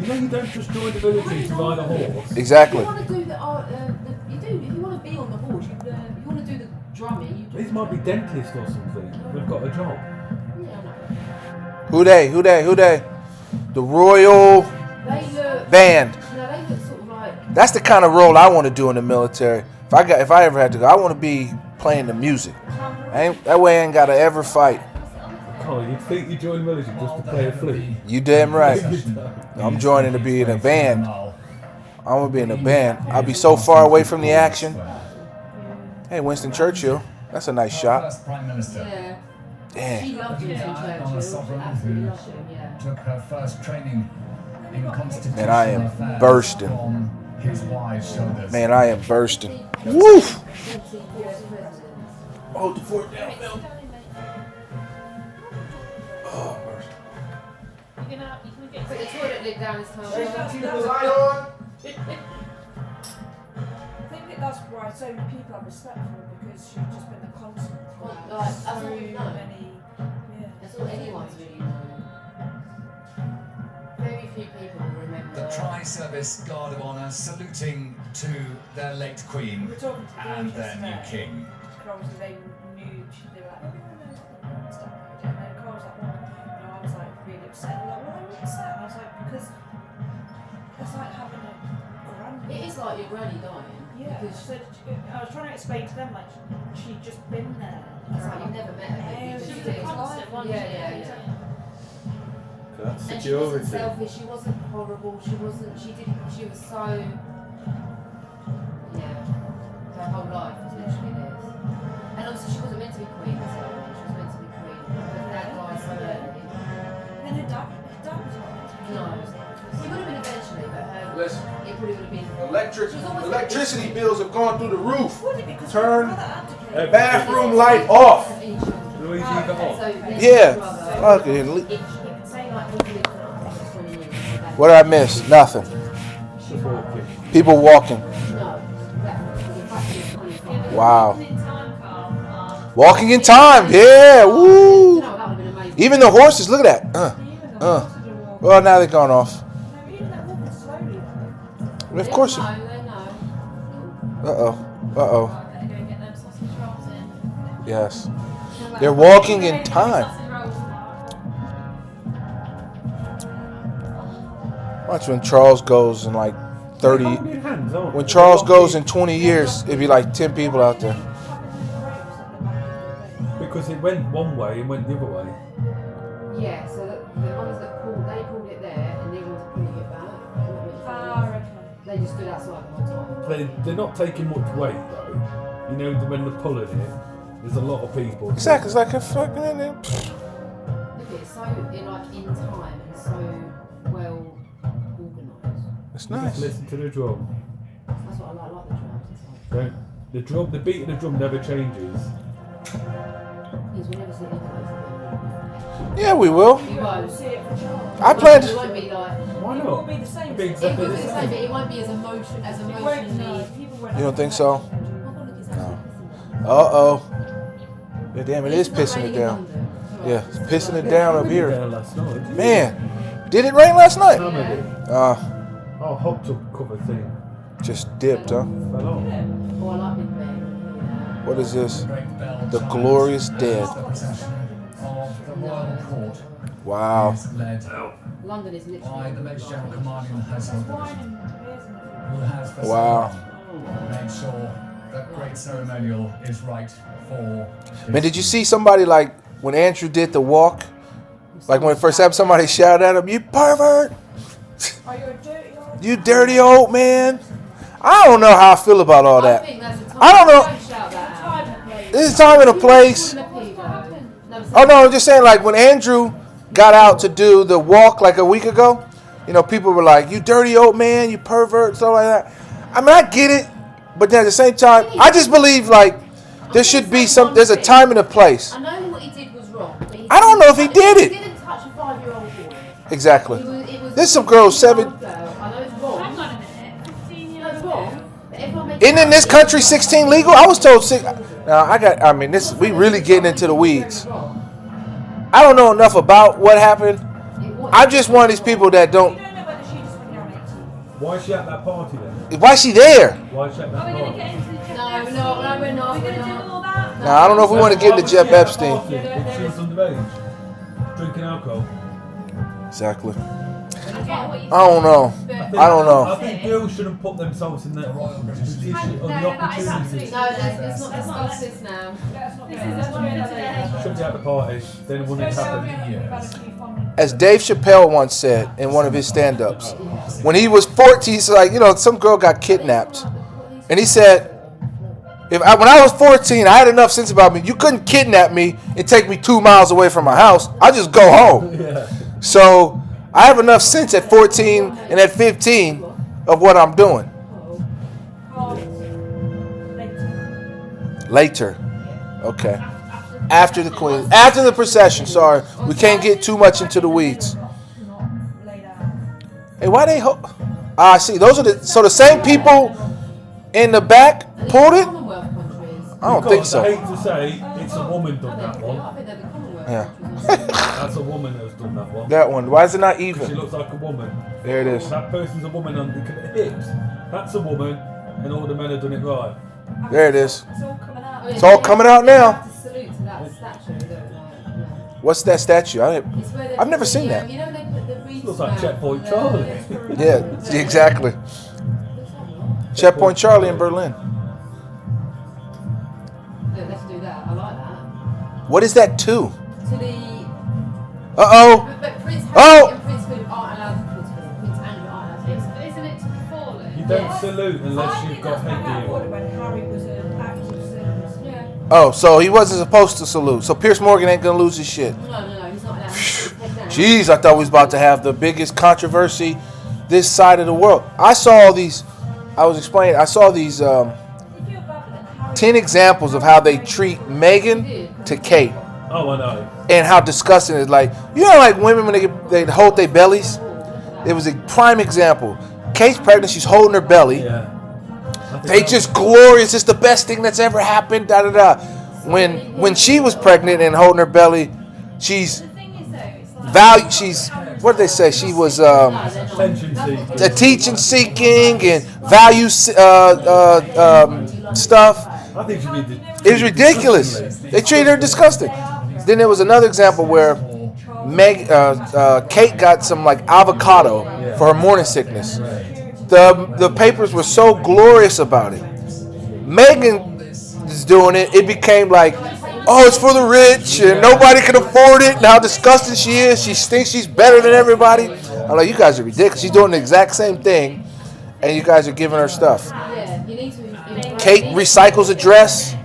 You know you don't just join the military to ride a horse. Exactly. If you want to do you do. If you want to be on the horse, you want to do the drumming. These might be dentists or something. We've got a job. Who they? The Royal Band. No, they look sort of like. That's the kind of role I want to do in the military. If I ever had to go, I want to be playing the music. That way I ain't gotta ever fight. Oh, you'd think you joined the military just to play a flute? You damn right. I'm joining to be in a band. I'm gonna be in a band. I'll be so far away from the action. Hey, Winston Churchill. That's a nice shot. First Prime Minister. Yeah. Damn. She loved Winston On a Churchill. sovereign Absolutely who loved him, yeah. took her first training in constitutional Man, I am affairs bursting. from his wise shoulders. Man, I am bursting. Woof! Hold the fort down, Bill. Oh, mercy. You can get Put the toilet lid down this time. I think that's why so many people have respect for her, because she's just been a constant throughout That's all so we know. many. Yeah. That's all anyone's really known. Very few people will remember. The Tri-Service Guard of Honour saluting to their late Queen We're talking to and George their new yesterday, King. because obviously they knew they were like, oh no, and stuff. And then Carl was like, well, I was like really upset. And like, why are you upset? And I was like, because it's like having a granny. It is like your granny dying. Yeah, Because so I was trying to explain to them like she'd just been there. it's like you've never met her. Yeah, You she just was a did. constant, wasn't Yeah, she? yeah, yeah. That's And she wasn't security. selfish. She wasn't horrible. She wasn't. She was so. Yeah. Her whole life was literally this. And obviously she wasn't meant to be queen. So she was meant to be queen. Her dad died so early. Then her dad was not. No. He would have been eventually, but Listen. it probably would have been. Electricity bills have gone through the roof. Because Turn her bathroom light off. Louise, you got on? Yeah. Fucking. What did I miss? Nothing. People walking. Wow. Walking in time. Yeah. Woo. Even the horses. Look at that. Well, now they're gone off. Of course. Uh-oh. Yes. They're walking in time. Watch when Charles goes in like 30. When Charles goes in 20 years, it'd be like 10 people out there. Because it went one way and went the other way. Yeah, so the ones that pulled it there, and the other ones pulling it back. They just stood outside the whole time. They're not taking much weight though. You know, when they're pulling it, there's a lot of people. Exactly, it's like a fucking. Look, it's so in time and so well organised. It's You nice. just listen to the drum. That's what I like the drums. It's like, The drum, the beat of the drum never changes. because we never see anything like Yeah, we will. You won't see it for sure. I planned- It won't be like. Why It not? will be the same. It'll be It exactly will the be the same. same, but it won't be as emotionally. People won't You don't think so? No. Uh-oh. Yeah, damn, it is pissing it down. Yeah, it's pissing it down up here. Down last night. Man, did it rain last night? Some of it. Oh, hot tub cover thing. Just dipped, huh? Fell off. Oh, I like Big Ben. What is this? The Glorious Dead. The procession of the royal court Wow. is led London is by literally. the Major General Commanding the Household Division, who has for Wow. so long made sure that great ceremonial is right for Man, did you see somebody like when Andrew did the walk? Like when it first happened, somebody shouted at him, "You pervert! Are you a dirty old? You dirty old man!" I don't know how I feel about all that. I don't know. This is time and a place. Oh no, I'm just saying, like when Andrew got out to do the walk like a week ago, you know, people were like, "You dirty old man, you pervert," stuff like that. I mean, I get it, but then at the same time, I just believe like there should be some. There's a time and a place. I know what he did was wrong. But I don't know if he did it. He didn't touch a 5-year-old boy. Exactly. It was There's some girls 7. I know it's wrong. Hang on a minute. 15 years wrong. But everyone makes Isn't in this country 16 legal? I was told 6. Now I mean, this we really getting into the weeds. I don't know enough about what happened. I'm just one of these people that don't. Why is she at that party then? Why is she there? Why is she at that party? No, we're not. Now I don't know if we want to get into Jeff Epstein. She was underage, drinking alcohol. Exactly. I don't know. I don't know. I think girls shouldn't put themselves in that position or the opportunity. No, let's not discuss this now. Should be at the party, then it wouldn't happen. As Dave Chappelle once said in one of his stand-ups, when he was 14, he's like, you know, some girl got kidnapped, and he said, when I was 14, I had enough sense about me. You couldn't kidnap me and take me 2 miles away from my house. I just go home. Yeah. So I have enough sense at 14 and at 15 of what I'm doing. Later. Okay. After the Queen. After the procession. Sorry. We can't get too much into the weeds. Hey, why they I see. Those are the same people in the back pulled it? I don't think so. I hate to say, it's a woman done that one. Yeah. That's a woman that's done that one. That one. Why is it not even? She looks like a woman. There it is. That person's a woman on the hips. That's a woman, and all the men have done it right. There it is. It's all coming out now. What's that statue? I've never seen that. Looks like Checkpoint Charlie. Yeah, exactly. Checkpoint Charlie in Berlin. Let's do that. I like that. What is that to? To the. Uh-oh. But Prince Harry Oh! and Prince Philip aren't allowed to Prince Andrew aren't allowed to. Isn't it to the fallen? You don't salute unless you've got headgear. Oh, so he wasn't supposed to salute. So Piers Morgan ain't gonna lose his shit. No, he's not allowed to. Jeez, I thought we was about to have the biggest controversy this side of the world. I saw these 10 examples of how they treat Meghan to Kate. Oh, I know. And how disgusting it is. Like, you know, like women when they hold their bellies? It was a prime example. Kate's pregnant, she's holding her belly. Yeah. They just glorious, it's the best thing that's ever happened, da da da. When she was pregnant and holding her belly, she's what did they say? She was attention seeking and value stuff. I think it was ridiculous. They treated her disgusting. Then there was another example where Kate got some like avocado for her morning sickness. The papers were so glorious about it. Meghan is doing it. It became like, oh, it's for the rich and nobody can afford it. And how disgusting she is. She thinks she's better than everybody. I'm like, you guys are ridiculous. She's doing the exact same thing, and you guys are giving her stuff. Kate recycles a dress,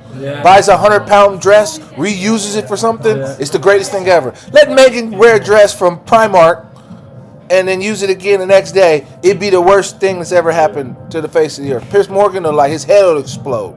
buys a 100-pound dress, reuses it for something. It's the greatest thing ever. Let Meghan wear a dress from Primark and then use it again the next day. It'd be the worst thing that's ever happened to the face of the earth. Piers Morgan, like his head will explode.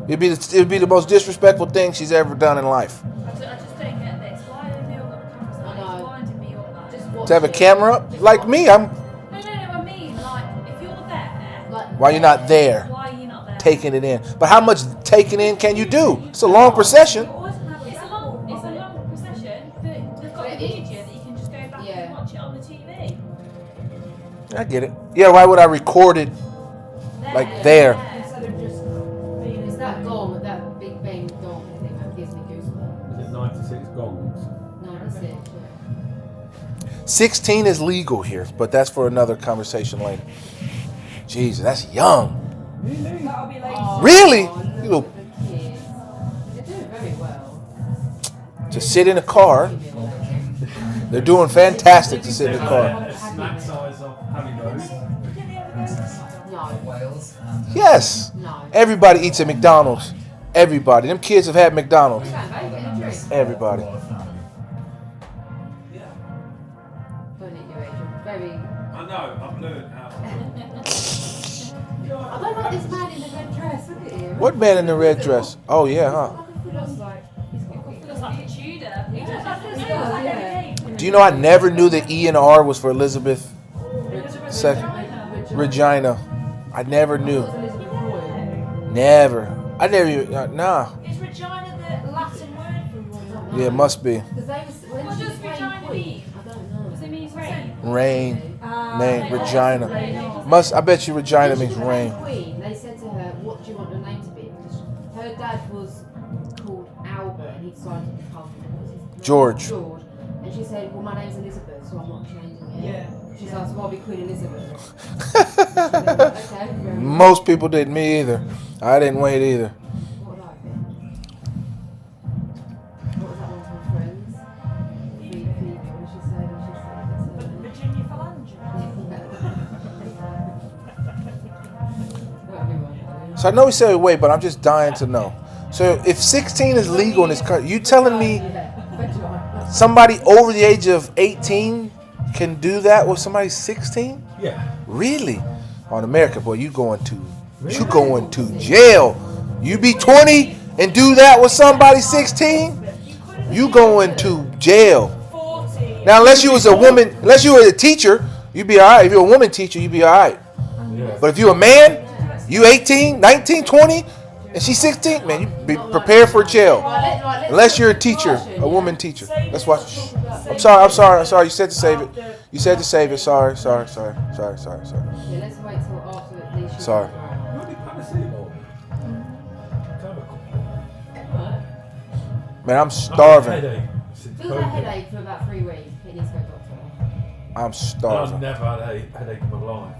It'd be the most disrespectful thing she's ever done in life. I just don't get this. Why are they all got the cameras on? It's winding me up. Like. To have a camera up? Like me, I'm... No, I mean, like, if you're there... Why you're not there? Why are you not there? Taking it in. But how much taking in can you do? It's a long procession. It's a long procession, but they've got a media that you can just go back and watch it on the TV. I get it. Yeah, why would I record it like there? Instead of just it's that gong, that Big Bang gong thing that gives me goosebumps. Is it 96 gongs? 96, 16 is legal here, but that's for another conversation later. Jesus, that's young. Really? You know, They're doing very well. to sit in a car. They're doing fantastic to sit in a car. Snack size of Harry Rose. Wales and Yes. Everybody eats at McDonald's. Everybody. Them kids have had McDonald's. Everybody. Don't eat your age. You're very. I know, I've learned how. I don't like this man in the red dress. Look at him. What man in the red dress? Oh yeah, huh? He looks like a Tudor. Do you know I never knew that E and R was for Elizabeth II? Regina. I never knew. Never. I never even. Nah. Is Regina the Latin word for Yeah, it must be. what does Regina mean? I don't know. Does it mean rain? Rain. Name. Regina. I bet you Regina means rain. Queen, they said to her, "What do you want your name to be?" Because her dad was called Albert, and he decided to become George. George, and she said, "Well, my name's Elizabeth, so I'm not changing it." Yeah. She's like, "So I'll be Queen Elizabeth." Okay. Most people didn't. Me either. I didn't wait either. What would I be? What was that one from Friends? Phoebe, what did she say? Virginia Phalange. So I know we said wait, but I'm just dying to know. So if 16 is legal in this country, you telling me somebody over the age of 18 can do that with somebody 16? Yeah. Really? On America, boy, you going to jail. You be 20 and do that with somebody 16? You going to jail. Now, unless you was a woman, unless you were a teacher, you'd be all right. If you're a woman teacher, you'd be all right. Yeah. But if you're a man, you 18, 19, 20, and she's 16, man, you be prepared for jail. Unless you're a teacher, a woman teacher. Let's watch. I'm sorry. You said to save it. You said to save it. Sorry. Yeah, let's wait till after at least. Sorry. Man, I'm starving. Feels like a headache for about 3 weeks. It needs to go to doctor. I'm starving. I've never had a headache in my life.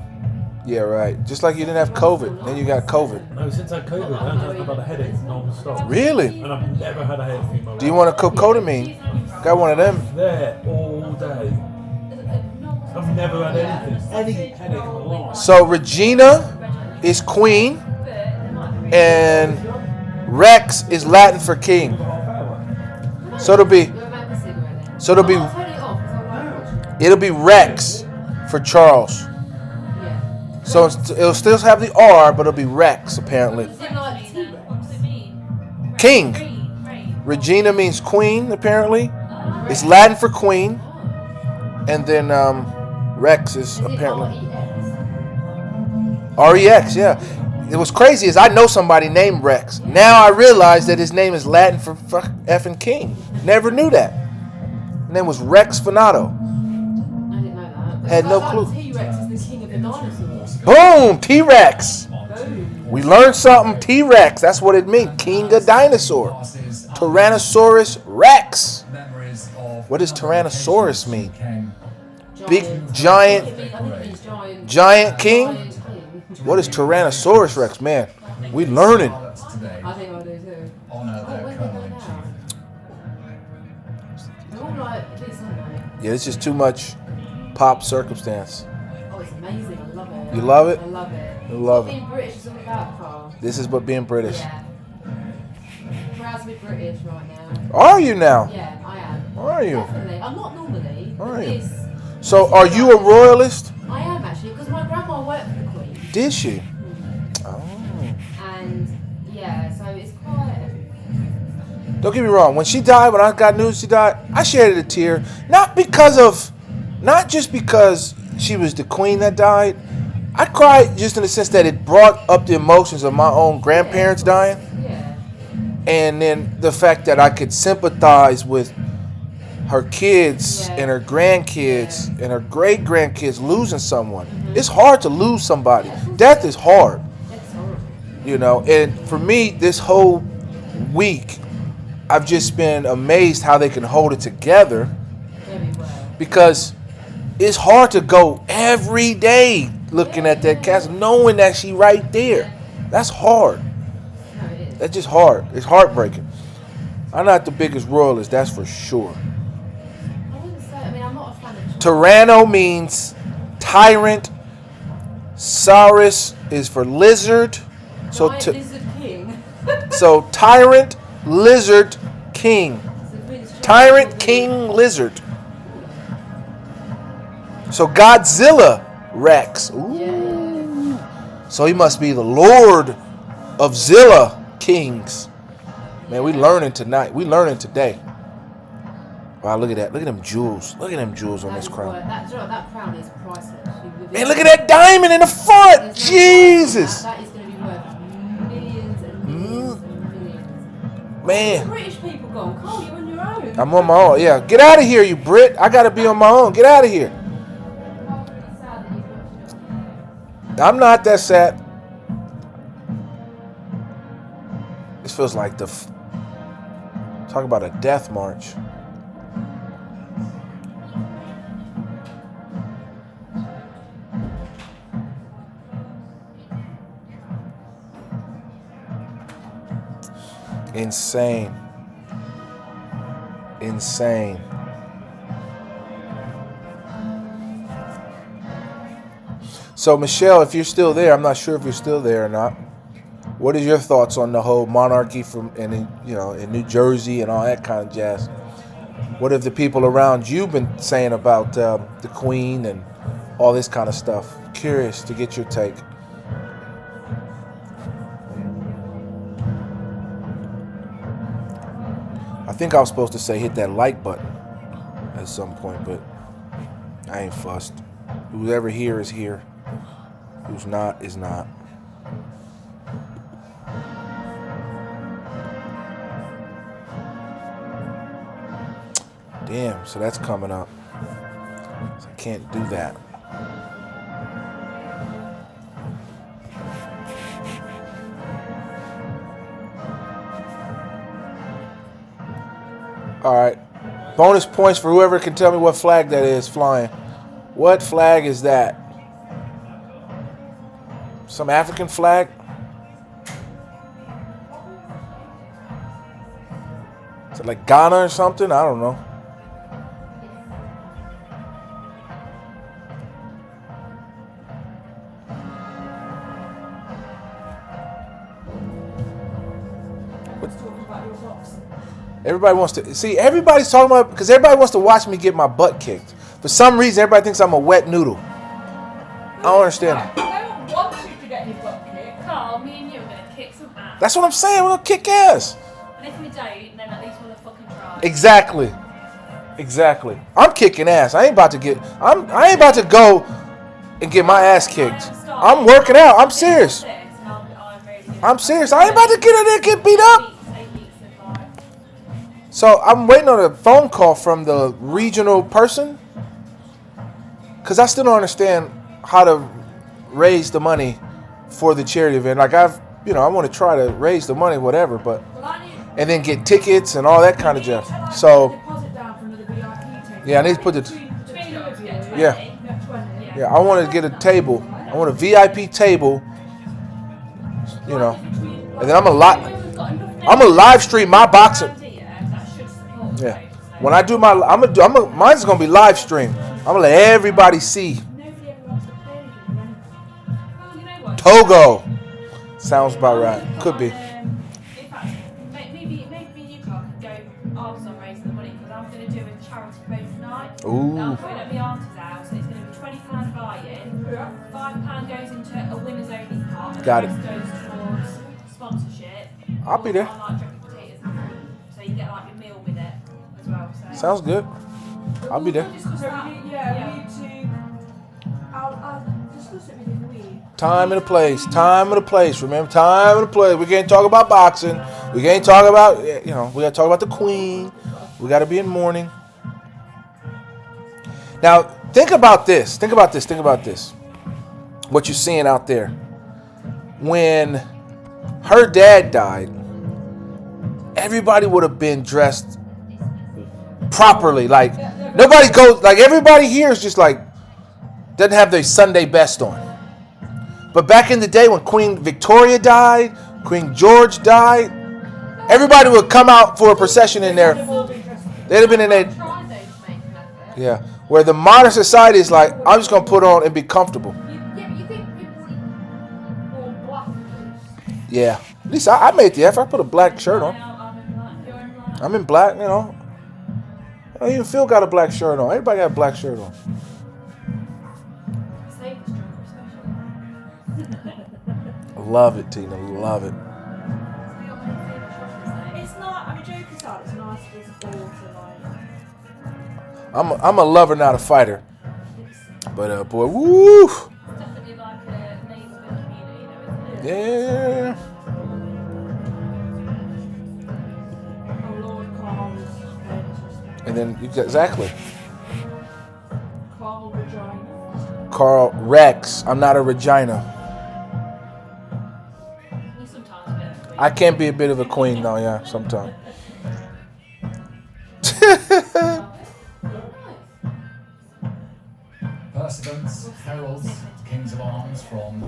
Yeah, right. Just like you didn't have COVID. Then you got COVID. No, since I had COVID, I haven't had a headache non-stop. Really? And I've never had a headache in my life. Do you want a cocotamine? Got one of them. There all day. I've never had any headache in my life. So Regina is queen, and Rex is Latin for king. So it'll be Rex for Charles. So it'll still have the R, but it'll be Rex apparently. King. Regina means queen apparently. It's Latin for queen, and then Rex is apparently R-E-X. Yeah. It was crazy is I know somebody named Rex. Now I realize that his name is Latin for effing king. Never knew that. His name was Rex Fanato. I didn't know that. Had no clue. T-Rex is the king of the dinosaurs. Boom! T-Rex. We learned something. T-Rex. That's what it means. King of dinosaur. Tyrannosaurus Rex. What does Tyrannosaurus mean? Big giant king? What is Tyrannosaurus Rex? Man, we learning. I think I do too. They're all like this, aren't they? Yeah, it's just too much pop circumstance. Oh, it's amazing. I love it. You love it? I love it. I love Being it. British is all about, Carl. This is what being British. Yeah. Proud to be British right now. Are you now? Yeah, I am. Are you? Definitely. I'm not normally. Are but you? this- So, are you a royalist? I am actually, because my grandma worked for the Queen. Did she? Oh. And yeah, so it's quite. Don't get me wrong. When she died, when I got news she died, I shed a tear. Not just because she was the queen that died. I cried just in the sense that it brought up the emotions of my own grandparents dying. Yeah. And then the fact that I could sympathize with her kids and her grandkids and her great grandkids losing someone. It's hard to lose somebody. Death is hard. You know, and for me, this whole week, I've just been amazed how they can hold it together, because it's hard to go every day looking at that castle, knowing that she right there. That's hard. That's just hard. It's heartbreaking. I'm not the biggest royalist, that's for sure. Tyranno means tyrant. Saurus is for lizard. So Lizard King. so tyrant, lizard, king. Tyrant, king, lizard. So Godzilla, Rex. Ooh. So he must be the Lord of Zilla Kings. Man, we learning tonight. We learning today. Wow, look at that. Look at them jewels. Look at them jewels on this crown. That crown is priceless. Man, look at that diamond in the front. Jesus. That is going to be worth millions and millions and millions. Man. British people gone. Cole, you're on your own. I'm on my own. Yeah, get out of here, you Brit. I got to be on my own. Get out of here. I'm not that sad. This feels like talk about a death march. Insane. Insane. So Michelle, if you're still there, I'm not sure if you're still there or not. What is your thoughts on the whole monarchy in New Jersey and all that kind of jazz? What have the people around you been saying about the Queen and all this kind of stuff? Curious to get your take. I think I was supposed to say hit that like button at some point, but I ain't fussed. Who's ever here is here. Who's not is not. Damn, so that's coming up. So I can't do that. All right. Bonus points for whoever can tell me what flag that is flying. What flag is that? Some African flag? Is it like Ghana or something? I don't know. Everybody wants to see. Everybody's talking about because everybody wants to watch me get my butt kicked. For some reason, everybody thinks I'm a wet noodle. I don't understand. I don't want you to get your butt kicked. Carl, me and you are going to kick some ass. That's what I'm saying. We're gonna kick ass. And if we don't, then at least we'll fucking try. Exactly. I'm kicking ass. I ain't about to go and get my ass kicked. I'm working out. I'm serious. I'm serious. I ain't about to get in there and get beat up. So I'm waiting on a phone call from the regional person because I still don't understand how to raise the money for the charity event. Like I want to try to raise the money, whatever, but and then get tickets and all that kind of stuff. So yeah, I need to put yeah. I want to get a table. I want a VIP table. And then I'm gonna live stream my boxing. Yeah, when I do mine's gonna be live stream. I'm gonna let everybody see. Togo sounds about right. Could be. Maybe you can't go arms on raising the money because I'm going to do a charity vote tonight. Ooh. That I'm putting at my auntie's house. It's going to be £20 buy-in. £5 goes into a winners only pot. Got it. The rest goes towards sponsorship. I'll be there. I like drinking potatoes and fruit, so you get like your meal with it as well. So. Sounds good. I'll be there. We need to. I'll discuss it with you. Time and a place. Remember, time and a place. We can't talk about boxing. We can't talk about, we got to talk about the Queen. We got to be in mourning. Now, think about this. What you're seeing out there. When her dad died, everybody would have been dressed properly. Like, nobody goes, like, everybody here is just like, doesn't have their Sunday best on. But back in the day when Queen Victoria died, Queen George died, everybody would come out for a procession in there. They'd have been in a... Yeah. Where the modern society is like, I'm just going to put on and be comfortable. Yeah, but you think people Yeah. At least I made the effort. I put a black shirt on. I'm in black, you know. I don't even feel got a black shirt on. Everybody got a black shirt on. Love it, Tina. Love it. It's not, I mean, joke aside, it's nice for us all to like. I'm a lover, not a fighter. But boy, woo! Definitely like a neighbourhood community, though, isn't it? Yeah. Oh Lord, Carl is very interesting. And then exactly. Carl Regina. Carl Rex. I'm not a Regina. You sometimes a bit of a queen. I can be a bit of a queen though, yeah, sometimes. Pursuivants, heralds, kings of arms from the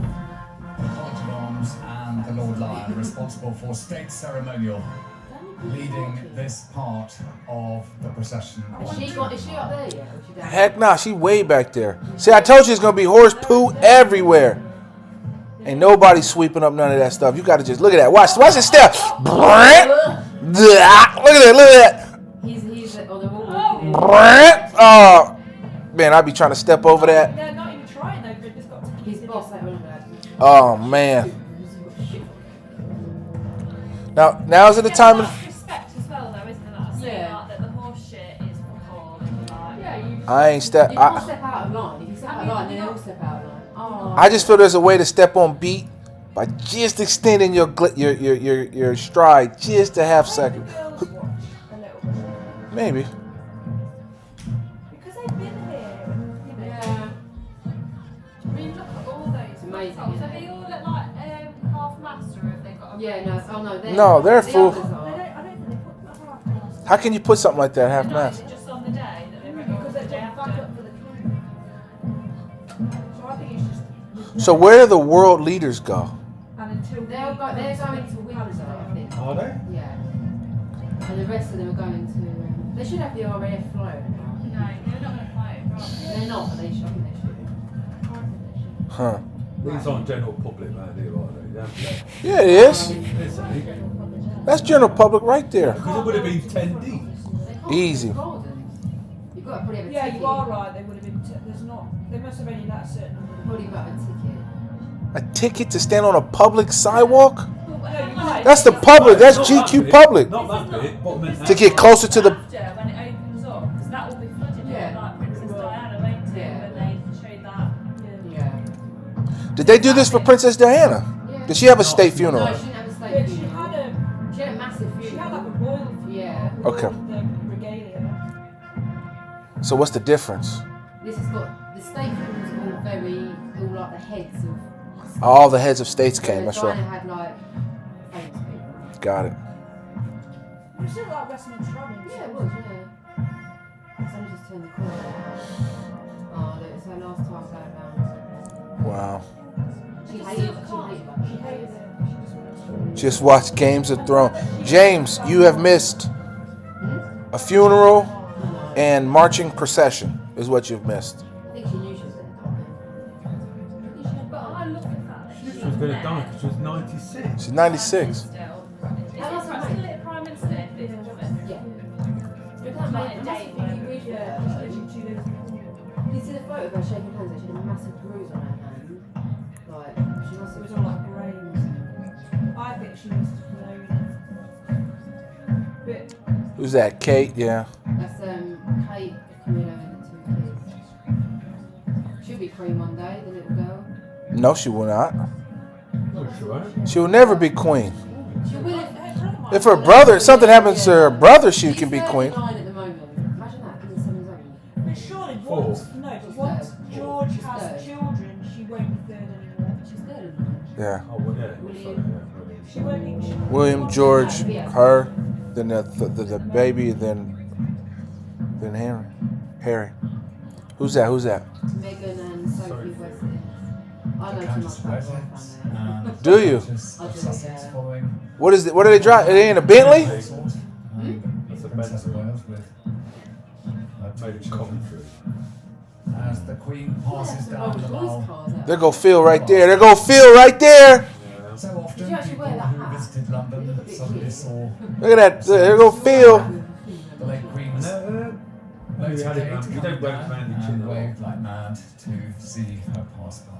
College of Arms and the Lord Lion responsible for state ceremonial, leading this part of the procession. Is she up there yet? Or is she down? Heck nah, she way back there. See, I told you it's gonna be horse poo everywhere. Ain't nobody sweeping up none of that stuff. You gotta just look at that. Watch the step. Look at that. He's on the wall. Oh man, I be trying to step over that. They're not even trying though, they've just got to keep He's boss that one. Oh man. Now is it the time? Respect as well, though, isn't it? That saying like that the horse shit is for Paul and like. Yeah, you. I ain't step. You can't step out of line. If you step out of line, then they all step out of line. Oh. I just feel there's a way to step on beat by just extending your stride just a half second. Maybe. because they've been here. Yeah. I mean, look at all those. Amazing, Are isn't they all at like half master, or have they got a Yeah, no. Oh no, They're the full. others are. I don't think they put them at half mast. How can you put something like that half No, mast? is it just on the day that they reckon Because the they're day back after? up for the climb. So I think it's just. So where do the world leaders go? And until They're going to Windsor, I think. Are they? Yeah. And the rest of them are going to. They should have the RAF flying now. No, they're not going to fight. Right. They're not, but they should. I think they should. Huh. These aren't general public, man, here, are they? Yeah, it is. Is it? That's general public right there. Because it would have been 10 deep. Easy. You've got to probably have a Yeah, ticket. you are right. They would have been. There's not. They must have only that certain number. Probably got a ticket. A ticket to stand on a public sidewalk? No, you're right. That's the public. That's Not GQ that public. bit, Not that bit, but meant To get closer to the. After, when it opens up, because that will be flooded Yeah. like Princess Diana, won't it? Yeah. When they showed that. Yeah. Did they do this for Princess Diana? Did she have a state funeral? No, she didn't have a state But funeral. She had a massive funeral. She had like a royal. Yeah. Okay. The regalia. So what's the difference? This has got the state funerals are all very, all like the heads of. All the heads of states came. That's Diana right. had like famous people. Got it. It was still like Westminster Abbey. Yeah, it was. Yeah. So I just turned the corner. Oh, look, it's her last time going round. Wow. She hated it. Just watch Games of Thrones. James, you have missed a funeral and marching procession is what you've missed. I think she knew she was going to die. But I look at that. She was going to die because she was 96. She's 96. Still. Is it still Prime Minister? Yeah. Like a date where You see the photo of her shaking hands, she had a massive bruise on her hand. Like, she must It have was all like graves. I think she must have known. But Who's that? Kate? Yeah. That's Kate, Camilla, and the two kids. She'll be queen one day, the little girl. No, she will not. No, she won't. She will never be queen. She will If her brother, something happens to her brother, she can be queen. 39 at the moment. Imagine that, being 7 But surely Four. once George has children, she won't be third anymore. She's third. Yeah. Oh, well, yeah. She won't be. William, George, her, then the baby, then Harry. Who's that? Meghan and Sophie Wesley. I know too much about her family. Do you? I do, yeah. What is it? What do they drive? Are they in a Bentley? That's a Bentley. Made it Coventry. As the Queen passes down the aisle, There go Phil right there. There go Phil right there. so often Did you actually wear that who hat? visited London suddenly saw Look at that. There go Phil. the late Queen's motorcade coming down and waved like mad to see her pass by.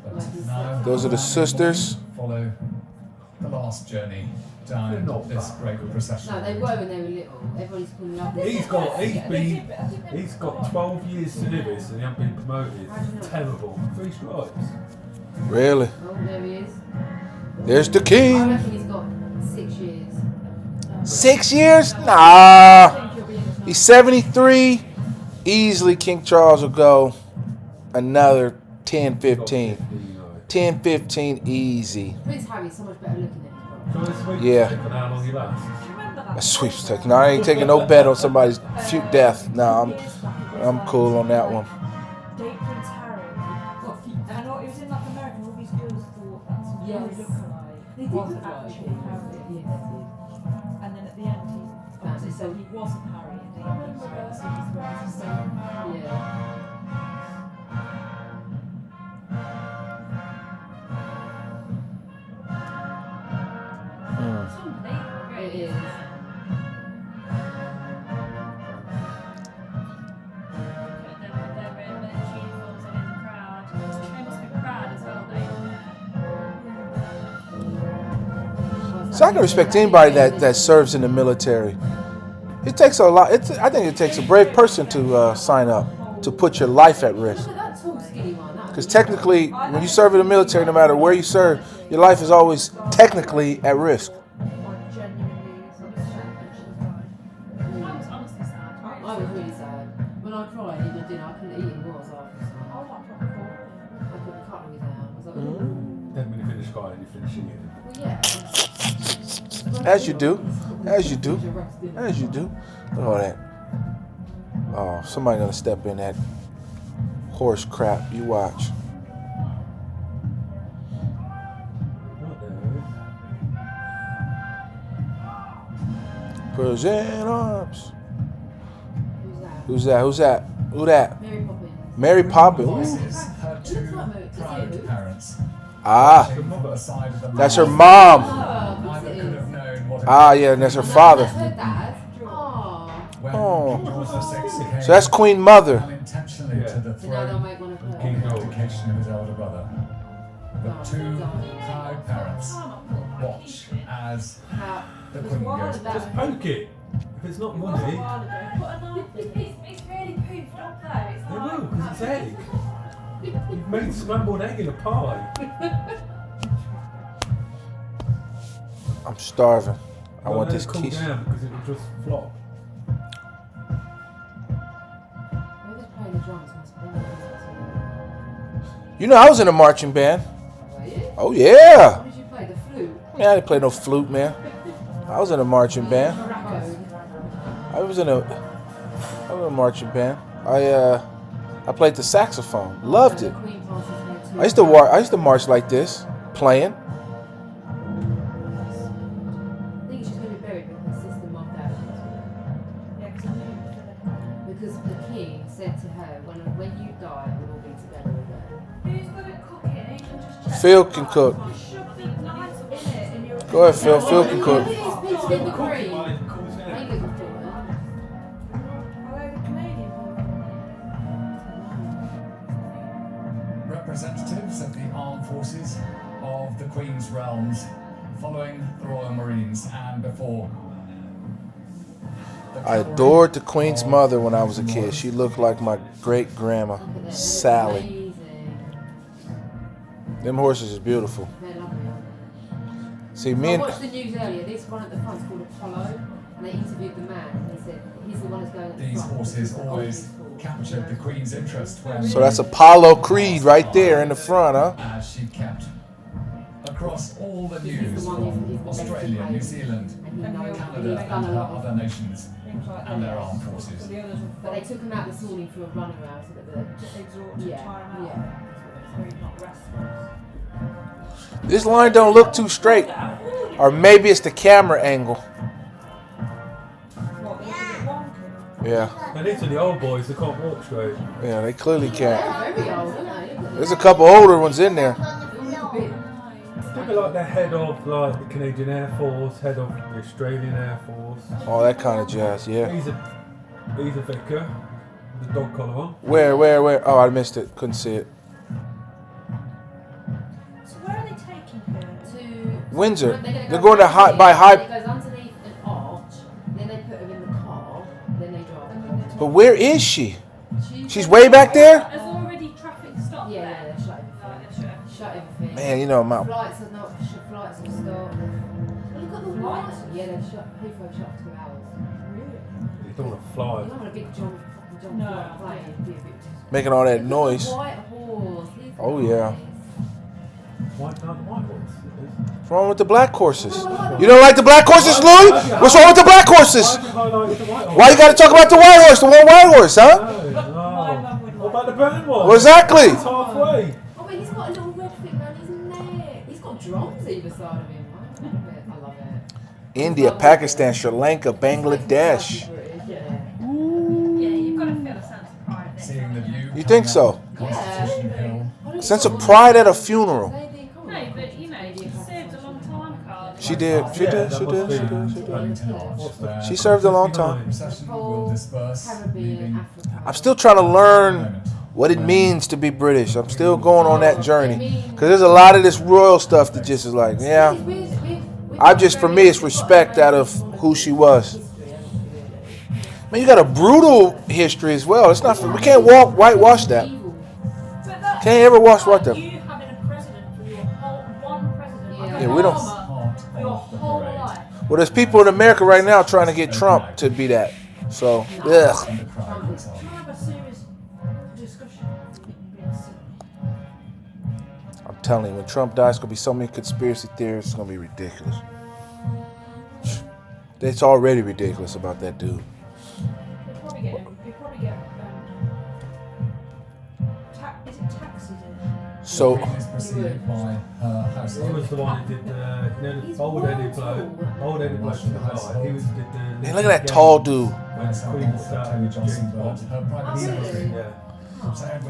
But now Those are the sisters. follow the last journey down this great procession. No, they were when they were little. Everybody's calling up. He's got 12 years to live this and he hasn't been promoted. Terrible. 3 stripes. Really? Oh, there he is. There's the I king. reckon he's got 6 years. 6 years? Nah. He's 73. Easily King Charles will go another 10, 15. 10, 15 easy. Prince Harry's so much better looking than his brother. Yeah. How long he lasts? A sweepstake. No, I ain't taking no bet on somebody's death. No, I'm cool on that one. Date Prince Harry. And I know he was in like American, all these girls thought that's what he looked like. He wasn't actually Harry. And then at the end he obviously said he wasn't Harry and he was wearing the same. Yeah. It is. So I can respect anybody that serves in the military. It takes a lot. I think it takes a brave person to sign up, to put your life at risk. Because technically, when you serve in the military, no matter where you serve, your life is always technically at risk. I was really sad. When I cried in the dinner, I couldn't eat anymore. I was like, I put the cutlery down. I was like, Then when you finish crying, you finish eating. well, yeah. As you do. As you do. As you do. Look at all that. Oh, somebody gonna step in that horse crap. You watch. Present arms. Who's that? Who's that? Who that? Mary Poppins. Voices had two proud parents. Ah, On the side of the that's her mouth. mom. Neither could have known what Ah, yeah, and that's her father. when Oh. George VI came So that's Queen Mother. unintentionally to the throne in the abdication of his elder brother. The two proud parents watch as the Queen goes Just poke it. If it's not money, It's really poofed up though. It's it like, will, because it's egg. You've made scrambled egg in a pie. I'm starving. I Well, want let this it cool quiche. down because it will just flop. Whoever's playing the drums must be You know, I was in a marching band. Were you? Oh, yeah. What did you play? The flute? Man, I didn't play no flute, man. I was in a marching band. I was in a marching band. I played the saxophone. Loved it. I used to march like this, playing. I think she's going to be buried with her sister, mum, dad. Because the king said to her, when you die, we'll all be together again. who's good at cooking? You can just check. Phil can cook. Shove the knives in it and you're Go ahead, Phil. Phil can cook. It's in the cream. Ain't looking for it. representatives of the armed forces of the Queen's realms, following the Royal Marines and before. I adored the Queen's mother when I was a kid. She looked like my great grandma, Sally. Them horses is beautiful. See, me I and watched the news earlier. This one at the front's called Apollo, and they interviewed the man. They said he's the one who's going at the These front. horses always captured the Queen's interest when so that's Apollo Creed right there in the front, huh? as she kept across all the news from Australia, New Zealand, Canada, and her other nations and their armed forces. But they took him out this morning for a run around so that the This line don't look too straight, or maybe it's the camera angle. Yeah. And these are the old boys that can't walk straight. Yeah, they clearly can't. Very old, aren't they? There's a couple older ones in there. They'd be like the head of like the Canadian Air Force, head of the Australian Air Force. All that kind of jazz, yeah. He's a vicar with the dog collar on. Where? Oh, I missed it. Couldn't see it. So where are they taking her? To Windsor. They're They're going to underneath, by It high. goes underneath an arch, then they put her in the car, then they drive her. But where is she? She's way back there. Has already traffic stopped Yeah, there? yeah, shut everything. Shut everything. Man, you know, Flights have stopped. Well, look at the lights. Yeah, they've shut. Heathrow shut for 2 hours. Really? You don't want to fly. You don't want a big John Flight plane. It'd be a bit. Making all that Look at noise. the white horse. He's Oh yeah. White horse. What's wrong with the black horses? You don't like the black horses, Louis? What's wrong with the black horses? Why you got to talk about the white horse, the one white horse, huh? What about the brown one? Well, exactly. It's halfway. Oh, but he's got a little red thing around his neck. He's got drums either side of him. I love it. India, Pakistan, Sri Lanka, Bangladesh. Yeah, you've got to feel a sense of pride. Seeing the view. You think so? Constitution Hill. Sense of pride at a funeral. No, but you know, she served a long time, Carl. She did. She did. She did. She did. She did. She served a long time. Procession will disperse, leaving I'm still trying to learn what it means to be British. I'm still going on that journey because there's a lot of this royal stuff that just is like, yeah. For me, it's respect out of who she was. Man, you got a brutal history as well. It's not. We can't whitewash that. Can't ever wash what them. You having a president for your whole one president. Yeah, we don't. Your whole life. Well, there's people in America right now trying to get Trump to be that. So, ugh. Can I have a serious discussion? I'm telling you, when Trump dies, there's going to be so many conspiracy theories, it's going to be ridiculous. It's already ridiculous about that dude. They probably get is it taxes in? So, is preceded by her He household. was the one who did the bald-headed bloke. Bald-headed bloke from the guy. He was did the. man, look at that tall dude. Queen started Johnson, but James her private secretary. Yeah.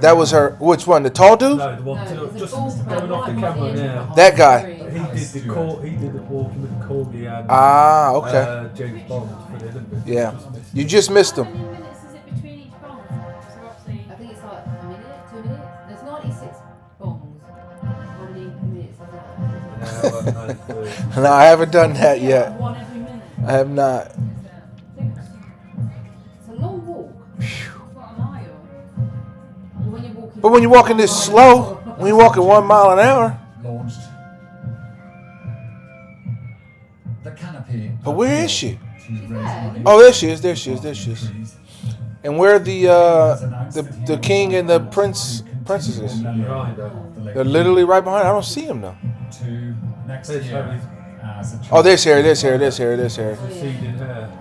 That was her. Which one? The tall dude? No, the one just going off the camera now. That guy. He did the call. He did the walking with the corgi and Okay. James Bond for the Olympics. Yeah. You just missed him. How many minutes is it between each bomb? So obviously, I think it's like a minute, 2 minutes. There's 96 bombs. How many minutes is that? No, I haven't done that yet. One every minute. I have not. It's a long walk. It's not a mile. When you're walking. But when you're walking this slow, when you're walking 1 mile an hour. Launched. The canopy. But where is she? To raise money. Oh, there she is. There she is. There she is. And where are the king and the princesses? They're literally right behind. I don't see him though. To next year. Oh, there's hair. There's hair. There's hair. There's hair.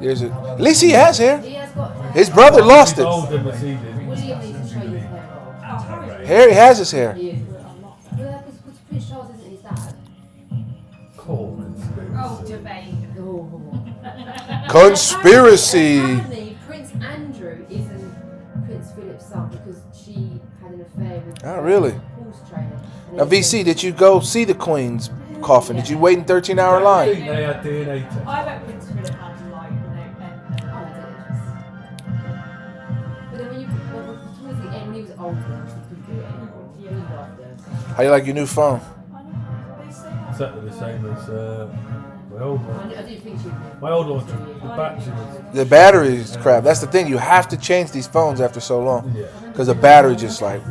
There's it. At least he has hair. He has got hair. His brother lost it. William needs to show you his hair off. Harry has his hair. Yeah, because Prince Charles isn't his dad. Oh, debate. Conspiracy. Apparently, Prince Andrew isn't Prince Philip's son because she had an affair with Oh, really? horse trainer. Now, VC, did you go see the Queen's coffin? Did you wait in 13-hour I line? think they had DNA test. I bet Prince Philip had like But then towards the end, when he was older, he couldn't do it anymore. He loved it. How you like your new phone? Exactly the same as my old one. I do think she would. My old one, the battery was. The battery is crap. That's the thing. You have to change these phones after so long. Because the battery just like...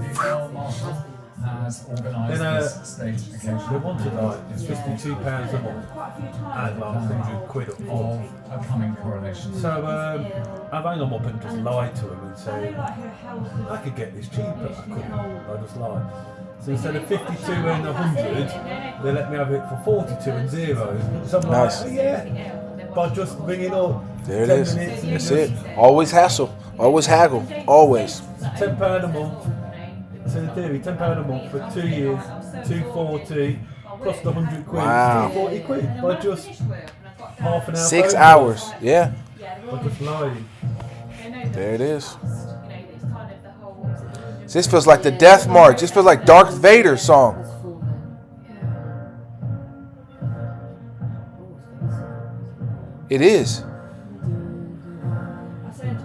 Has organised Then this state occasion. they wanted like £52 a month and like £100 up front. Of a coming coronation. So I've hung them up and just lied to him and say I could get this cheaper. I couldn't. I just lied. So instead of 52 and 100, they let me have it for 42 and 0. So I'm Nice. like, oh, yeah. By just ringing up. There it 10 is. minutes and That's just it. Always hassle. Always haggle. Always. £10 a month. So in theory, £10 a month for 2 years, 240 plus the £100. Wow. £240 by just half an hour. 6 phone hours. call. Yeah. By just lying. There it is. This feels like the Death March. This feels like Darth Vader's song. It is.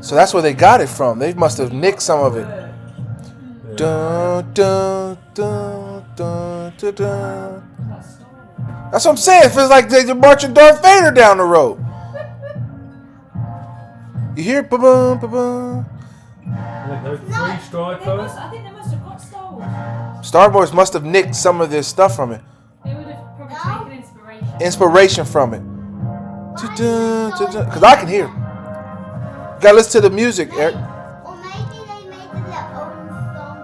So that's where they got it from. They must have nicked some of it. Dun, dun, dun, dun, dun, dun. That's what I'm saying. It feels like they're marching Darth Vader down the road. You hear it? Ba-boom, ba-boom. I think they must have got stolen. Star Wars must have nicked some of their stuff from it. They would have probably taken inspiration. Inspiration from it. Because I can hear it. You gotta listen to the music, Eric. Or maybe they made their own song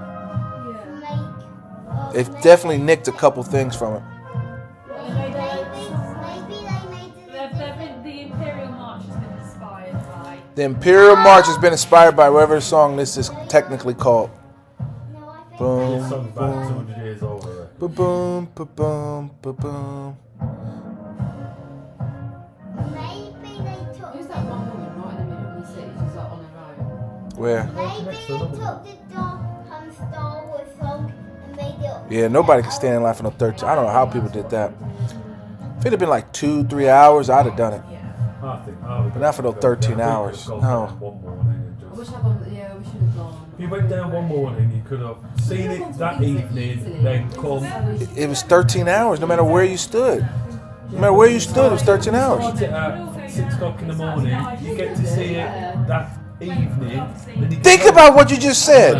to make. They've definitely nicked a couple things from it. The Imperial March has been inspired by. The Imperial March has been inspired by whatever song this is technically called. Boom, This song's about 200 years old, I reckon. ba-boom, ba-boom, ba-boom. Maybe they took. Who's that one woman right in the middle of the city? She's like on her own. Where? Maybe they took the Star Wars song and made it. Yeah, nobody can stand in line for no 13. I don't know how people did that. If it had been like 2-3 hours, I'd have done it. I think I would. But not for no 13 hours. Gone No. down one morning and I just. wish I'd gone. Yeah, we should have gone. If you went down one morning, you could have seen it that evening, then come. It was 13 hours, no matter where you stood. No matter where you stood, it was 13 hours. Start it at 6 o'clock in the morning. You get to see it that evening. Then you Think about what you just said.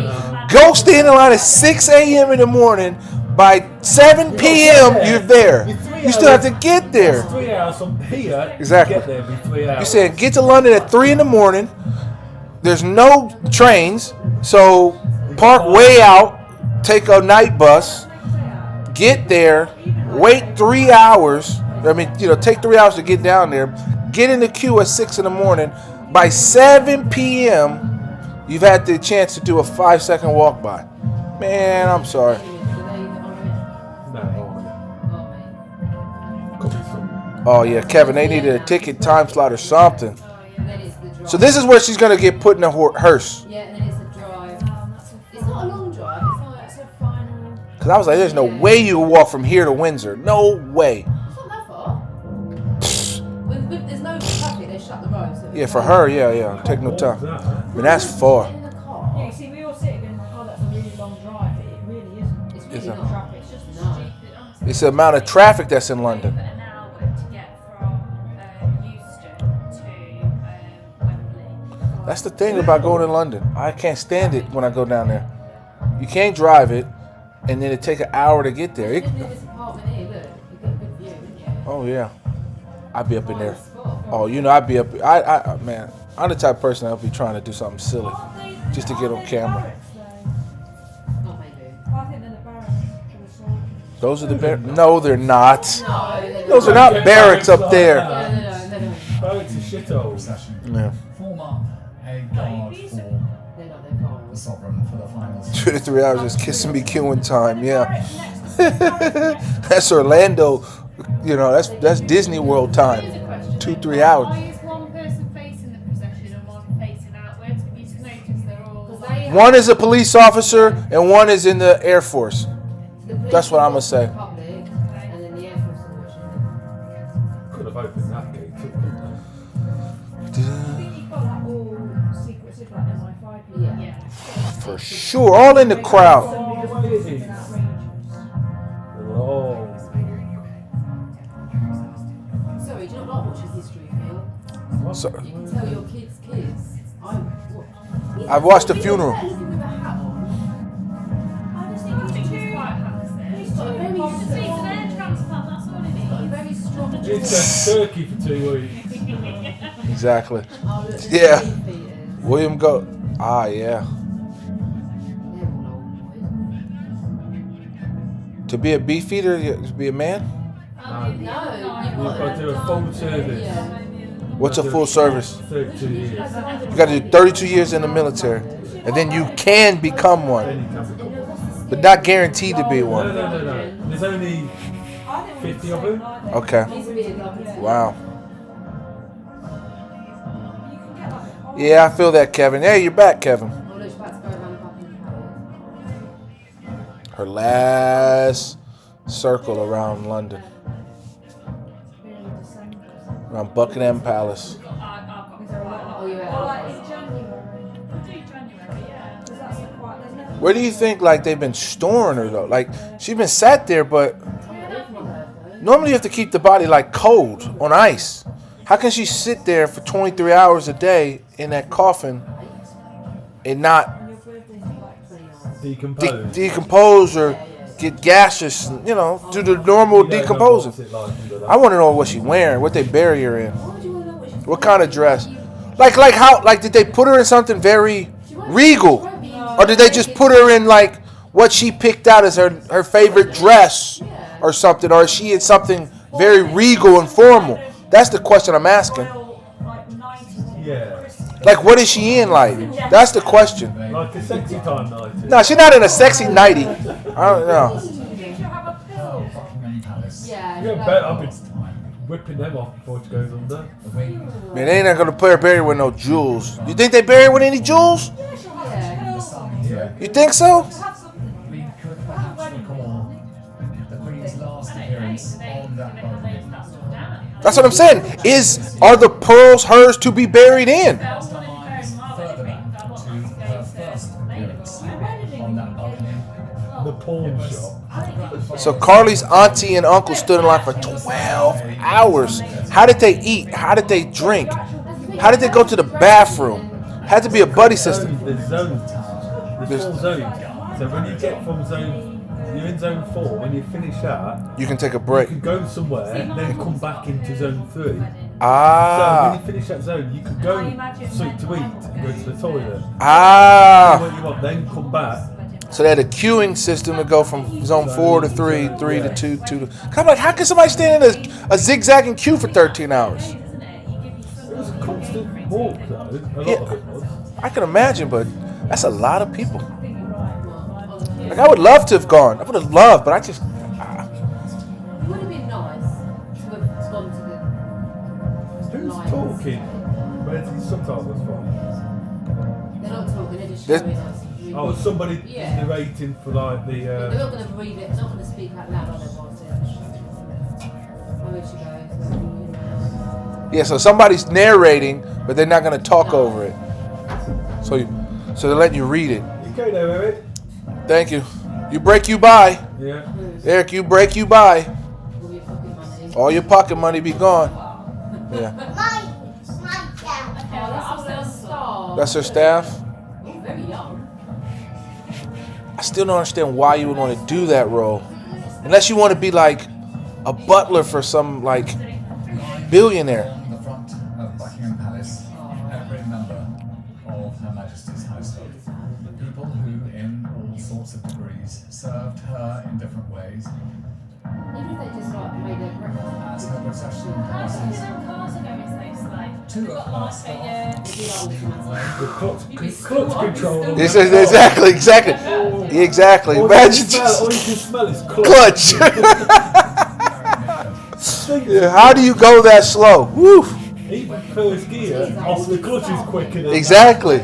Go stand in line at 6 a.m. in the morning. By 7 p.m., you're there. You still have to get there. That's 3 hours from here. Exactly. Get there, be 3 hours. You said get to London at 3 in the morning. There's no trains, so park way out, take a night bus, get there, wait 3 hours. Take 3 hours to get down there. Get in the queue at 6 in the morning. By 7 p.m., you've had the chance to do a 5-second walk by. Man, I'm sorry. Oh yeah, Kevin, they needed a ticket time slot or something. So this is where she's gonna get put in a hearse. Yeah, and then it's the drive. It's not a long drive. It's a final. Cause I was like, there's no way you can walk from here to Windsor. No way. It's not that far. There's no traffic. They shut the road. So Yeah, for her, yeah. Take no time. I mean, that's far. Yeah, you see, we all sit and oh, that's a really long drive, but it really isn't. It's really not traffic. It's just stupid. It's the amount of traffic that's in London. An hour to get from Euston to Wembley. That's the thing about going to London. I can't stand it when I go down there. You can't drive it, and then it take an hour to get there. This apartment here, look, you got a good view, didn't you? Oh yeah, I'd be up in there. Oh, I'd be up. Man, I'm the type of person that'll be trying to do something silly just to get on camera. Not maybe. I think they're the barracks for the soldiers. Those are the barracks. No, they're not. No, Those are not barracks up there. No. Barracks is shithole. Procession. Yeah. Form up a guard for the sovereign for the final. 2 to 3 hours just kissing me queuing time. Yeah. That's Orlando. That's Disney World time. 2-3 hours. Why is one person facing the procession and one facing outwards? Have you noticed they're all like... One is a police officer and one is in the Air Force. That's what I'm gonna say. And then the Air Force are watching. Could have opened that gate, couldn't they? I think you've got like all secret like MI5 people. Yeah. For sure. All in the crowd. Oh. Sorry, do you not like watching history, Phil? So, You can tell your kids. I've watched the funeral. I just think it's quite handsome. He's got a very It's an air transplant, that's all it is. very strong. It's a turkey for 2 weeks. Exactly. Oh, look, Yeah. the beefeaters. William Go. Ah, yeah. They're all old boys. To be a beefeater, you have to be a man? No, you've You've got to do a full service. Yeah. What's a full service? 32 years. You got to do 32 years in the military, and then you can become one, but not guaranteed to be No. one. There's only 50 of them. Okay. Wow. Yeah, I feel that, Kevin. Hey, you're back, Kevin. Her last circle around London. around Buckingham Palace. I've got quite a lot. Oh, yeah. Or like in January. I do January, yeah. Because that's like quite. There's no. Where do you think like they've been storing her though? Like she's been sat there, but normally you have to keep the body like cold on ice. How can she sit there for 23 hours a day in that coffin and not decompose or get gaseous? You know, do the normal decomposing. I want to know what she's wearing, what they bury her in, what kind of dress. Like how did they put her in something very regal, or did they just put her in like what she picked out as her favorite dress or something, or is she in something very regal and formal? That's the question I'm asking. Yeah. Like, what is she in? Like, that's the question. Like a sexy time night. No, she's not in a sexy nightie. I don't know. Yeah, bet I've been whipping them off before it goes under. Man, they ain't not gonna put her buried with no jewels. You think they bury her with any jewels? You think so? We could perhaps recall the Queen's last appearance on that balcony. That's what I'm saying. Are the pearls hers to be buried in? Cast our minds further back to her first appearance on that balcony. The pawn shop. So Carly's auntie and uncle stood in line for 12 hours. How did they eat? How did they drink? How did they go to the bathroom? Had to be a buddy system. There's zones. There's 4 zones. So when you get from you're in zone 4. When you finish that, you can take a break. You can go somewhere, then come back into zone 3. Ah. So when you finish that zone, you can go something to eat and go to the toilet. Ah. Do what you want, then come back. So they had a queuing system to go from zone 4 to 3, 3 to 2, 2 to... I'm like, how can somebody stand in a zigzagging queue for 13 hours? It was a constant walk, though. A lot of it was. I can imagine, but that's a lot of people. Like, I would love to have gone. I would have loved, but I just... It would have been nice to have gone to the... Who's talking? Where's the subtitles from? They're not talking, they're just showing us. Oh, somebody narrating for like the... They're not going to read it, they're not going to speak out loud on it. Where she goes. Yeah, so somebody's narrating, but they're not going to talk over it. So they're letting you read it. You go there, Eric. Thank you. You break, you buy. Yeah. Eric, you break, you buy. All your pocket money be gone. Yeah. That's her staff. Very young. I still don't understand why you would want to do that role. Unless you want to be like a butler for some like billionaire. In the front of Buckingham Palace, every member of Her Majesty's household. People who, in all sorts of degrees, served her in different ways. Even if they just like made a breakfast. As her procession passes, two of her staff Clutch control. This is exactly. Imagine all you can smell is clutch. Yeah, how do you go that slow? Woo. Even first gear, off the clutch is quicker than Exactly.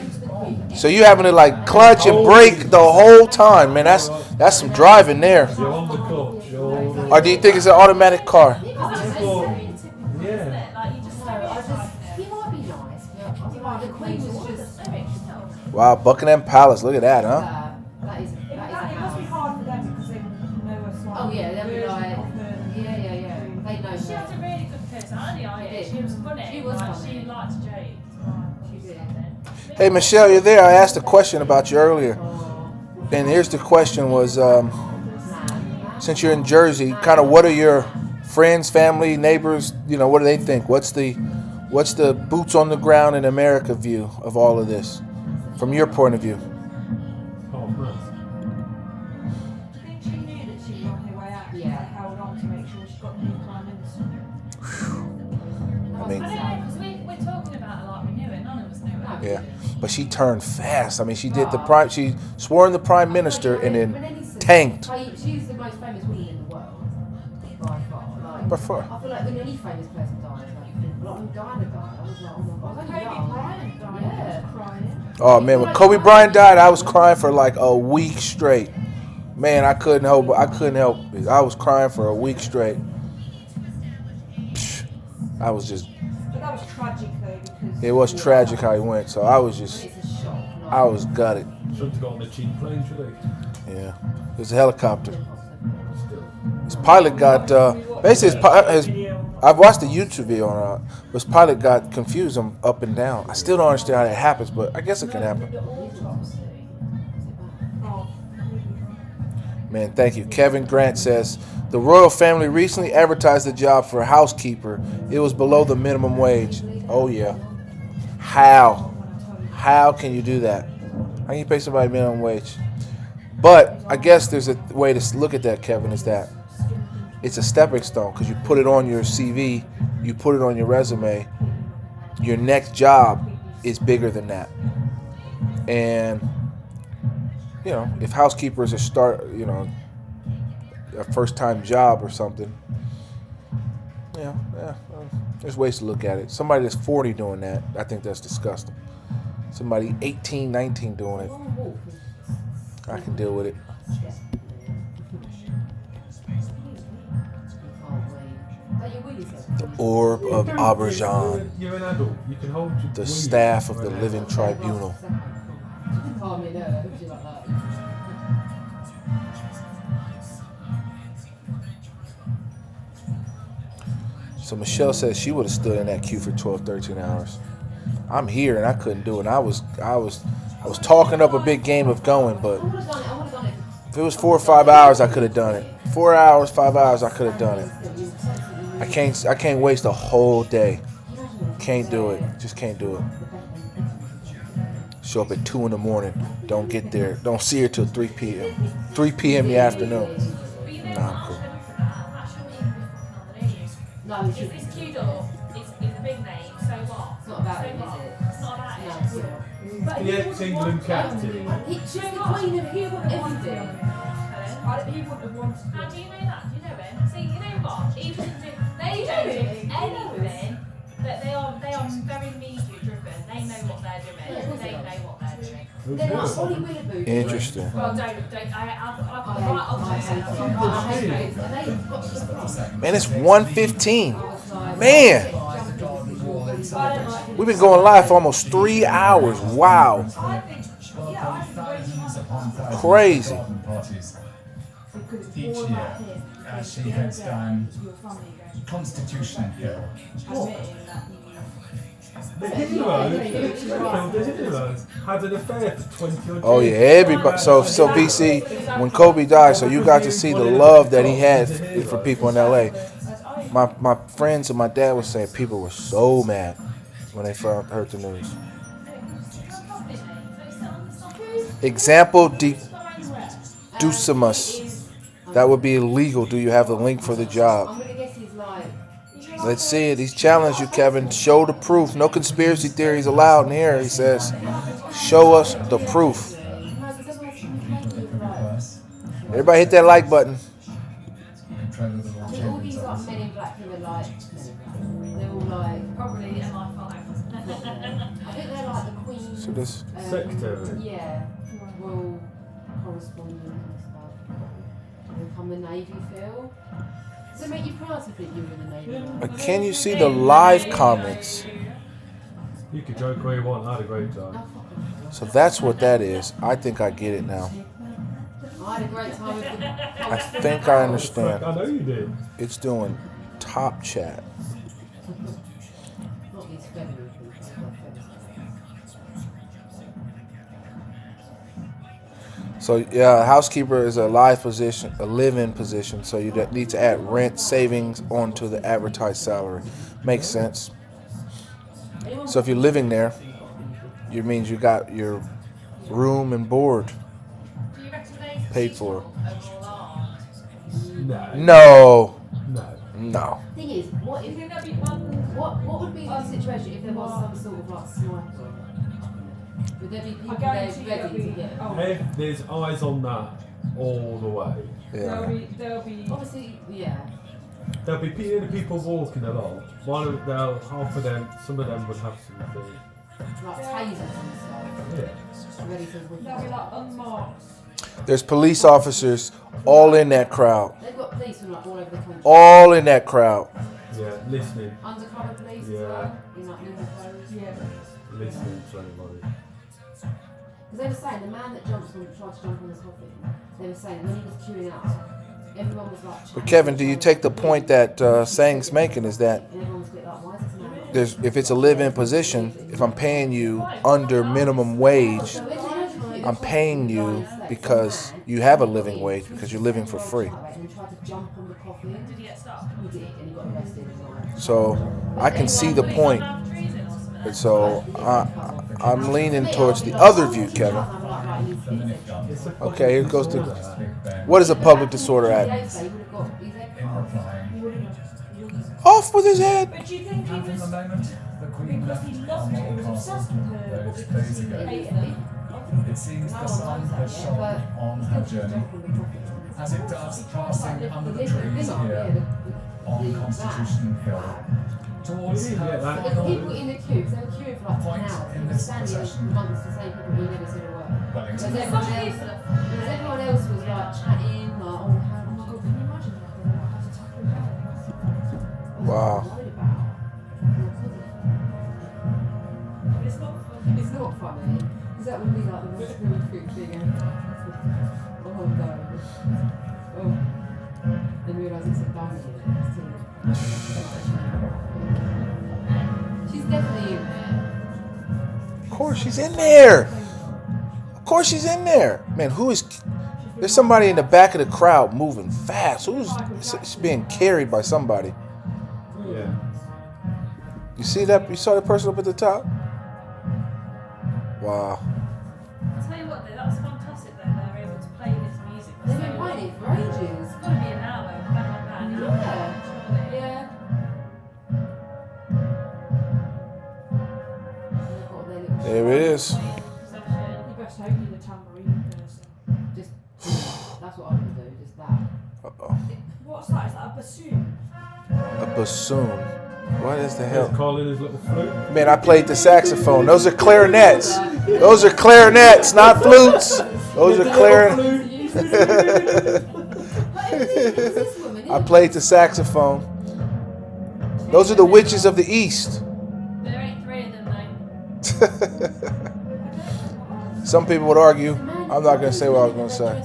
So you having to like clutch and brake the whole time, man. That's some driving there. You're on the clutch. Or do you think it's an automatic car? Wow, Buckingham Palace. Look at that, huh? It must be hard for them because they know us. Oh yeah, they'll be like, yeah. They know. She had a really good personality, I did. She was funny. She was like, funny. She liked Jade. She did. Hey, Michelle, you're there. I asked a question about you earlier. And here's the question was, since you're in Jersey, kind of what are your friends, family, neighbors, what do they think? What's the boots on the ground in America view of all of this, from your point of view? I think she knew that she was on her way out. Yeah. Held on to make sure she got the new Prime Minister. I mean, because we're talking about it like we knew it. None of us knew it. yeah, but she turned fast. I mean, she did she swore in the Prime Minister and then tanked. She's the most famous woman in the world, by far. By far. I feel like when any famous person dies, like Diana died, I was like, oh my god, Kobe Bryant died. Yeah. Crying. Oh man, when Kobe Bryant died, I was crying for like a week straight. Man, I couldn't help it. I was crying for a week straight. I was just. But that was tragic though because. It was tragic how he went. So I was just. I was gutted. Shouldn't have got on a cheap plane, should he? Yeah, it was a helicopter. His pilot got basically I've watched the YouTube video on it. His pilot got confused him up and down. I still don't understand how that happens, but I guess it can happen. Man, thank you. Kevin Grant says the royal family recently advertised a job for a housekeeper. It was below the minimum wage. Oh yeah. How? How can you do that? How can you pay somebody minimum wage? But I guess there's a way to look at that, Kevin, is that it's a stepping stone because you put it on your CV, you put it on your resume. Your next job is bigger than that. And, you know, if housekeepers are a first-time job or something, yeah, there's ways to look at it. Somebody that's 40 doing that, I think that's disgusting. Somebody 18, 19 doing it, I can deal with it. The orb of Aubergine, You're an adult. You can hold your the staff of the living tribunal. So Michelle says she would have stood in that queue for 12, 13 hours. I'm here and I couldn't do it. I was talking up a big game of going, but if it was 4 or 5 hours, I could have done it. 4 hours, 5 hours, I could have done it. I can't waste a whole day. Can't do it. Just can't do it. Show up at 2 in the morning. Don't get there. Don't see her till 3 p.m. 3 p.m. in the afternoon. Nah, I'm cool. It's cute or it's a big name, so what? It's not about it, is it? It's not about it. But the ex-England captain. It's just the queen of everything. He wouldn't have wanted to. How do you know that? Do you know him? See, you know what? They don't do anything, but they are very media driven. They know what they're doing. They know what they're doing. They're like Ollie Willoughby. Interesting. Well, don't. I've got the right option. Man, it's 1:15. Man, we've been going live for almost 3 hours. Wow. Crazy. Each year, as she heads down Constitution Hill. The heroes had an affair for 20 odd Oh yeah, everybody. So VC, when Kobe died, so you got to see the love that he had for people in LA. My friends and my dad was saying people were so mad when they heard the news. Example Ducimus. That would be illegal. Do you have the link for the job? Let's see it. He's challenged you, Kevin. Show the proof. No conspiracy theories allowed in here, he says. Show us the proof. Everybody hit that like button. All these like men in black who are like, they're all like, probably MI5. I think they're like the Queen. So this secretary. Yeah, royal correspondent and stuff. And become the Navy Phil. Does it make you proud to think you were in the Navy? Can you see the live comments? You could joke where you want. I had a great time. So that's what that is. I think I get it now. I had a great time with the I think I understand. I know you did. It's doing top chat. Not these feminine people. So yeah, housekeeper is a live position, a live-in position. So you need to add rent savings onto the advertised salary. Makes sense. So if you're living there, it means you got your room and board paid for. No. Thing is, what would be the situation if there was some sort of like sniper? Would there be people there ready to get? If there's eyes on that all the way. Yeah. There'll be Obviously, yeah. There'll be people walking along. Half of them, some of them would have something. Like tasers and stuff. Yeah. Ready to There'll be like unmarked. There's police officers all in that crowd. They've got police from like all over the country. All in that crowd. Yeah, listening. Undercover police as Yeah. well. In like normal clothes. Yeah. Listening to anybody. Because they were saying the man that tried to jump on the coffin, they were saying when he was queuing up, everyone was like. But Kevin, do you take the point that Sang's making is that And everyone was a bit like, why is this man? if it's a live-in position, if I'm paying you under minimum wage, I'm paying you because you have a living wage because you're living for free. And he tried to jump on the coffin. Did he get stopped? He did, and he got arrested. So I can see the point. And so I'm leaning towards the other view, Kevin. Okay, here goes to what is a public disorder act? Off with his head. But do you think he And from was the moment the Queen because left he loved her, he was obsessed with her, or those because days he ago, hated her? it seems the sun has shone on her journey, as it does passing under the trees here on Constitution Hill, towards her But the final people in the queue, because they were queuing for like 10 point hours, in they were this standing procession. amongst the same people who never said a word. Because Wellington. everyone else was like chatting, like, oh my god, can you imagine that? They were like, how to tackle that? Wow. It's not funny. It's not funny. Is that would be like the most really freak thing ever? Oh no. Oh. Then realise it's a dummy. She's definitely in there. Of course she's in there. Of course she's in there. Man, who is... There's somebody in the back of the crowd moving fast. Who's being carried by somebody? Yeah. You see that? You saw the person up at the top? Wow. I'll tell you what, though, that's fantastic that they're able to play this music. They've been playing it for ages. It's got to be an hour, bang, bang, bang. Yeah. There it is. You best hope you're the tambourine person. Just, that's what I would do, just that. Uh-oh. What's that? Is that a bassoon? A bassoon. What is the hell? Calling his little flute. Man, I played the saxophone. Those are clarinets. Those are clarinets, not flutes. Those are clarinets. I played the saxophone. Those are the witches of the East. There ain't 3 of them, though. Some people would argue. I'm not going to say what I was going to say.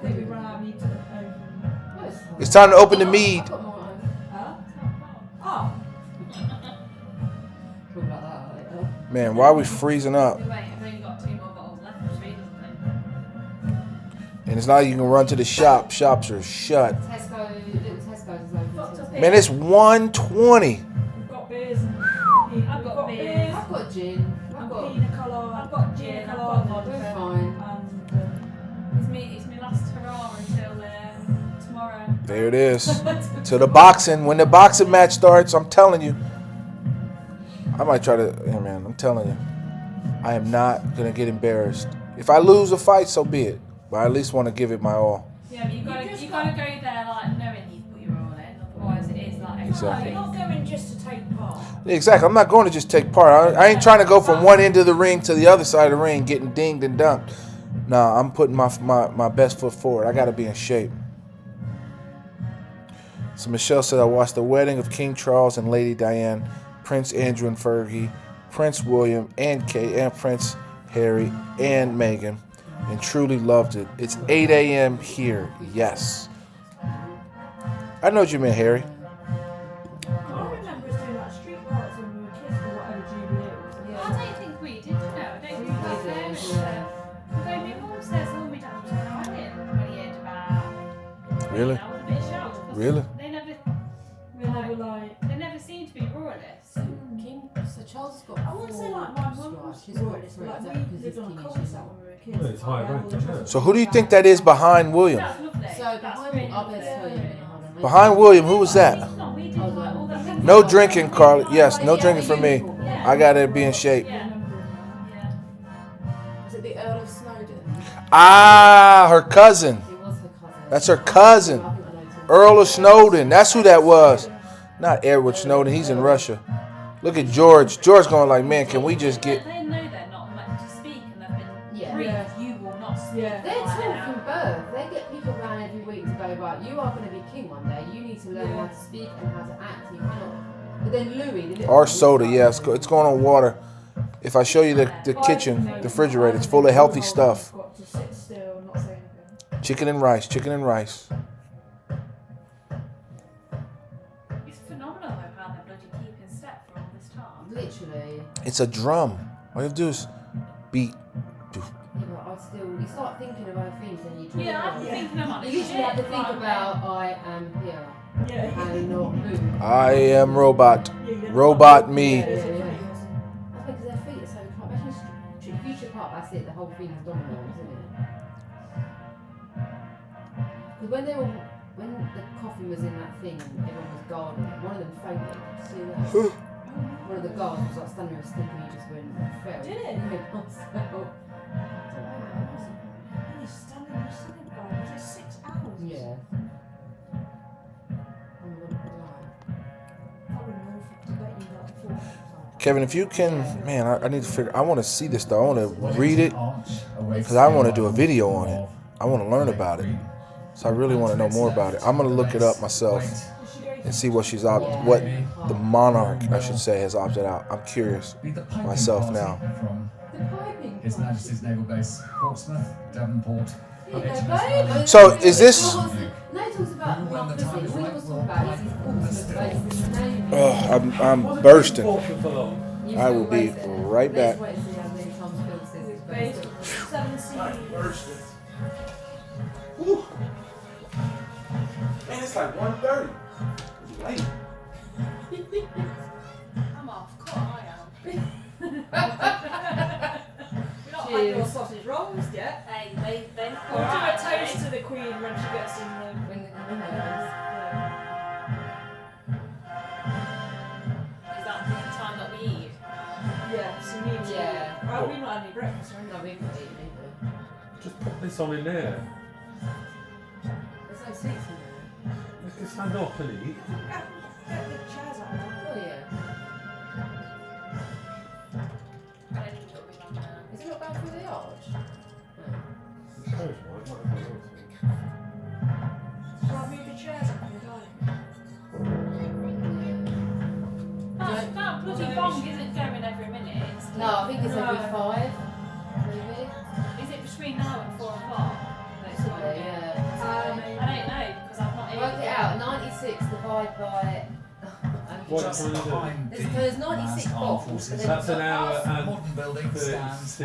Maybe when I need to It's time to open the mead. Huh? Oh. Man, why are we freezing up? Wait, I've only got 2 more bottles left for speed, And it's not like you can run to the shop. Shops are shut. Tesco's is open. Man, it's 1:20. We've got beers. I've got beers. I've got gin. I've got pina colada. I've got gin. I've got vodka. We're fine. And it's my last hurrah until tomorrow. There it is. To the boxing. When the boxing match starts, I'm telling you. I might try to. Yeah, man, I'm telling you. I am not going to get embarrassed. If I lose a fight, so be it. But I at least want to give it my all. Yeah, but you gotta go there like knowing you've put your all in. Otherwise, it is like Exactly. You're not going just to take part. Exactly. I'm not going to just take part. I ain't trying to go from one end of the ring to the other side of the ring, getting dinged and dunked. Nah, I'm putting my best foot forward. I got to be in shape. So Michelle said, I watched the wedding of King Charles and Lady Diane, Prince Andrew and Fergie, Prince William and Kate, and Prince Harry and Meghan, and truly loved it. It's 8 a.m. here. Yes. I know what you meant, Harry. I remember us doing like street parties when we were kids or whatever jubilee it was. I don't think we did, you know. I don't think we did. Although my mum says all my dad was crying when he heard about. Really? I was a bit shocked. Really? They never seem to be royalists. So Charles has got. I wouldn't say like my mum was She's got royalist, but like we lived on a cul-de-sac when we were kids. Well, it's high rank, isn't it? So who do you think that is behind William? So behind, I'll be able to tell you. Behind William, who was that? No drinking, Carly. Yes, no drinking for me. I gotta be in shape. Was it the Earl of Snowdon? Ah, her cousin. It was her cousin. That's her cousin. Earl of Snowdon. That's who that was. Not Edward Snowden. He's in Russia. Look at George. George going like, man, can we just get... They know they're not meant to speak and they've been briefed. You will not speak. They're taught from birth. They get people around every week to go, right, you are going to be king one day. You need to learn how to speak and how to act. You cannot. But then Louis, Our soda, yeah, it's going on water. If I show you the kitchen, the refrigerator, it's full of healthy stuff. Got to sit still and not say anything. Chicken and rice, chicken and rice. It's phenomenal though how they're bloody keeping step for all this time. literally. It's a drum. All you have to do is beat. Yeah, but I still. You start thinking of other things and you draw. Yeah, I'm thinking about You this literally have to shit, think like, about I am here. And not move. I am robot. Robot me. Yeah. That's because their feet are so tight. Imagine if you trip up, that's it. The whole thing is dominoes, isn't it? Because when the coffin was in that thing and everyone was guarding it, one of them fainted. Did you see that? One of the guards was like standing with a stick and he just went and fell. Did it? Yeah, passed out. You're standing by. Was it 6 hours? Yeah. Kevin, if you can, man, I need to figure. I want to see this though. I want to read it because I want to do a video on it. I want to learn about it. So I really want to know more about it. I'm gonna look it up myself and see what what the monarch, I should say, has opted out. I'm curious myself now. His Majesty's Naval Base, Portsmouth, Devonport. So is this? No, it talks about not the thing. All he was talking about is his Portsmouth base in the Navy. I'm bursting. I will be right back. Man, it's like 1:30. It's late. I'm off. Cool, I am. We're not had your sausage rolls yet. Hey, they've We'll do a toast to the Queen when she gets in the Is that the time that we eat? Yeah, so you need to. Yeah. Oh, we've not had any breakfast or anything. No, we've not eaten either. Just put this on in there. There's no seats in there. You can stand up and eat. Get the chairs out now. Oh yeah. I don't think it'll be long now. Is it not going through the arch? I suppose, right? Might have been Shall I move the chairs up from the dining? That bloody bong isn't going every minute. No, I think it's every 5. Maybe. Is it between now and 4 o'clock? Possibly, yeah. I don't know because I've not Work it out. 96 divided by. There's 96 bottles. That's an hour and modern building 36.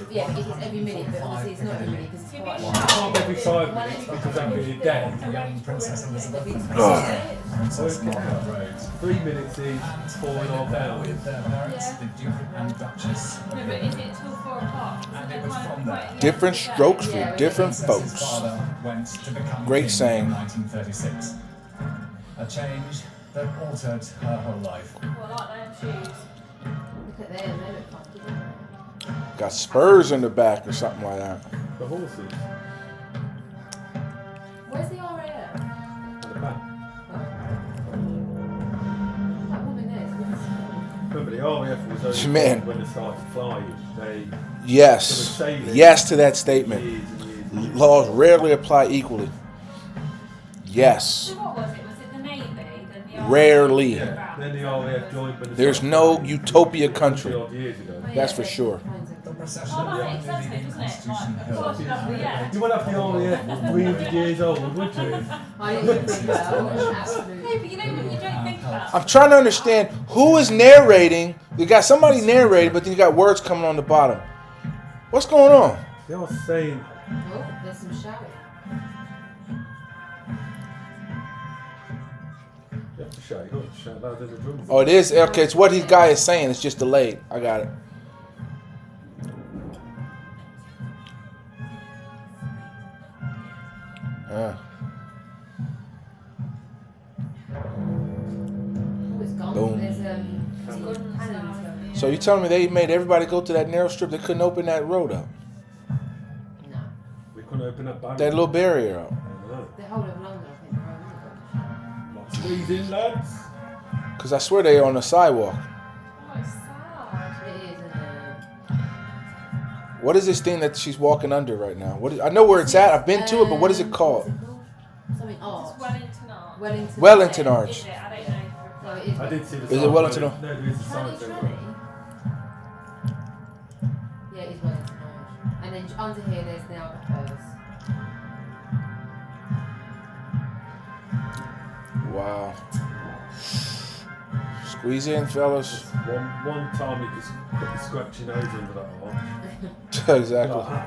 Yeah, it is every minute, but obviously it's not every minute because it's quite long. Can't every 5 minutes because that'd be a day. Young Princess Elizabeth. Princess Margaret Road. 3 minutes each, 4.5 hours. With their parents, the Duke and Duchess. No, but is it till 4 o'clock? And it was from there. Different strokes for different Princess's folks. father went to become Great king saying. in 1936. A change that altered her whole life. Well, I like them shoes. Look at them, they look funky. Got spurs in the back or something like that. The horses. Where's the RAF? At the back. That woman there is really Remember, the RAF was only Man. when they started flying. They Yes. sort of sailing Yes to that statement. years and years and years. Laws rarely apply equally. Yes. So what was it? Was it the Navy? Then the Rarely. Yeah. Then the RAF joined when they There's started no flying utopia 20 country. odd years ago. That's for sure. The procession Oh, of that the makes sense, leading doesn't it? Constitution Like, Hill. of course, yeah. You wouldn't have the RAF was 300 years old, would you? I didn't think about absolutely. No, but you know what you don't think about? I'm trying to understand who is narrating. You got somebody narrating, but then you got words coming on the bottom. What's going on? They are saying. Oh, there's some shouting. You have to shout. You got to shout louder than the drums. Oh, it is? Okay, it's what his guy is saying. It's just delayed. I got it. Yeah. Oh, it's gone. Boom. There's cannons going. So you telling me they made everybody go to that narrow strip? They couldn't open that road up. No. We couldn't open that barrier. That little barrier up. I know. The whole of London, I think. Like squeezing, lads. Because I swear they on the sidewalk. Oh, it's sad. It is, isn't it? What is this thing that she's walking under right now? I know where it's at. I've been to it, but what is it called? Something art. It's Wellington Art. Wellington Arch. Is it? I don't know. No, it is. I did see the Is sign. it Wellington? No, there is a sign. Twenty. Yeah, it is Wellington Arch. And then under here, there's the Albert Hers. Wow. Squeeze in, fellas. One time you just quickly scratch your nose under that arch. Exactly. Yeah,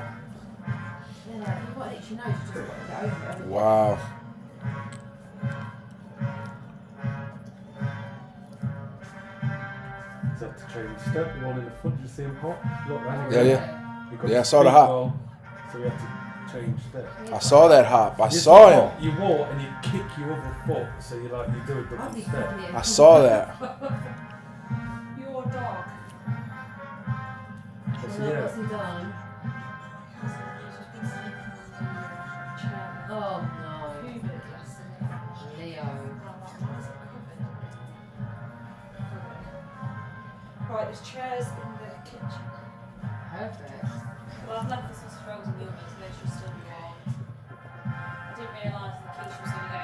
no, if you've got an itchy nose, you just got to get over it. Wow. Is that to change step? The one in the front, you see him hot? Look, Yeah, yeah. Yeah, I saw the hop. So we had to change step. I saw that hop. I saw him. You walk and you kick your other foot, so you do a double step. I saw that. Your dog. What's he done? Oh no. Leo. Right, there's chairs in the kitchen. Perfect. Well, I've left the sausage rolls in the oven, so they should still be warm. I didn't realise the quiche was going to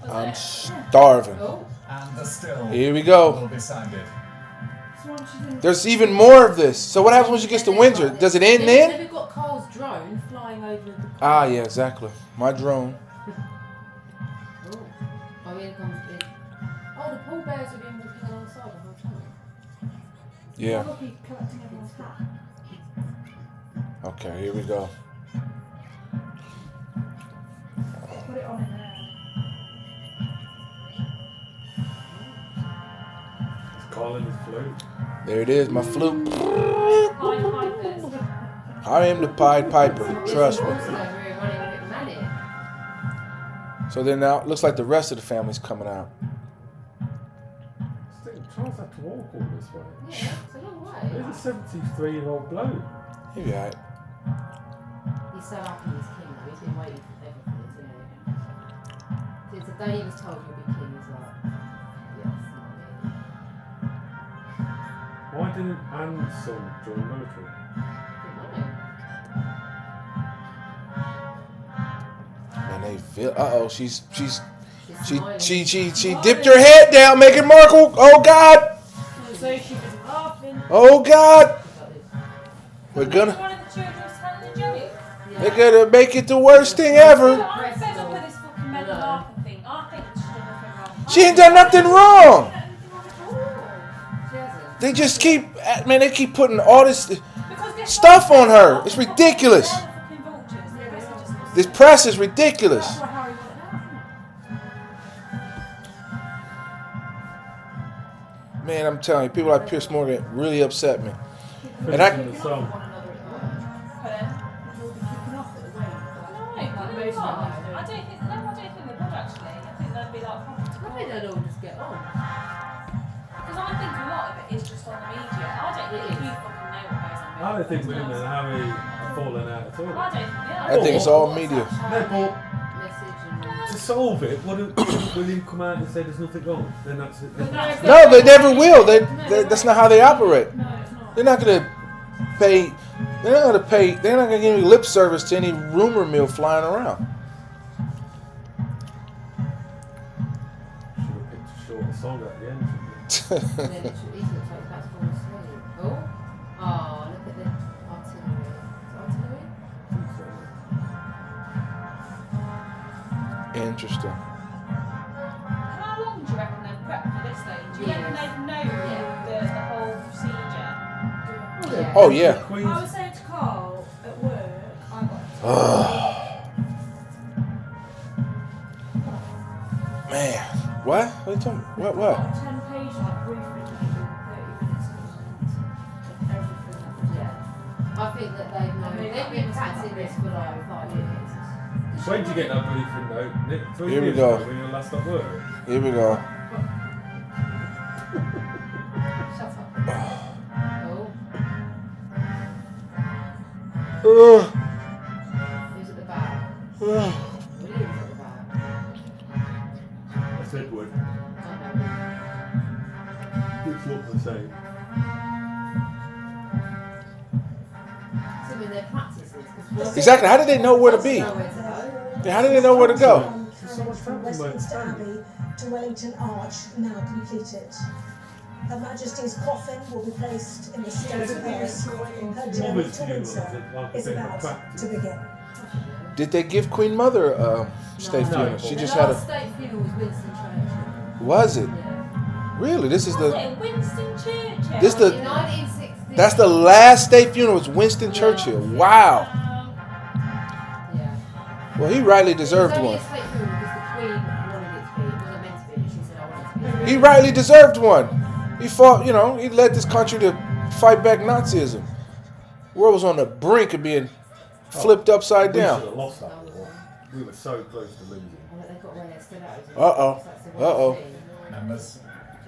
go. I'm starving. And the still Here we go. will be sounded. There's even more of this. So what happens when she gets to Windsor? Does it end then? We've got Cole's drone flying over the. Ah, yeah, exactly. My drone. Oh, here comes it. Oh, the pallbearers have been walking alongside the whole time. Yeah. I'll be collecting everyone's hat. Okay, here we go. Put it on in there. Calling the flute. There it is, my flute. Pied Pipers. I am the Pied Piper. Trust me. So then now it looks like the rest of the family's coming out. Charles had to walk all this way. Yeah, it's a long way. There's a 73-year-old bloke. He'll be alright. He's so happy he's king though. He's been waiting forever for this, isn't he? Since the day he was told he'll be king, he's like, yes. Why didn't Anne's son join the military? And they feel. She dipped her head down, Meghan Markle. Oh God. So she's been laughing. Oh God. We're gonna. One of the children was telling the joke. They're gonna make it the worst thing ever. I'm fed up with this fucking Meghan Markle thing. I think she's done nothing wrong. She ain't done nothing wrong. They just keep, man. They keep putting all this stuff on her. It's ridiculous. This press is ridiculous. Man, I'm telling you, people like Piers Morgan really upset me. And I. I don't think women and Harry are falling out at all. I think it's all media. No, but to solve it, wouldn't William come out and say there's nothing wrong? Then that's it. No, they never will. That's not how they operate. They're not gonna pay. They're not gonna pay. They're not gonna give any lip service to any rumor mill flying around. Should have picked a shorter song at the end. Oh, look at the artillery. Interesting. How long do you reckon they've prepped for this though? Do you reckon they've known the whole procedure? Oh yeah. I was saying to Carl at work, I Man, what? What are you talking about? What? 10 page like briefing maybe in 30 minutes of everything. I think that they've been practicing this for like 5 years. When did you get that briefing though, Nick? 3 Here we years go. ago when you were last at work? Here we go. Who's at the back? William's at the back. That's Edward. It's not the same. So when they're practicing. Exactly. How did they know where to be? Nowhere to go. Yeah, how did they know where to go? Carried from Westminster Abbey to Wellington Arch, now completed. Her Majesty's coffin will be placed in the State House. Her journey to Windsor is about to begin. Did they give Queen Mother a state funeral? She just had a. state funeral was Winston Churchill. Was it? Yeah. Really? This is the. Winston Churchill. This the. In 1960. That's the last state funeral. Was Winston Churchill? Wow. Yeah. Well, he rightly deserved one. He rightly deserved one. He fought, you know, he led this country to fight back Nazism. The world was on the brink of being flipped upside down. We should have lost that war. We were so close to losing. Uh-oh. Members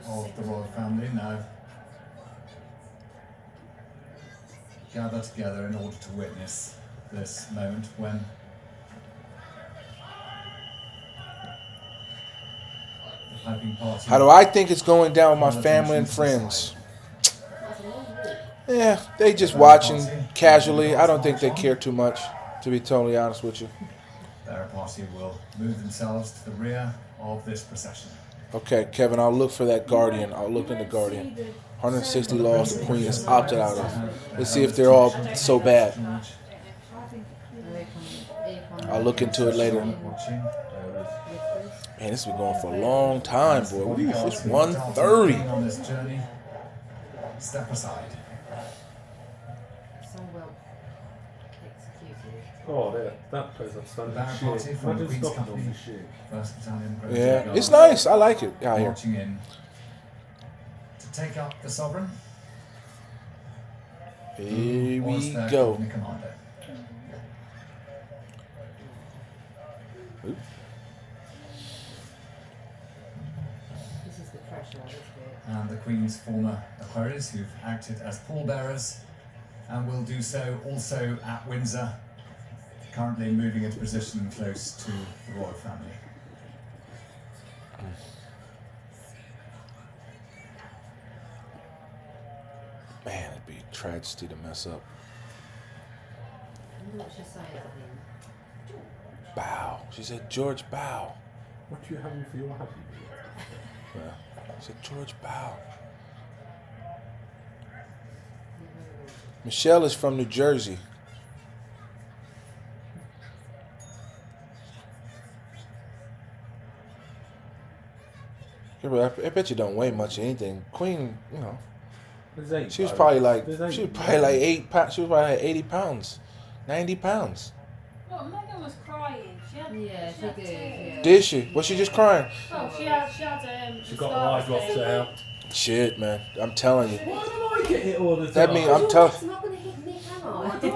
of the royal family now gather together in order to witness this moment when the piping party. How do I think it's going down with my family and friends? Yeah, they just watching casually. I don't think they care too much, to be totally honest with you. Their party will move themselves to the rear of this procession. Okay, Kevin, I'll look for that Guardian. I'll look in the Guardian. 160 laws the Queen has opted out of. Let's see if they're all so bad. I'll look into it later. Man, this has been going for a long time, boy. It's 1:30. On this journey, step aside. So well executed. Oh, that place I've stunned shit. Imagine stopping on this shit. Yeah, it's nice. I like it out here. Marching in to take up the sovereign. Here Was we their go. company commander. Oop. This is the pressure, this bit. And the Queen's former equerries who've acted as pallbearers and will do so also at Windsor, currently moving into position close to the royal family. Man, it'd be a tragedy to mess up. I wonder what she's saying to him. Bow. She said, George, bow. What are you having for your happy meal? Yeah. She said, George, bow. Michelle is from New Jersey. I bet you don't weigh much of anything. Queen, you know. She was probably like 8 pounds. She was probably like 80 pounds, 90 pounds. Well, Megan was crying. She had, she did. Yeah. Did she? Was she just crying? Oh, she got eye drops out. Shit, man, I'm telling you. Why do I get hit all the time? That means I'm telling.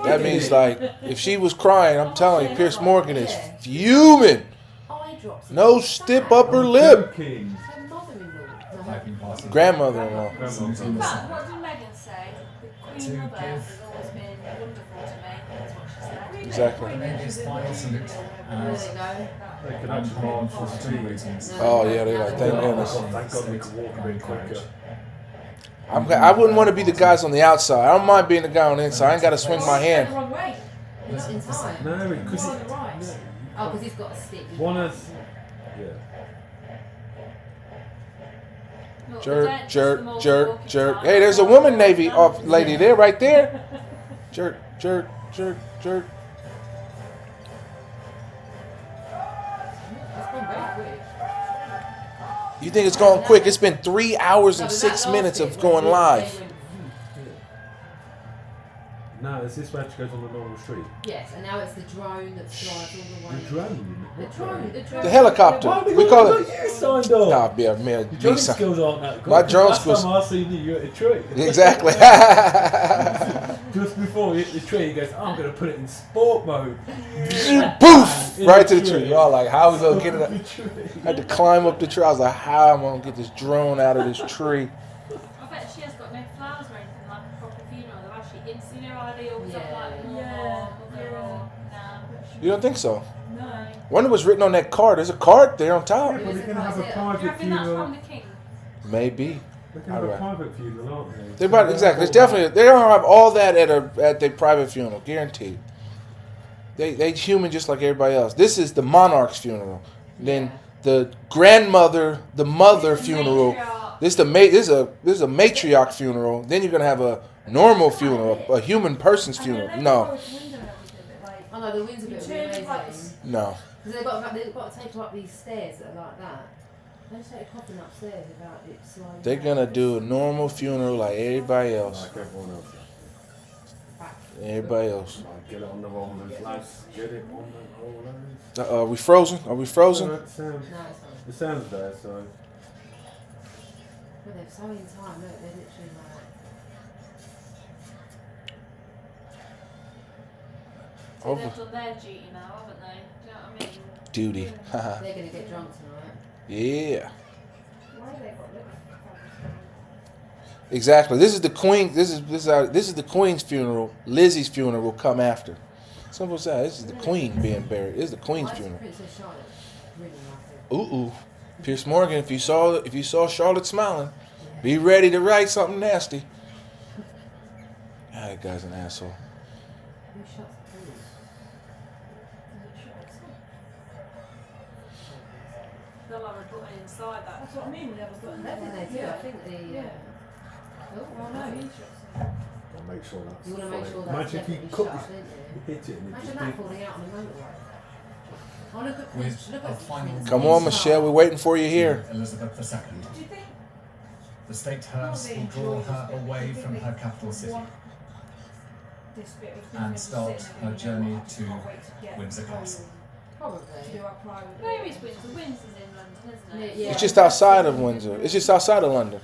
That means like if she was crying, I'm telling you, Pierce Morgan is fuming. No stip up her lip. Grandmother-in-law. In fact, what did Megan say? The Queen Mother has always been wonderful to me. That's what she said. Exactly. May's final salute as They can actually march for speed. Oh yeah, they're like, thank goodness. Thank God we can walk a bit quicker. I wouldn't want to be the guys on the outside. I don't mind being the guy on the inside. I ain't got to swing my hand. Not in time. No, because Oh, because he's got a stick. one has. Yeah. Jerk, jerk, jerk, jerk. Hey, there's a woman Navy lady there, right there. Jerk, jerk, jerk, jerk. You think it's going quick? It's been 3 hours and 6 minutes of going live. No, is this where it goes on the normal street? Yes, and now it's the drone that flies all the way. The drone? The drone. The helicopter. We call it. You signed up. Nah, yeah, man. Drone skills aren't that good. My drone Last skills. time I seen you, you're at a tree. Exactly. Just before we hit the tree, he goes, I'm going to put it in sport mode. Poof! Right to the tree. Y'all like, how we going to get it up? I had to climb up the tree. I was like, how am I going to get this drone out of this tree? I bet she has got no flowers or anything like a proper funeral. They've actually incinerated or something like that. You don't think so? No. Wonder what's written on that card. There's a card there on top. Yeah, but they're going to have a private That's funeral. from the king. Maybe. They're going to have a private funeral, aren't they? Exactly. It's definitely. They're gonna have all that at their private funeral, guaranteed. They human just like everybody else. This is the monarch's funeral. Then the grandmother, the mother funeral. This is a matriarch funeral. Then you're gonna have a normal funeral, a human person's funeral. No. Oh no, the wind's a bit amazing. No. Because they've got to take her up these stairs that are like that. They just take a coffin upstairs without it sliding. They're gonna do a normal funeral like everybody else. Like everyone else. Everybody else. Get it on the rollers, lads. Get it on the rollers. Are we frozen? Are we frozen? No, it sounds there, so. But they're so in time, look, they're literally like. So they've done their duty now, haven't they? Do you know what I mean? Duty. They're gonna get drunk tonight. Yeah. Why have they got little? Exactly. This is the queen. This is the queen's funeral. Lizzie's funeral will come after. Simple as that. This is the queen being buried. This is the queen's funeral. Princess Charlotte. Really like it. Ooh. Pierce Morgan. If you saw Charlotte smiling, be ready to write something nasty. God, that guy's an asshole. Who shuts the doors? They'll have a button inside that. That's what I mean. We have a button. I think they do. I think the. Oh no, he shuts it. I'll make sure that's. You want to make sure that's Imagine if you definitely cut shut, this, don't you you? hit it and it Imagine just that did. falling out on the motorway. Oh, look at With look a at final Come on, Michelle. We're waiting for you here. Elizabeth II. Do you think The state hearse will draw her away from her capital city this bit of and start her journey to can't wait to get Windsor Castle. Probably. to do our private? Where is Windsor? Windsor's in London, isn't it? Yeah. It's just outside of Windsor. It's just outside of London.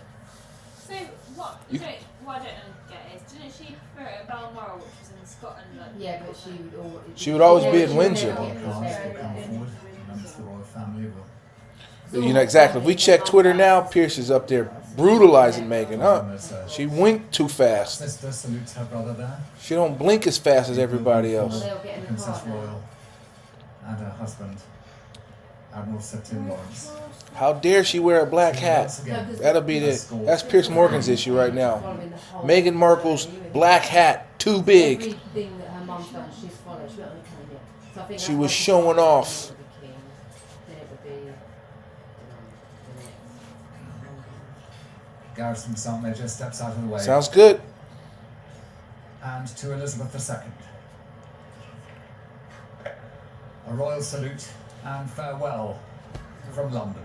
So what? You- What I don't get is, didn't she prefer it at Balmoral, which was in Scotland? Yeah, but she would always. She would always be in Windsor. Cars will come forward, members of the royal family will. You know exactly. If we check Twitter now, Pierce is up there brutalizing Meghan. She winked too fast. Sister salutes her brother there. She don't blink as fast as everybody else. Princess Royal and her husband, Admiral Sir Tim Lawrence. How dare she wear a black hat? That'll be that's Pierce Morgan's issue right now. Meghan Markle's black hat too big. Everything that her mum's done, she's followed. She went on the camera. So I think She that's was why showing off. Then it would be. Garrison Sergeant Major steps out of the way. Sounds good. And to Elizabeth II. A royal salute and farewell from London.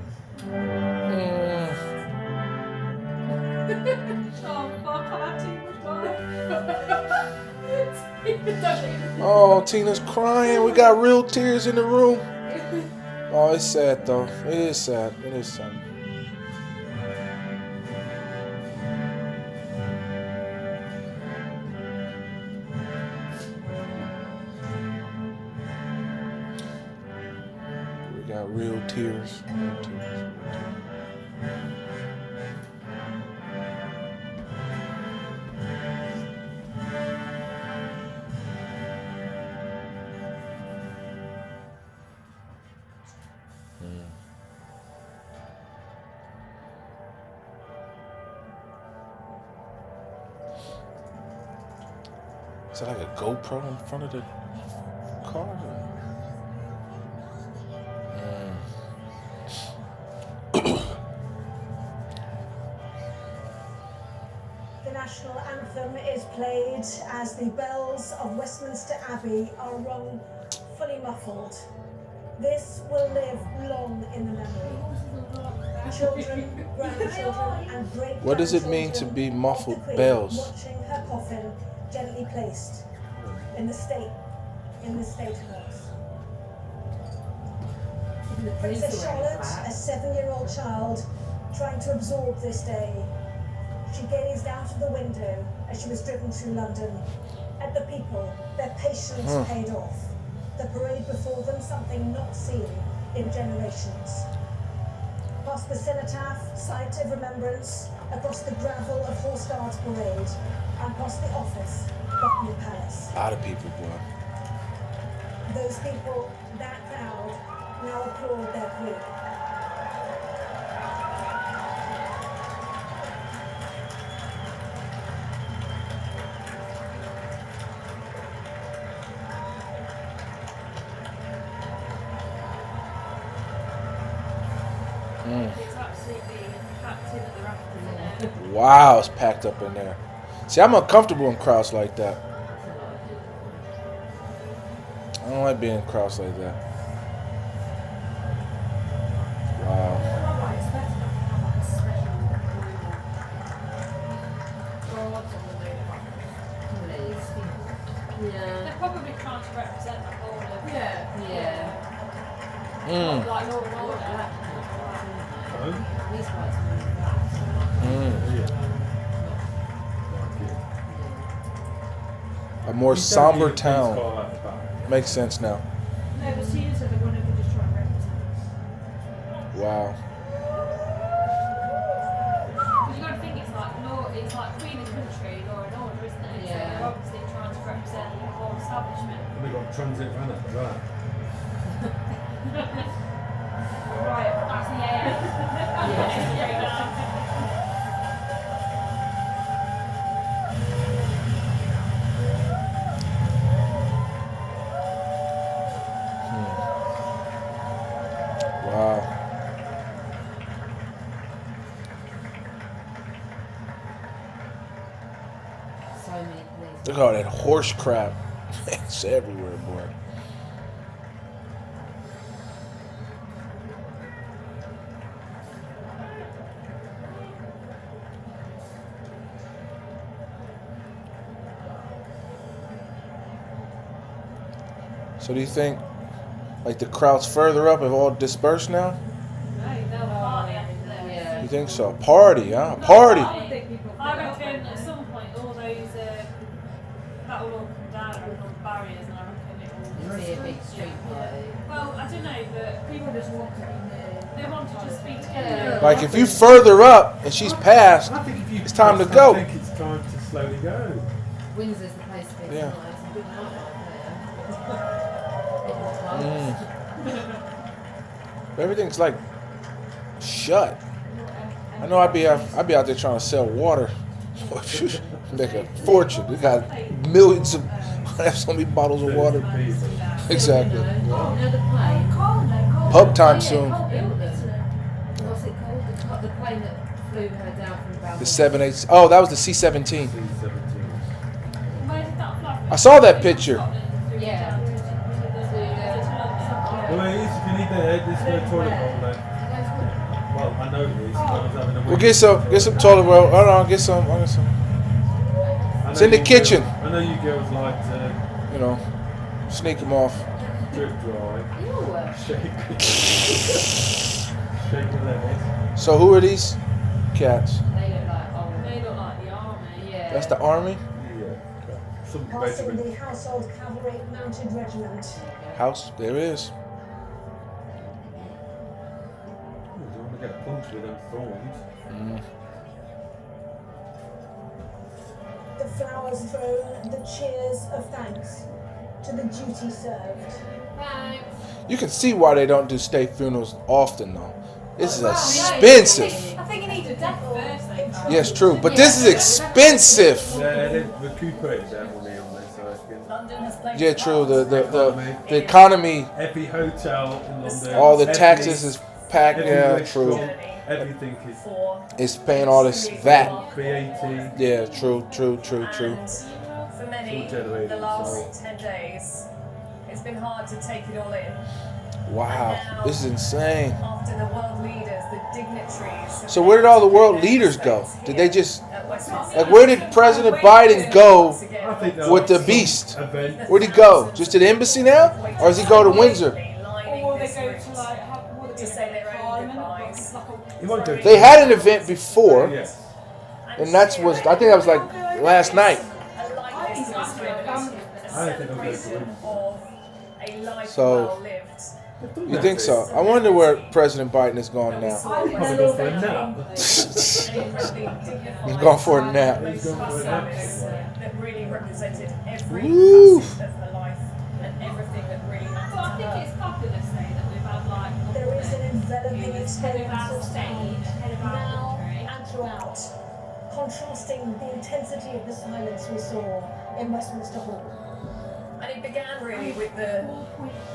Oh fuck, I had too much Oh, Tina's crying. We got real tears in the room. Oh, it's sad though. It is sad. It is sad. We got real tears. Real tears. Is that like a GoPro in front of the car? The national anthem is played as the bells of Westminster Abbey are rung fully muffled. This will live long in the memory. Children, grandchildren, and great. What does it mean to be muffled bells? Watching her coffin gently placed in the state house. Princess Charlotte, a 7-year-old child, trying to absorb this day. She gazed out of the window as she was driven through London at the people, their patience paid off. The parade before them, something not seen in generations. Past the cenotaph, site of remembrance, across the gravel of Horse Guards Parade, and past the office, Buckingham Palace. A lot of people, boy. Those people, that crowd, now applaud their queen. It's absolutely packed in at the rafters in there. Wow, it's packed up in there. See, I'm uncomfortable in crowds like that. I don't like being in crowds like that. Wow. They're probably trying to represent the whole of like law and order. A more somber town. Makes sense now. No, but seriously, they're going to just try and represent us. Wow. Because you've got to think it's like Queen and Country, law and order, isn't it? So they're obviously trying to represent the whole establishment. And we got transit van as well. Right, that's the AM. Wow. So many places. Look at all that horse crap. It's everywhere, boy. So do you think, like, the crowds further up have all dispersed now? No, they'll party after this. You think so? Party, huh? Party. I reckon at some point all those that will all come down and all the barriers, and I reckon it will be a big street party. Well, I don't know, but people just want to be there. They want to just be together. Like, if you further up and she's passed, it's time to go. I think it's time to slowly go. Windsor's the place to be. Yeah. Tonight. It's a good night Everything's like shut. I know I'd be out there trying to sell water. Make a fortune. We got millions of I have so many bottles of water. Exactly. Pub time soon. What's it called? The plane that flew her down from Baltimore. The 787. Oh, that was the C-17. I saw that picture. Yeah. Well, it is, if you need the head, there's no toilet roll there. Well, I know it is. I was having a We'll get some toilet roll. Oh no, I'll get some. It's in the kitchen. I know you girls like to, you know, sneak them off. Drip dry. Shake the lemons. So who are these cats? They look like the army. Yeah. That's the army? Yeah. Some Passing regiment. the Household Cavalry Mounted Regiment. House, there it is. You don't want to get punched with them thorns. The flowers thrown, the cheers of thanks to the duty served. You can see why they don't do state funerals often, though. This is expensive. I think you need a death first, though. Yes, true, but this is expensive. Yeah, they recuperate that money on this, I reckon. London has played Yeah, true. The economy. Every hotel in London. All the taxes is packed. Yeah, true. Everything It's paying all this VAT. VAT. Yeah, true. For many, the last 10 days, it's been hard to take it all in. Wow, this is insane. After the world leaders, the dignitaries. So where did all the world leaders go? Did they just, like, where did President Biden go with the beast? Where'd he go? Just to the embassy now? Or does he go to Windsor? Or they go to like, what to say their own goodbyes. They had an event before, and I think that was like last night. So, you think so? I wonder where President Biden is going now. Probably going for a nap. He's going for a nap. That really represented every Woo. facet of her life and everything that really mattered Well, I to think her. it's fabulous though that we've had like There is an enveloping head of experience our of state, sound, head of our now country. and throughout, contrasting the intensity of the silence we saw in Westminster Hall. And it began really with the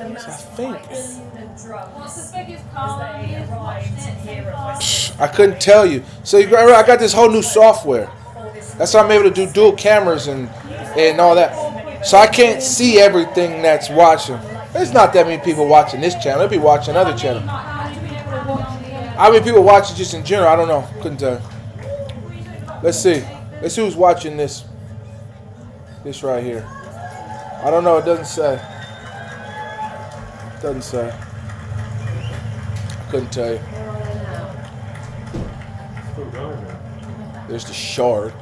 mass pipes and drums. What's the biggest As car? they arrived here at Westminster. I couldn't tell you. So I got this whole new software. That's why I'm able to do dual cameras and all that. So I can't see everything that's watching. There's not that many people watching this channel. They'll be watching other channels. How many people watch it just in general? I don't know. Couldn't tell. Let's see. Let's see who's watching this. This right here. I don't know. It doesn't say. It doesn't say. I couldn't tell you. There's the shard.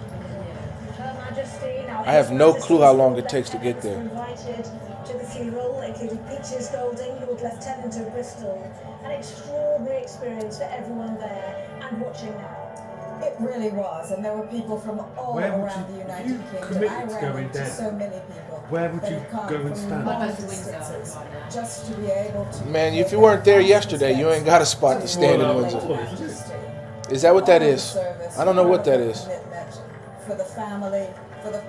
I have no clue how long it takes to get there. Invited to the funeral, including Peaches Golding, Lord Lieutenant of Bristol. An extraordinary experience for everyone there and watching now. It really was, and there were people from all around the United Kingdom. I ran into so many people. Where would you go and stand? Just to be able to. Man, if you weren't there yesterday, you ain't got a spot to stand in Windsor. Is that what that is? I don't know what that is. For the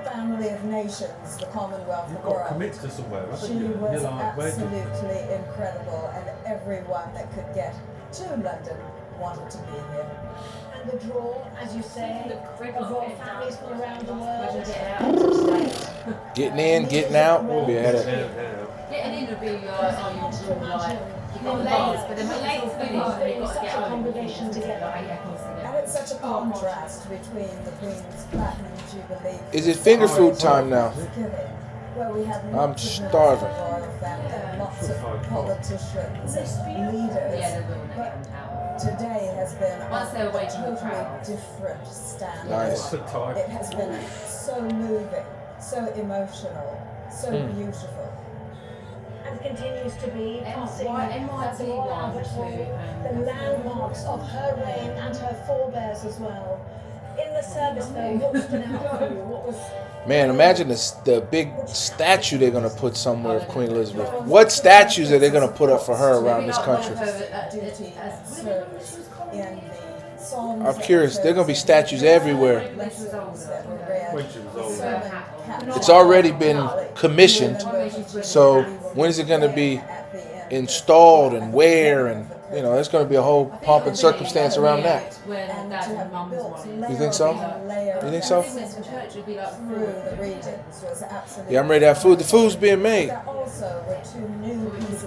family of nations, the Commonwealth, the world. Commit to somewhere, She was absolutely incredible, and everyone that could get to London wanted to be here. And the draw, as you say, of all families from around the world. Getting in, getting out, will be at it. Getting in would be like, you've got ladies, but then when ladies finish, you've got to get home. Congregation together. And it's such a contrast between the Queen's Platinum Jubilee. Is it finger food time now? Where we have I'm starving. Lots of politicians and leaders. But today has been a totally different standard. Nice. It has been so moving, so emotional, so beautiful. And continues to be passing the landmarks of her reign and her forebears as well. In the service though, what stood out for you? What was... Man, imagine the big statue they're going to put somewhere of Queen Elizabeth. What statues are they going to put up for her around this country? I'm curious. There are going to be statues everywhere. It's already been commissioned. So when is it going to be installed and where? And, you know, there's going to be a whole pomp and circumstance around that. You think so? You think so? Yeah, I'm ready to have food. The food's being made.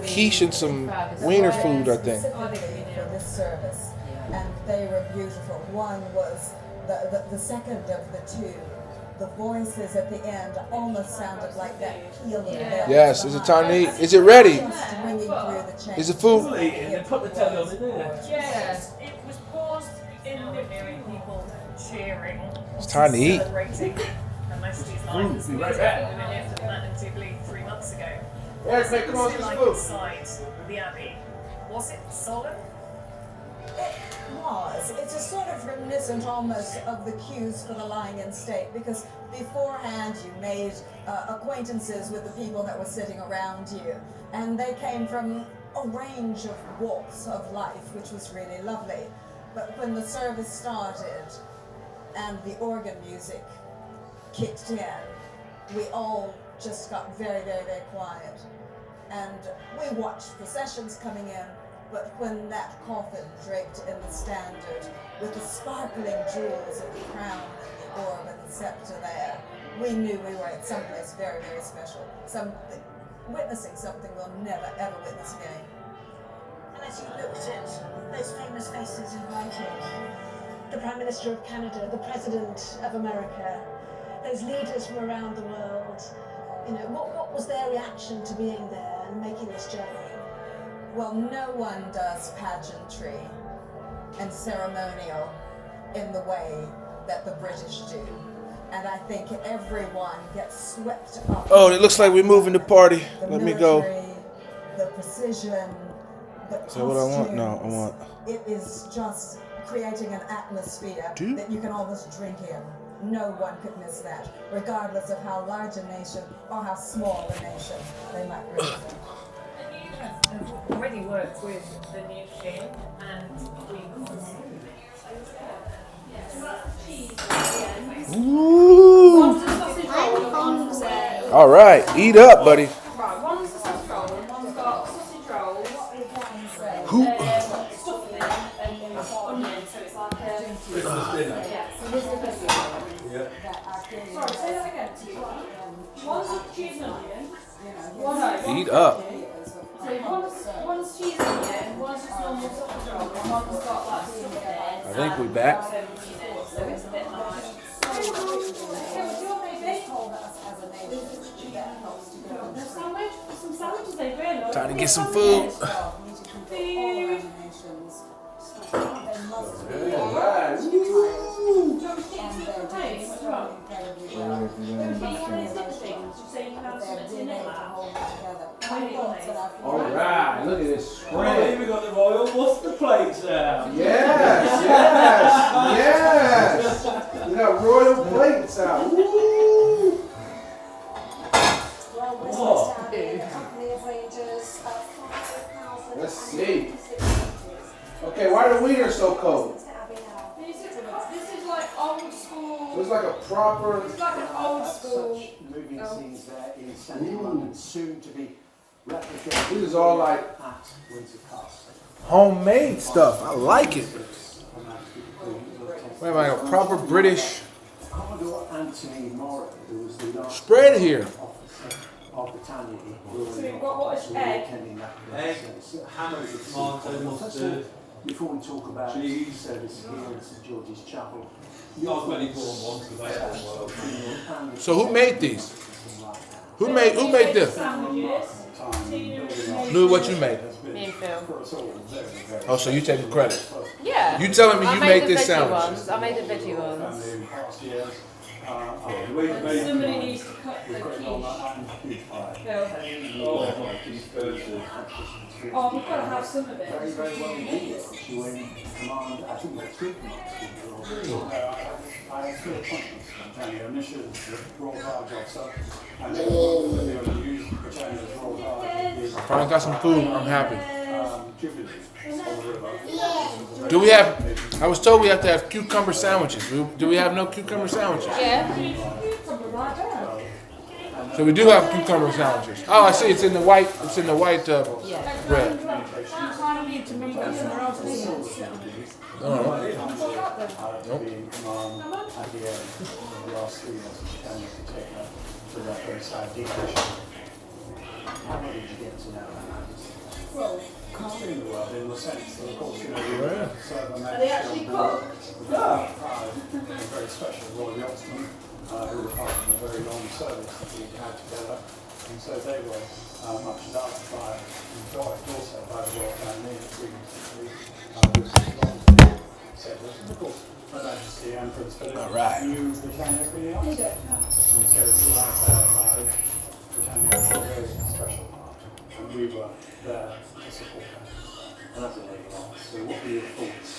Quiche and some wiener food, I think. And they were beautiful. One was the second of the two. The voices at the end almost sounded like that peal of bells. Yes, is it time to eat? Is it ready? Is it food? Yes, it was paused in the hearing people cheering. It's time to eat. Celebrating Her Majesty's life as we were here for Platinum Jubilee 3 months ago. Yes, mate, come on, What was it like inside the Abbey? Was it solemn? It was. It's a sort of reminiscent almost of the queues for the lying in state, because beforehand you made acquaintances with the people that were sitting around you, and they came from a range of walks of life, which was really lovely. But when the service started and the organ music kicked in, we all just got very, very, very quiet. And we watched processions coming in, but when that coffin draped in the standard with the sparkling jewels of the crown and the orb and the scepter there, we knew we were at someplace very, very special. Witnessing something we'll never, ever witness again. And as you looked at those famous faces invited, the Prime Minister of Canada, the President of America, those leaders from around the world, you know, what was their reaction to being there and making this journey? Well, no one does pageantry and ceremonial in the way that the British do. And I think everyone gets swept up. Oh, it looks like we're moving the party. Let me go. The precision, the Is that what I want? No, I want. It is just creating an atmosphere that you can almost drink in. No one could miss that, regardless of how large a nation or how small a nation they might represent. I've already worked with the new king and queen. Ooh. I All right, eat up, buddy. Right, one's a sausage roll and one's got sausage roll, Who? stuffing and onion, so it's like a... Christmas dinner. Yeah. Yeah. Sorry, say that again. One's a cheese and onion. Eat up. So one's cheese and onion, one's just normal sausage roll, and one's got like stuffing. I think we back. So it's a bit like... Some sandwiches they really like. Time to get some food. Alright, look at this spread. We got the royal Worcester plates out. Yes, yes, yes. We got royal plates out. Woo. Let's see. Okay, why are the wieners so cold? This is like old school. So it's like a proper. It's like an old school. Moving scenes there in central London, soon to be replicated. This is all like at Windsor Castle. homemade stuff. I like it. Wait, like a proper British Commodore Anthony Morrow, who was the last spread here. of Britannia, So we've got what is egg? Egg, hammered with tomato, mustard. Before we talk about cheese, service here at St George's Chapel. Not many corn ones because I had them well. So who made these? Who made this? Sandwiches. Lou, what you made? Me and Phil. Oh, so you taking credit? Yeah. You telling me I you made made the this veggie sandwich? ones. I made the veggie ones. Somebody needs to cut the quiche. Oh, we've got to have some of it. Very, very well indeed. She were in command, I think there were 3 commands. I had 3 appointments from Britannia. Initially, the Royal Guard officer, and then the used Britannia's Royal Guard. Finally got some food. I'm happy. Jubilee on the river. Do we have? I was told we have to have cucumber sandwiches. Do we have no cucumber sandwiches? Yeah. So we do have cucumber sandwiches. Oh, I see. It's in the white. It's in the white bread. How did you get to know that? Well, casting the world in the sense that, of course, you know, you serve a Are they actually cooked? Yeah. A very special Royal Yachtsmen who were part of a very long service that we had together. And so they were much loved by and enjoyed also by the royal family and previously settlers. And of course, Her Majesty and Prince Philip knew Britannia pretty well. And so throughout their lives, Britannia was a very special part. And we were there to support her. And that's a lady. So what were your thoughts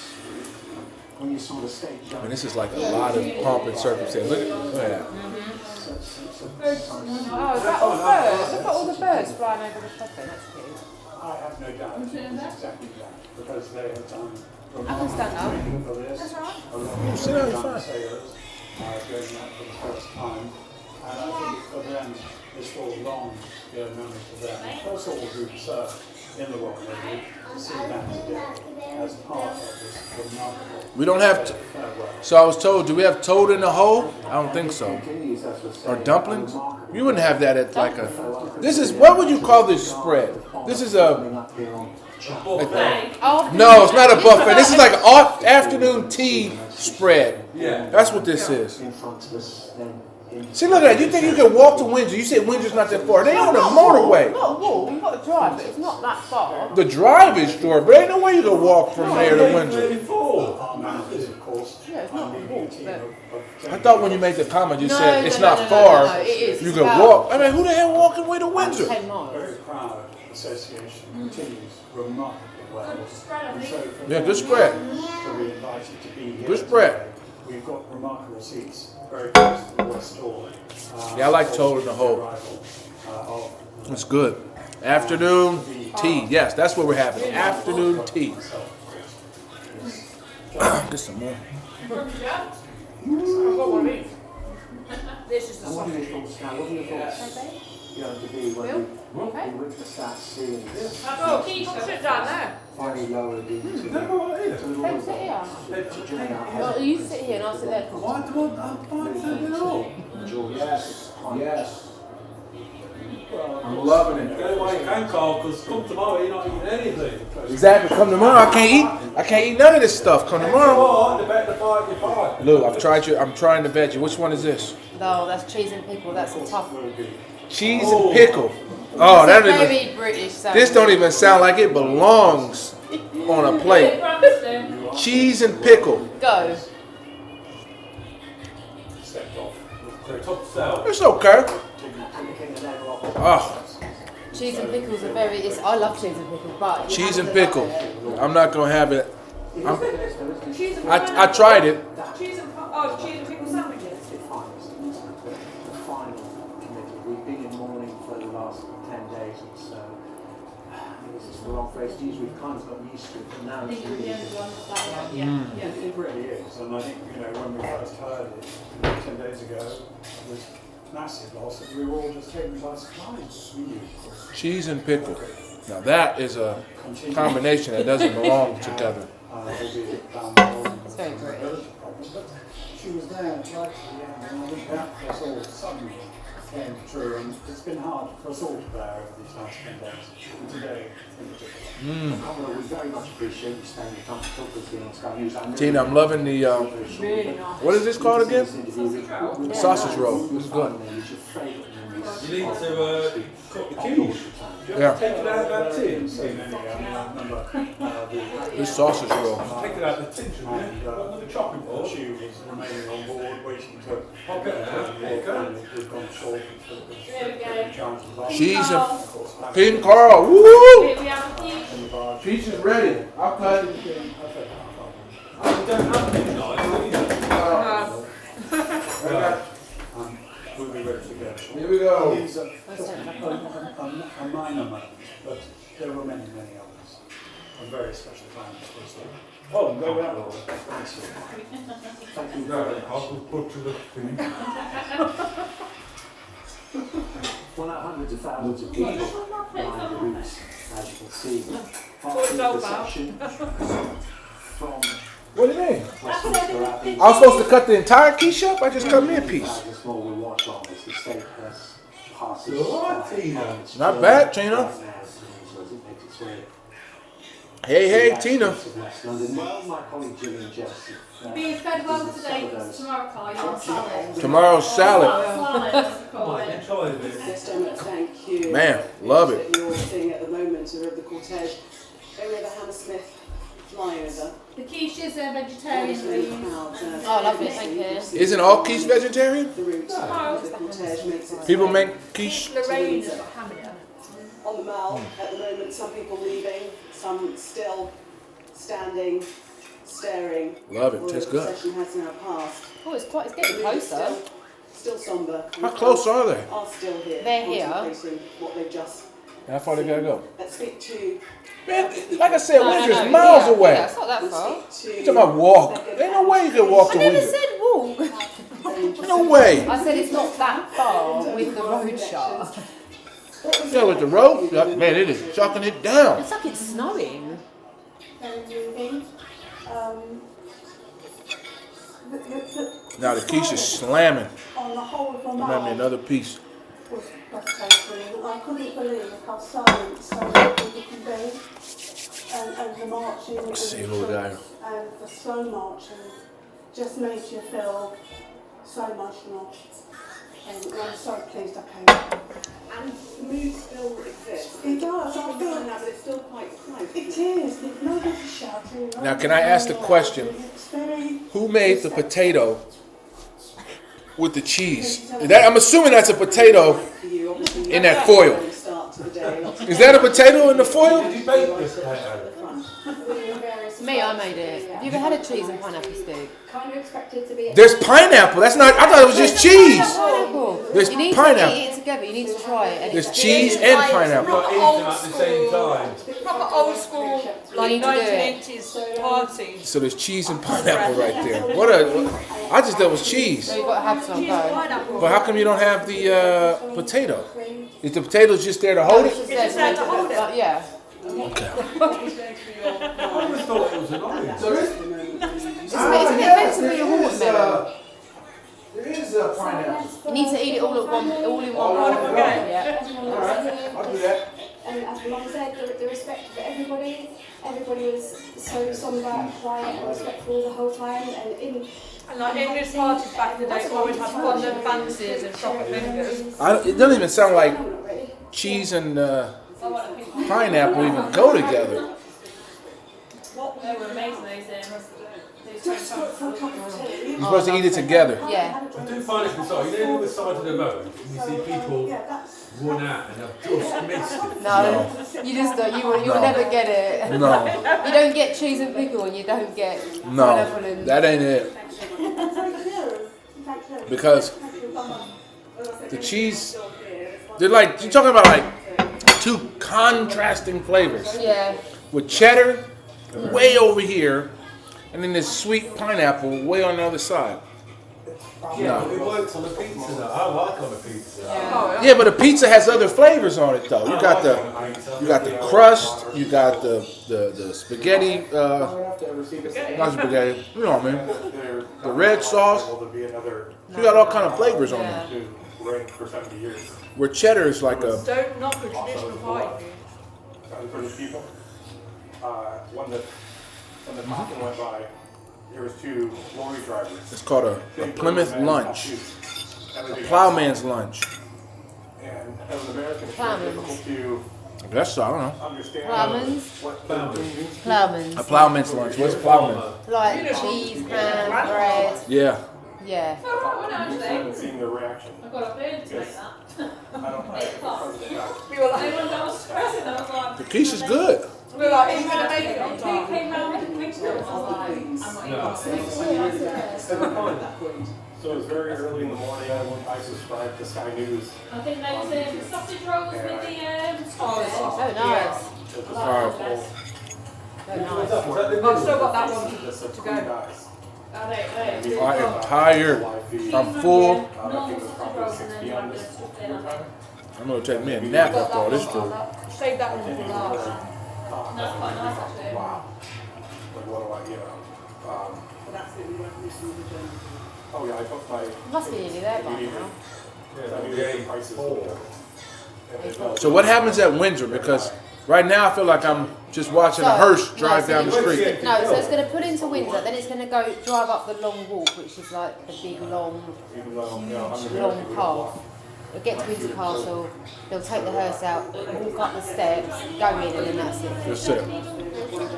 when you saw the stage? I mean, this is like a lot of pomp and circumstance. Look at that. Oh, is that all birds? Look at all the birds flying over the coffin. That's cute. I have no doubt it's exactly that, because they have done I can stand up. for this. That's right. A lot of Sit down, it's young fine. sailors going out for the first time. And I think for them, this will long be a memory for them. First of all, who served in the Royal Navy, to see that together as part of this remarkable. We don't have to. So I was told, do we have toad in the hole? I don't think so. Or dumplings? You wouldn't have that at like a. This is, what would you call this spread? This is a. No, it's not a buffet. This is like an afternoon tea spread. Yeah. That's what this is. See, look at that. You think you can walk to Windsor? You said Windsor's not that far. They on the motorway. Not a walk. You've got to drive, but it's not that far. The drive is short, but ain't no way you can walk from there to Windsor. Yeah, it's not a walk. I thought when you made the comment, you No, said no, it's no, not no, far. no, it is. You It's can about- walk. I mean, who the hell walking way to Windsor? 10 miles. Very proud association continues remarkably well. And so for Yeah, good spread. to be invited to be here Good spread. today, we've got remarkable seats very close to the West Door. Yeah, I like toad in the hole. It's good. Afternoon tea. Yes, that's what we're having. Afternoon tea. Get some more. I've got one of each. This is the What are your sausage. thoughts now? What are your thoughts going to be when we reach the stats series? Oh, can you sit down there? Finally lower the Don't sit here. Well, you sit here and I'll sit there. Why do I find something else? Yes, yes. I'm loving it. Go away, can Carl, because come tomorrow you're not eating anything. Exactly. Come tomorrow, I can't eat none of this stuff. Come tomorrow. Look, I'm trying the veggie. Which one is this? No, that's cheese and pickle. That's a tough one. Cheese and pickle. Oh, that don't very even. British. This don't even sound like it belongs on a plate. Cheese and pickle. Go. It's okay. Oh, Cheese and pickles are very. I love cheese and pickles, but cheese and pickle. I'm not gonna have it. I tried it. Cheese and pickle sandwiches. The final committee. We've been in mourning for the last 10 days or so. This is the wrong phrase to use. We've kind of got used to it, and now it's really. It really is, and I think when we first heard it 10 days ago, it was massive loss, and we were all just taken by surprise. We knew, of course. Cheese and pickle. Now that is a combination that doesn't belong together. It's very British. But she was there right to the end, and I think that was all suddenly came true, and it's been hard for us all to bear over these last 10 days, and today in particular. Well, we very much appreciate you spending your time to talk to us being on Sky News. Tina, I'm loving the. Really nice. What is this called again? Sausage roll. Sausage roll. It's good. You need to cook the quiche. Yeah. Take it out of that tin. This sausage roll. Take it out of the tin, shouldn't you? Another chopping board. She was remaining on board, waiting to I'll get that. There you go. we've gone short. Cheese and Pete Carl. Woo! Peach is ready. I'll cut it. You don't have to nice. We'll be ready to go. Here we go. These are just a minor moment, but there were many, many others on very special times. Oh, go that way. Thank you. I'll put to the thing. Well, now hundreds of thousands of people line the routes, as you can see. Procession from. What do you mean? I was supposed to cut the entire quiche up? I just cut me a piece. Not bad, Tina. Hey, Tina. You're being fed well today because tomorrow, Carl, you're on salad. Tomorrow's salad. Thank you. Man, love it. You're seeing at the moment of the cortege. Only the Hammersmith flyover. The quiche is a vegetarian, please. Oh, I love it, thank you. Isn't all quiche vegetarian? No. People make quiche. Lorraine has got ham in it. On the Mall at the moment, some people leaving, some still standing, staring. Love it, tastes good. The procession has now passed. Oh, it's getting closer. Still sombre. How close are they? Are still here. They're here. Contemplating what they've just. How far they gotta go? Let's speak to. Man, like I said, we're just miles away. Yeah, it's not that far. You're talking about walk. Ain't no way you can walk I to never Windsor. said walk. No way. I said it's not that far with the road shut. Yeah, with the road, man, it is chucking it down. It's like it's snowing. Now the quiche is slamming. On the whole of the I'm having Mall another piece. was breathtaking. I couldn't believe how silent so many people can be. And the marching and See, the little guy. troops and the slow marching just made you feel so emotional. And I'm so pleased I came. And the mood still exists. It does. I feel now, but it's still quite quiet. It is. Nobody's shouting. Now, can I ask the question? Who made the potato with the cheese? I'm assuming that's a potato in that foil. Start to the day, lots of Is that a potato in the foil? Did you bake this potato? Me, I made it. Have you ever had a cheese and pineapple stew? Kind of expected to be. There's pineapple. That's not. I thought it was just cheese. Pineapple. There's you need pineapple. to eat it together. You need to try it. And There's it's- cheese and pineapple. Proper old school, proper old school, like need to do it. 1980s party. So there's cheese and pineapple right there. I just thought it was cheese. So you've got to have some though. But how come you don't have the potato? Is the potato just there to hold it? It's just there to hold it. Yeah. Okay. I always thought it was an orange. Isn't it meant to be a watermelon? There is pineapple. You need to eat it all in one go. Yeah. Alright, I'll do that. And as Mum said, the respect for everybody. Everybody was so somber, quiet, and respectful the whole time. And like English parties back in the day, always had fondant fancies and chocolate fingers. It doesn't even sound like cheese and pineapple even go together. They were amazing those days. You're supposed to eat it together. Yeah. I do find it bizarre. You know, on the side of the road, you see people run out and have just missed it. No, you just don't. You'll never get it. No. You don't get cheese and pickle, and you don't get pineapple and. That ain't it. Because the cheese, they're like, you're talking about like two contrasting flavors. Yeah. With cheddar way over here, and then this sweet pineapple way on the other side. Yeah, but it works on a pizza though. I like on a pizza. Yeah, but a pizza has other flavors on it though. You got the crust, you got the spaghetti, not spaghetti, you know what I mean? The red sauce. You got all kind of flavors on it. Where cheddar is like a. Don't knock a traditional pie. For the people, when the coffin went by, there was two lorry drivers. It's called a Plymouth lunch, a plowman's lunch. And as an American, it's very difficult to I guess so, I don't know. understand Plowman's? what means. Plowman's. A plowman's lunch. What's a plowman? Like cheese, ham, bread. Yeah. Yeah. I haven't seen the reaction. I got a bird to make that. I don't know. We were like, Everyone that was stressing, I was like, The quiche is good. we were like, are you gonna make it on who time? came round with the mixture? I was like, I'm not So it was very early in the morning. I subscribed to Sky News. I think they was sausage rolls with the Oh, nice. I've still got that one to go. I am tired. I'm full. I'm gonna take me a nap after all this food. Save that one for last. That's quite nice actually. Wow. Like what do I, oh yeah, I took my. Must be nearly there by now. I knew the prices were. So what happens at Windsor? Because right now I feel like I'm just watching a hearse drive down the street. No, so it's going to pull into Windsor, then it's going to go drive up the long walk, which is like the big long, huge long path. They'll get to Windsor Castle, they'll take the hearse out, walk up the steps, go in, and then that's it. That's it.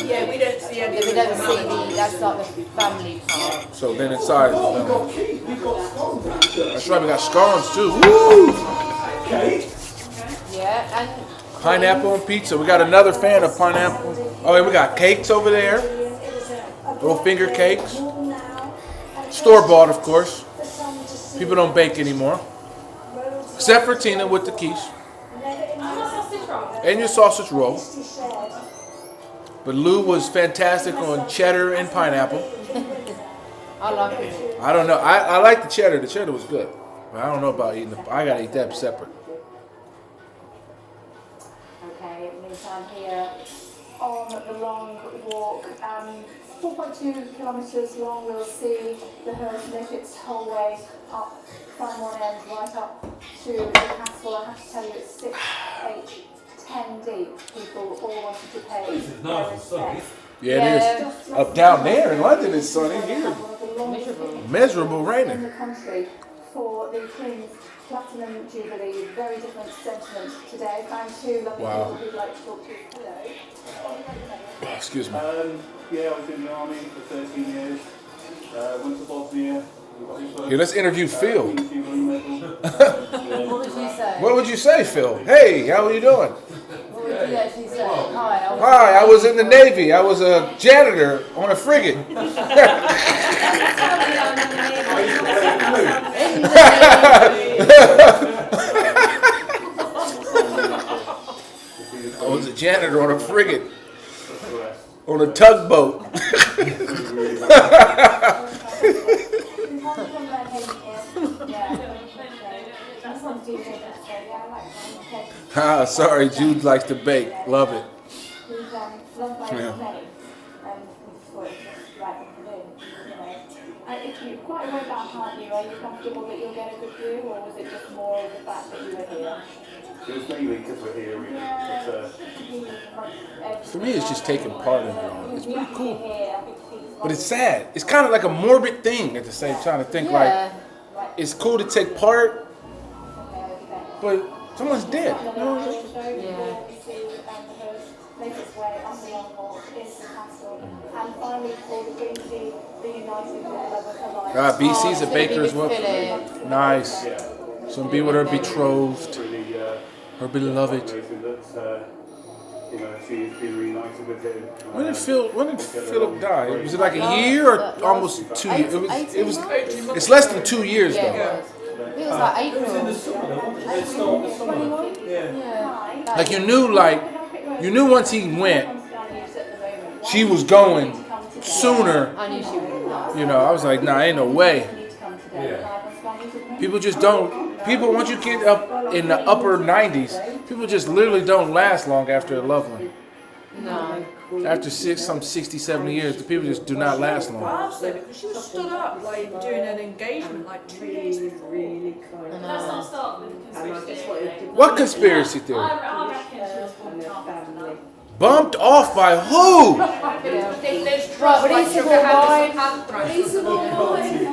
Yeah, we don't see any. We don't see that's like the family part. So then inside, that's right, we got scones too. Woo! Yeah, and Pineapple and pizza. We got another fan of pineapple. Oh, and we got cakes over there. Little finger cakes. Store bought, of course. People don't bake anymore. Except for Tina with the quiche. And your sausage roll. But Lou was fantastic on cheddar and pineapple. I like it. I don't know. I like the cheddar. The cheddar was good. But I don't know about eating I gotta eat that separate. Okay, it means I'm here on the long walk. 4.2 kilometres long. We'll see the hearse make its whole way up from one end right up to the castle. I have to tell you, it's 6, 8, 10 deep. People all wanted to pay their respects. Yeah, it is. Up down there in London, it's sunny. Here, miserable In raining. the country for the Queen's Platinum Jubilee. Very different sentiment today. Found two lovely people who'd like to talk to you. Hello. Excuse me. Yeah, I was in the army for 13 years. Went to Bosnia. Here, let's interview Phil. What would you say? What would you say, Phil? Hey, how are you doing? What did he actually say? Hi, Hi, I was in the Navy. I was a janitor on a frigate. I was a janitor on a frigate. On a tugboat. Ah, sorry, Jude likes to bake. Love it. Yeah. If you quite a way back, aren't you? Are you comfortable that you'll get a good view, or was it just more of the fact that you were here? It was mainly because we're here, really. For me, it's just taking part in it all. It's pretty cool. But it's sad. It's kind of like a morbid thing at the same time. To think like, it's cool to take part, but someone's dead. You know what I mean? BC's a baker as well. Nice. So be with her betrothed, her beloved. When did Philip die? Was it like a year or almost 2 years? It's less than 2 years though. It was like April. Like you knew once he went, she was going sooner. I knew she would. You know, I was like, nah, ain't no way. People just don't. People, once you get up in the upper 90s, people just literally don't last long after a loved one. No. After 60, 70 years, the people just do not last long. Absolutely, because she was stood up, like, doing an engagement, like, 2 days before. Let's not start with conspiracy theory. What conspiracy theory? I reckon she was bumped off. Bumped off by who?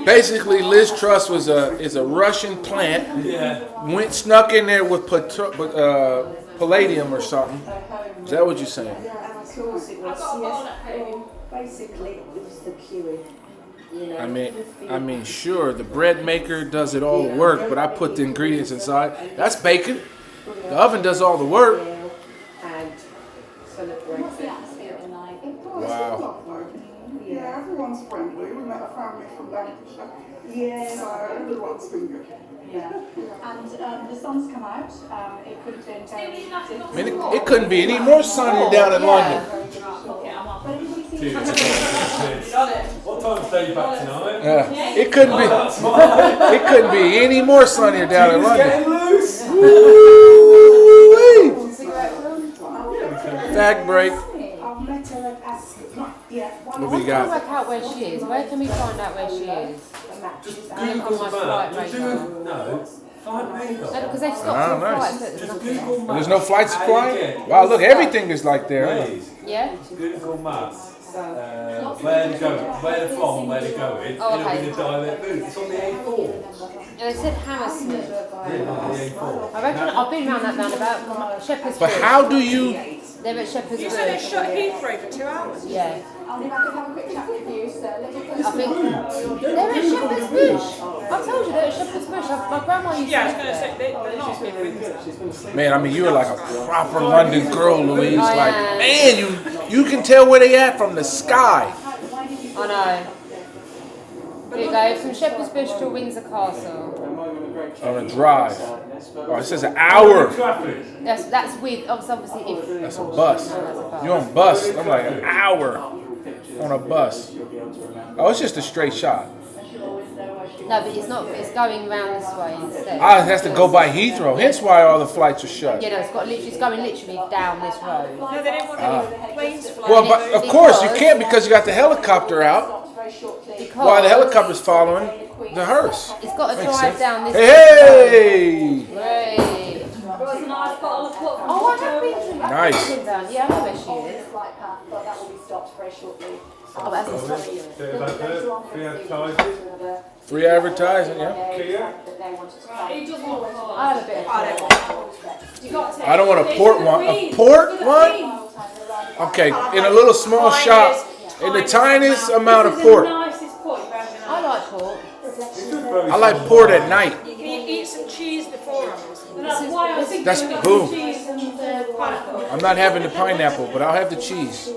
Basically, Liz Truss is a Russian plant. Snuck in there with palladium or something. Is that what you're saying? Yeah, and of course it was. Basically, it was the queuing. You know, I mean, sure, the bread maker does it all the work, but I put the ingredients inside. That's bacon. The oven does all the work. Wow. Yeah, everyone's friendly. We met a family from Lancashire. Yeah. So everyone's been good. Yeah. And the sun's come out. It could have been very different. I mean, it couldn't be any more sunny down in London. What time's day back tonight? Yeah. It couldn't be any more sunnier down in London. Getting loose. Fag break. What we got? Work out where she is. Where can we find out where she is? Just Google the map. Because they've stopped flights. There's no flight supply? Wow, look, everything is like there. Yeah? Google Maps. Where they're from and where they're going. Oh, okay. It'll be the direct route. It's on the A4. Yeah, they said Hammersmith. Yeah, on the A4. I reckon I've been around that roundabout. Shepherd's But Bush. how do you... They're at Shepherd's You Bush. said they shut Heathrow for 2 hours? Yeah. I'll be back and have a quick chat with you, sir. I think they're at Shepherd's Bush. I've told you they're at Shepherd's Bush. My grandma used to Yeah, I live was going to say, there. they're not big Windsor. Man, I mean, you're like a proper London girl, Louise. I Like, am. man, you can tell where they at from the sky. I know. Here you go, from Shepherd's Bush to Windsor Castle. On a drive. Oh, it says an hour. That's with, obviously, if... That's a bus. You're on bus. I'm like an hour on a bus. Oh, it's just a straight shot. No, but it's not, it's going round this way instead. Ah, it has to go by Heathrow. Hence why all the flights are shut. Yeah, no, it's going literally down this road. No, they didn't want any planes flying. Well, but of course you can't because you got the helicopter out. While the helicopter's following the hearse. It's got to Makes drive sense. down this Hey! Great. There was a nice bottle of pop. Oh, I have been to that. Nice. Yeah, I know where she is. But that will be stopped very shortly. Oh, that's a Free advertising, yeah. He doesn't want I had a bit of I don't want a port one. A port one? Okay, in a little small shop, in the tiniest amount of port. The nicest port you've ever been on. I like port. I like port at night. You can eat some cheese beforehand. No, That's why I was thinking That's of the boom. cheese and the pineapple. I'm not having the pineapple, but I'll have the cheese.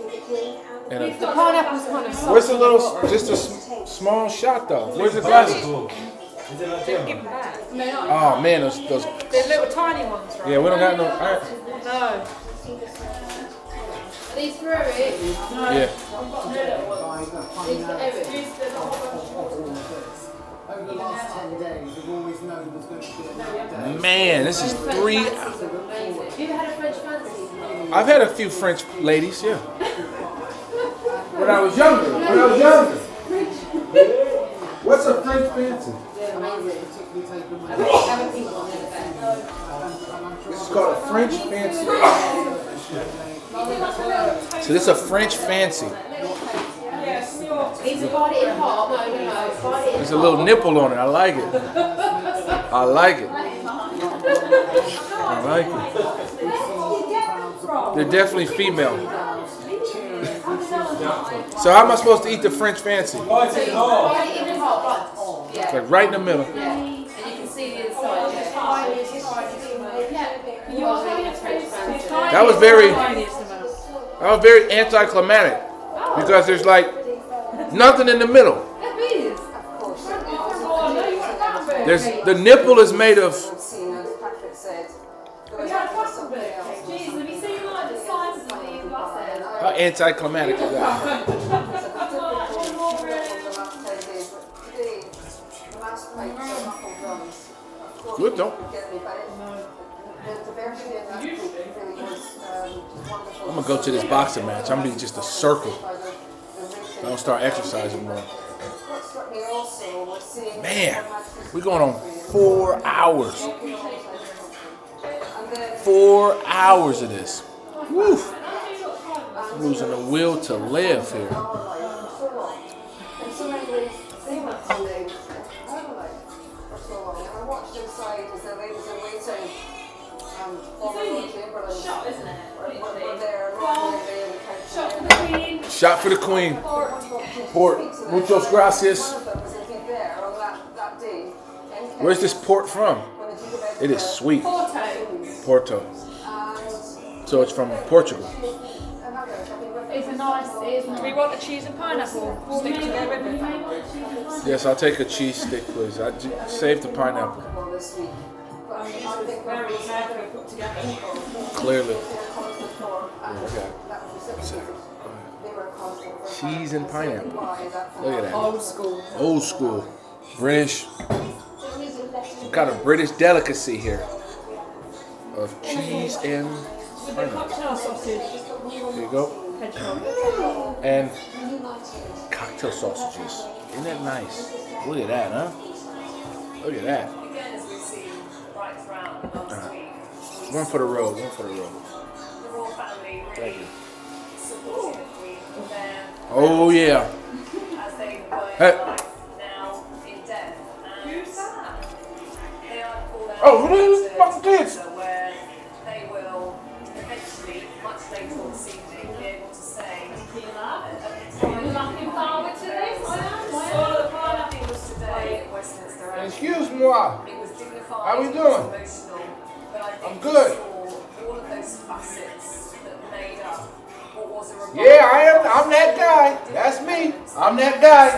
And The pineapple's kind of soft. where's the little, just a small shot though? Where's the glasses? Give them back. Oh man, those. They're little tiny ones, right? Yeah, we don't got no. All right. No. Are these for Eric? No. Yeah. These for Eric. Over the last 10 days, we've always known there's going to be a Man, this is 3 hours. Have you ever had a French fancy? I've had a few French ladies, yeah. When I was younger. What's a French fancy? This is called a French fancy. So this is a French fancy. Is it body in hot? No. There's a little nipple on it. I like it. I like it. They're definitely female. So how am I supposed to eat the French fancy? Body in hot, It's like right in the middle. Yeah. And you can see the inside. You are having a French fancy. That was very anticlimactic because there's like nothing in the middle. There's the nipple is made of. How anticlimactic is that? Good though. I'm gonna go to this boxing match. I'm gonna be just a circle. I don't start exercising more. Man, we're going on 4 hours. 4 hours of this. Woo. I'm losing the will to live here. Shot for the Queen. Port. Muchos gracias. Where's this port from? It is sweet. Porto. So it's from Portugal. It's a nice. We want a cheese and pineapple. Stick to go with it. Yes, I'll take a cheese stick, please. I saved the pineapple. Clearly. Okay. Cheese and pineapple. Look at that. Old school. Old school. British. Some kind of British delicacy here. Of cheese and With the cocktail sausage. There you go. And cocktail sausages. Isn't that nice? Look at that, huh? Look at that. One for the road. Thank you. Oh yeah. Hey. Oh, who are these fucking kids? Where they will eventually, much later on this evening, be able to say, Are you looking forward to this? I am. today at Westminster Abbey. Excuse me. It was dignified, How we it doing? was emotional, but I think I'm good. we saw all of those facets that made up what was a remarkable. Yeah, I'm that guy. That's me. I'm that guy.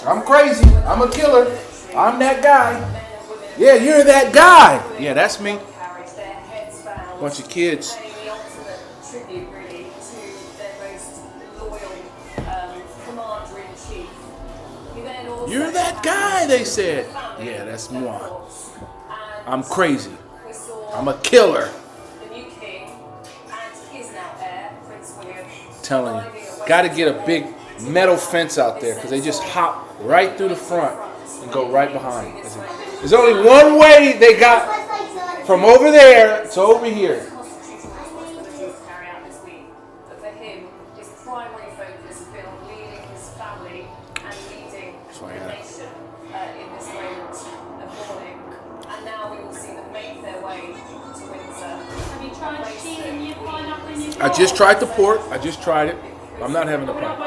I'm crazy. I'm a killer. I'm that guy. Yeah, you're that guy. Yeah, that's me. Bunch of kids. Paying the ultimate tribute, really, to their most loyal commander-in-chief. You're that guy, they said. Yeah, that's moi. I'm crazy. I'm a killer. The new king and his now heir, Prince William. Telling you. Got to get a big metal fence out there because they just hop right through the front and go right behind. There's only one way they got from over there to over here. Carry out this week, but for him, his primary focus has been on leading his family and leading the nation in this moment of mourning. And now we will see them make their way to Windsor. Have you tried cheese and your pineapple in your I just tried the port. I just tried it. I'm not having the pineapple.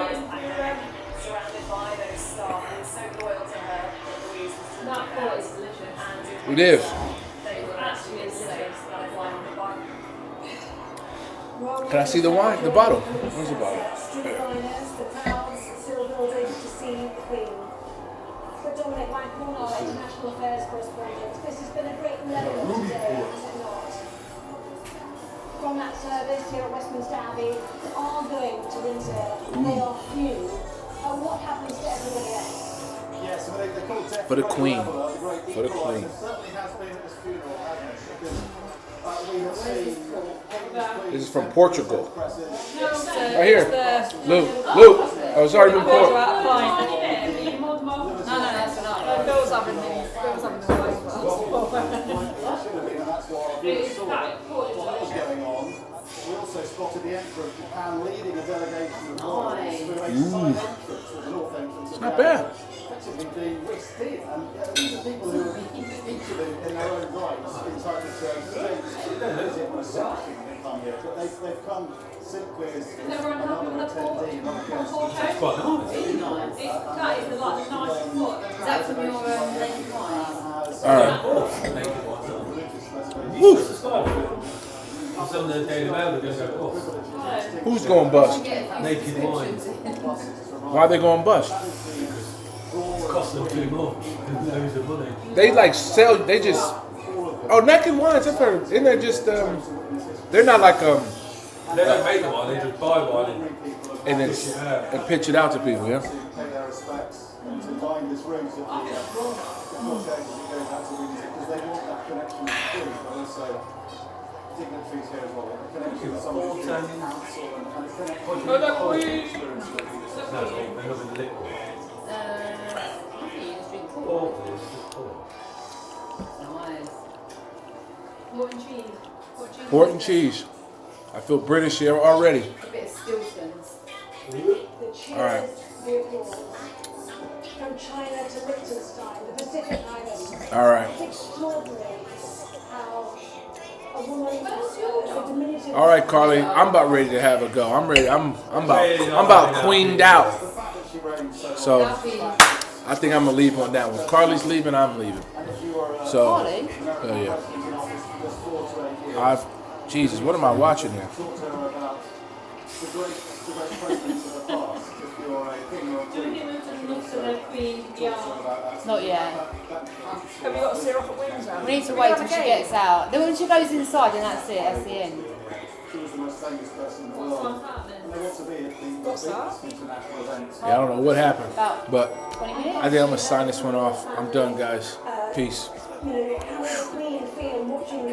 Surrounded by those staff who were so loyal to her that Louise was That port is delicious. It is. they were actually Can I see the wine? The bottle. Where's the bottle? Streetliners, the crowds still building to see the Queen. But Dominic Michael, our international affairs correspondent, this has been a great level today, has it not? From that service here at Westminster Abbey, that are going to Windsor, they are few. What happens to everybody else? Yes, I mean, they call it For the Queen. For the It Queen. certainly has been at this funeral, hasn't it? Because we have seen This is from Portugal. No, Right here. Luke. Luke. Oh, it's already been poured. No, that's enough. Bill's having the wife. that's what was going on. We also spotted the Emperor of Japan leading a delegation of royals through a side entrance, or the north entrance. It's not bad. Effectively being whisked in, and these are people who are each of them in their own rights entitled to visit on a sanctuary when they come here, but they've come simply as another attendee, not a guest. That's quite nice. That is the nice foot. Is that from your naked wine? Alright. Some of the Daily Mail that goes across. Who's going bust? Naked wine. Why are they going bust? It's costing them too much. Loads of money. They like sell. They just. Oh, naked wines. I've heard. Isn't they just They're not like They don't make the wine. They just buy wine and then pitch it out to people. Yeah. Pay their respects and to find this route of the project as it goes out to Windsor, because they want that connection with the Queen, but also dignitaries here as well. The connection with some of the council and the connection with the experience of the No, they're not in the liquid. Port and cheese. Port and cheese. I feel British here already. A bit of Stilton's. The cheers, All right. the applause. From China to Liechtenstein, the Pacific Islands. All right. It's extraordinary how a woman with a diminutive... All right, Carly. I'm about ready to have a go. I'm ready. I'm about queened out. So I think I'm gonna leave on that one. Carly's leaving. I'm leaving. So yeah. Jesus, what am I watching here? Not yet. Have you got to see her off at Windsor? We need to wait till she gets out. Then when she goes inside, then that's it. That's the end. She was the most famous person in the world. And they want to be at the biggest international events. Yeah, I don't know what happened, but 20 minutes? I think I'm gonna sign this one off. I'm done, guys. Peace. You know, how would the Queen feel watching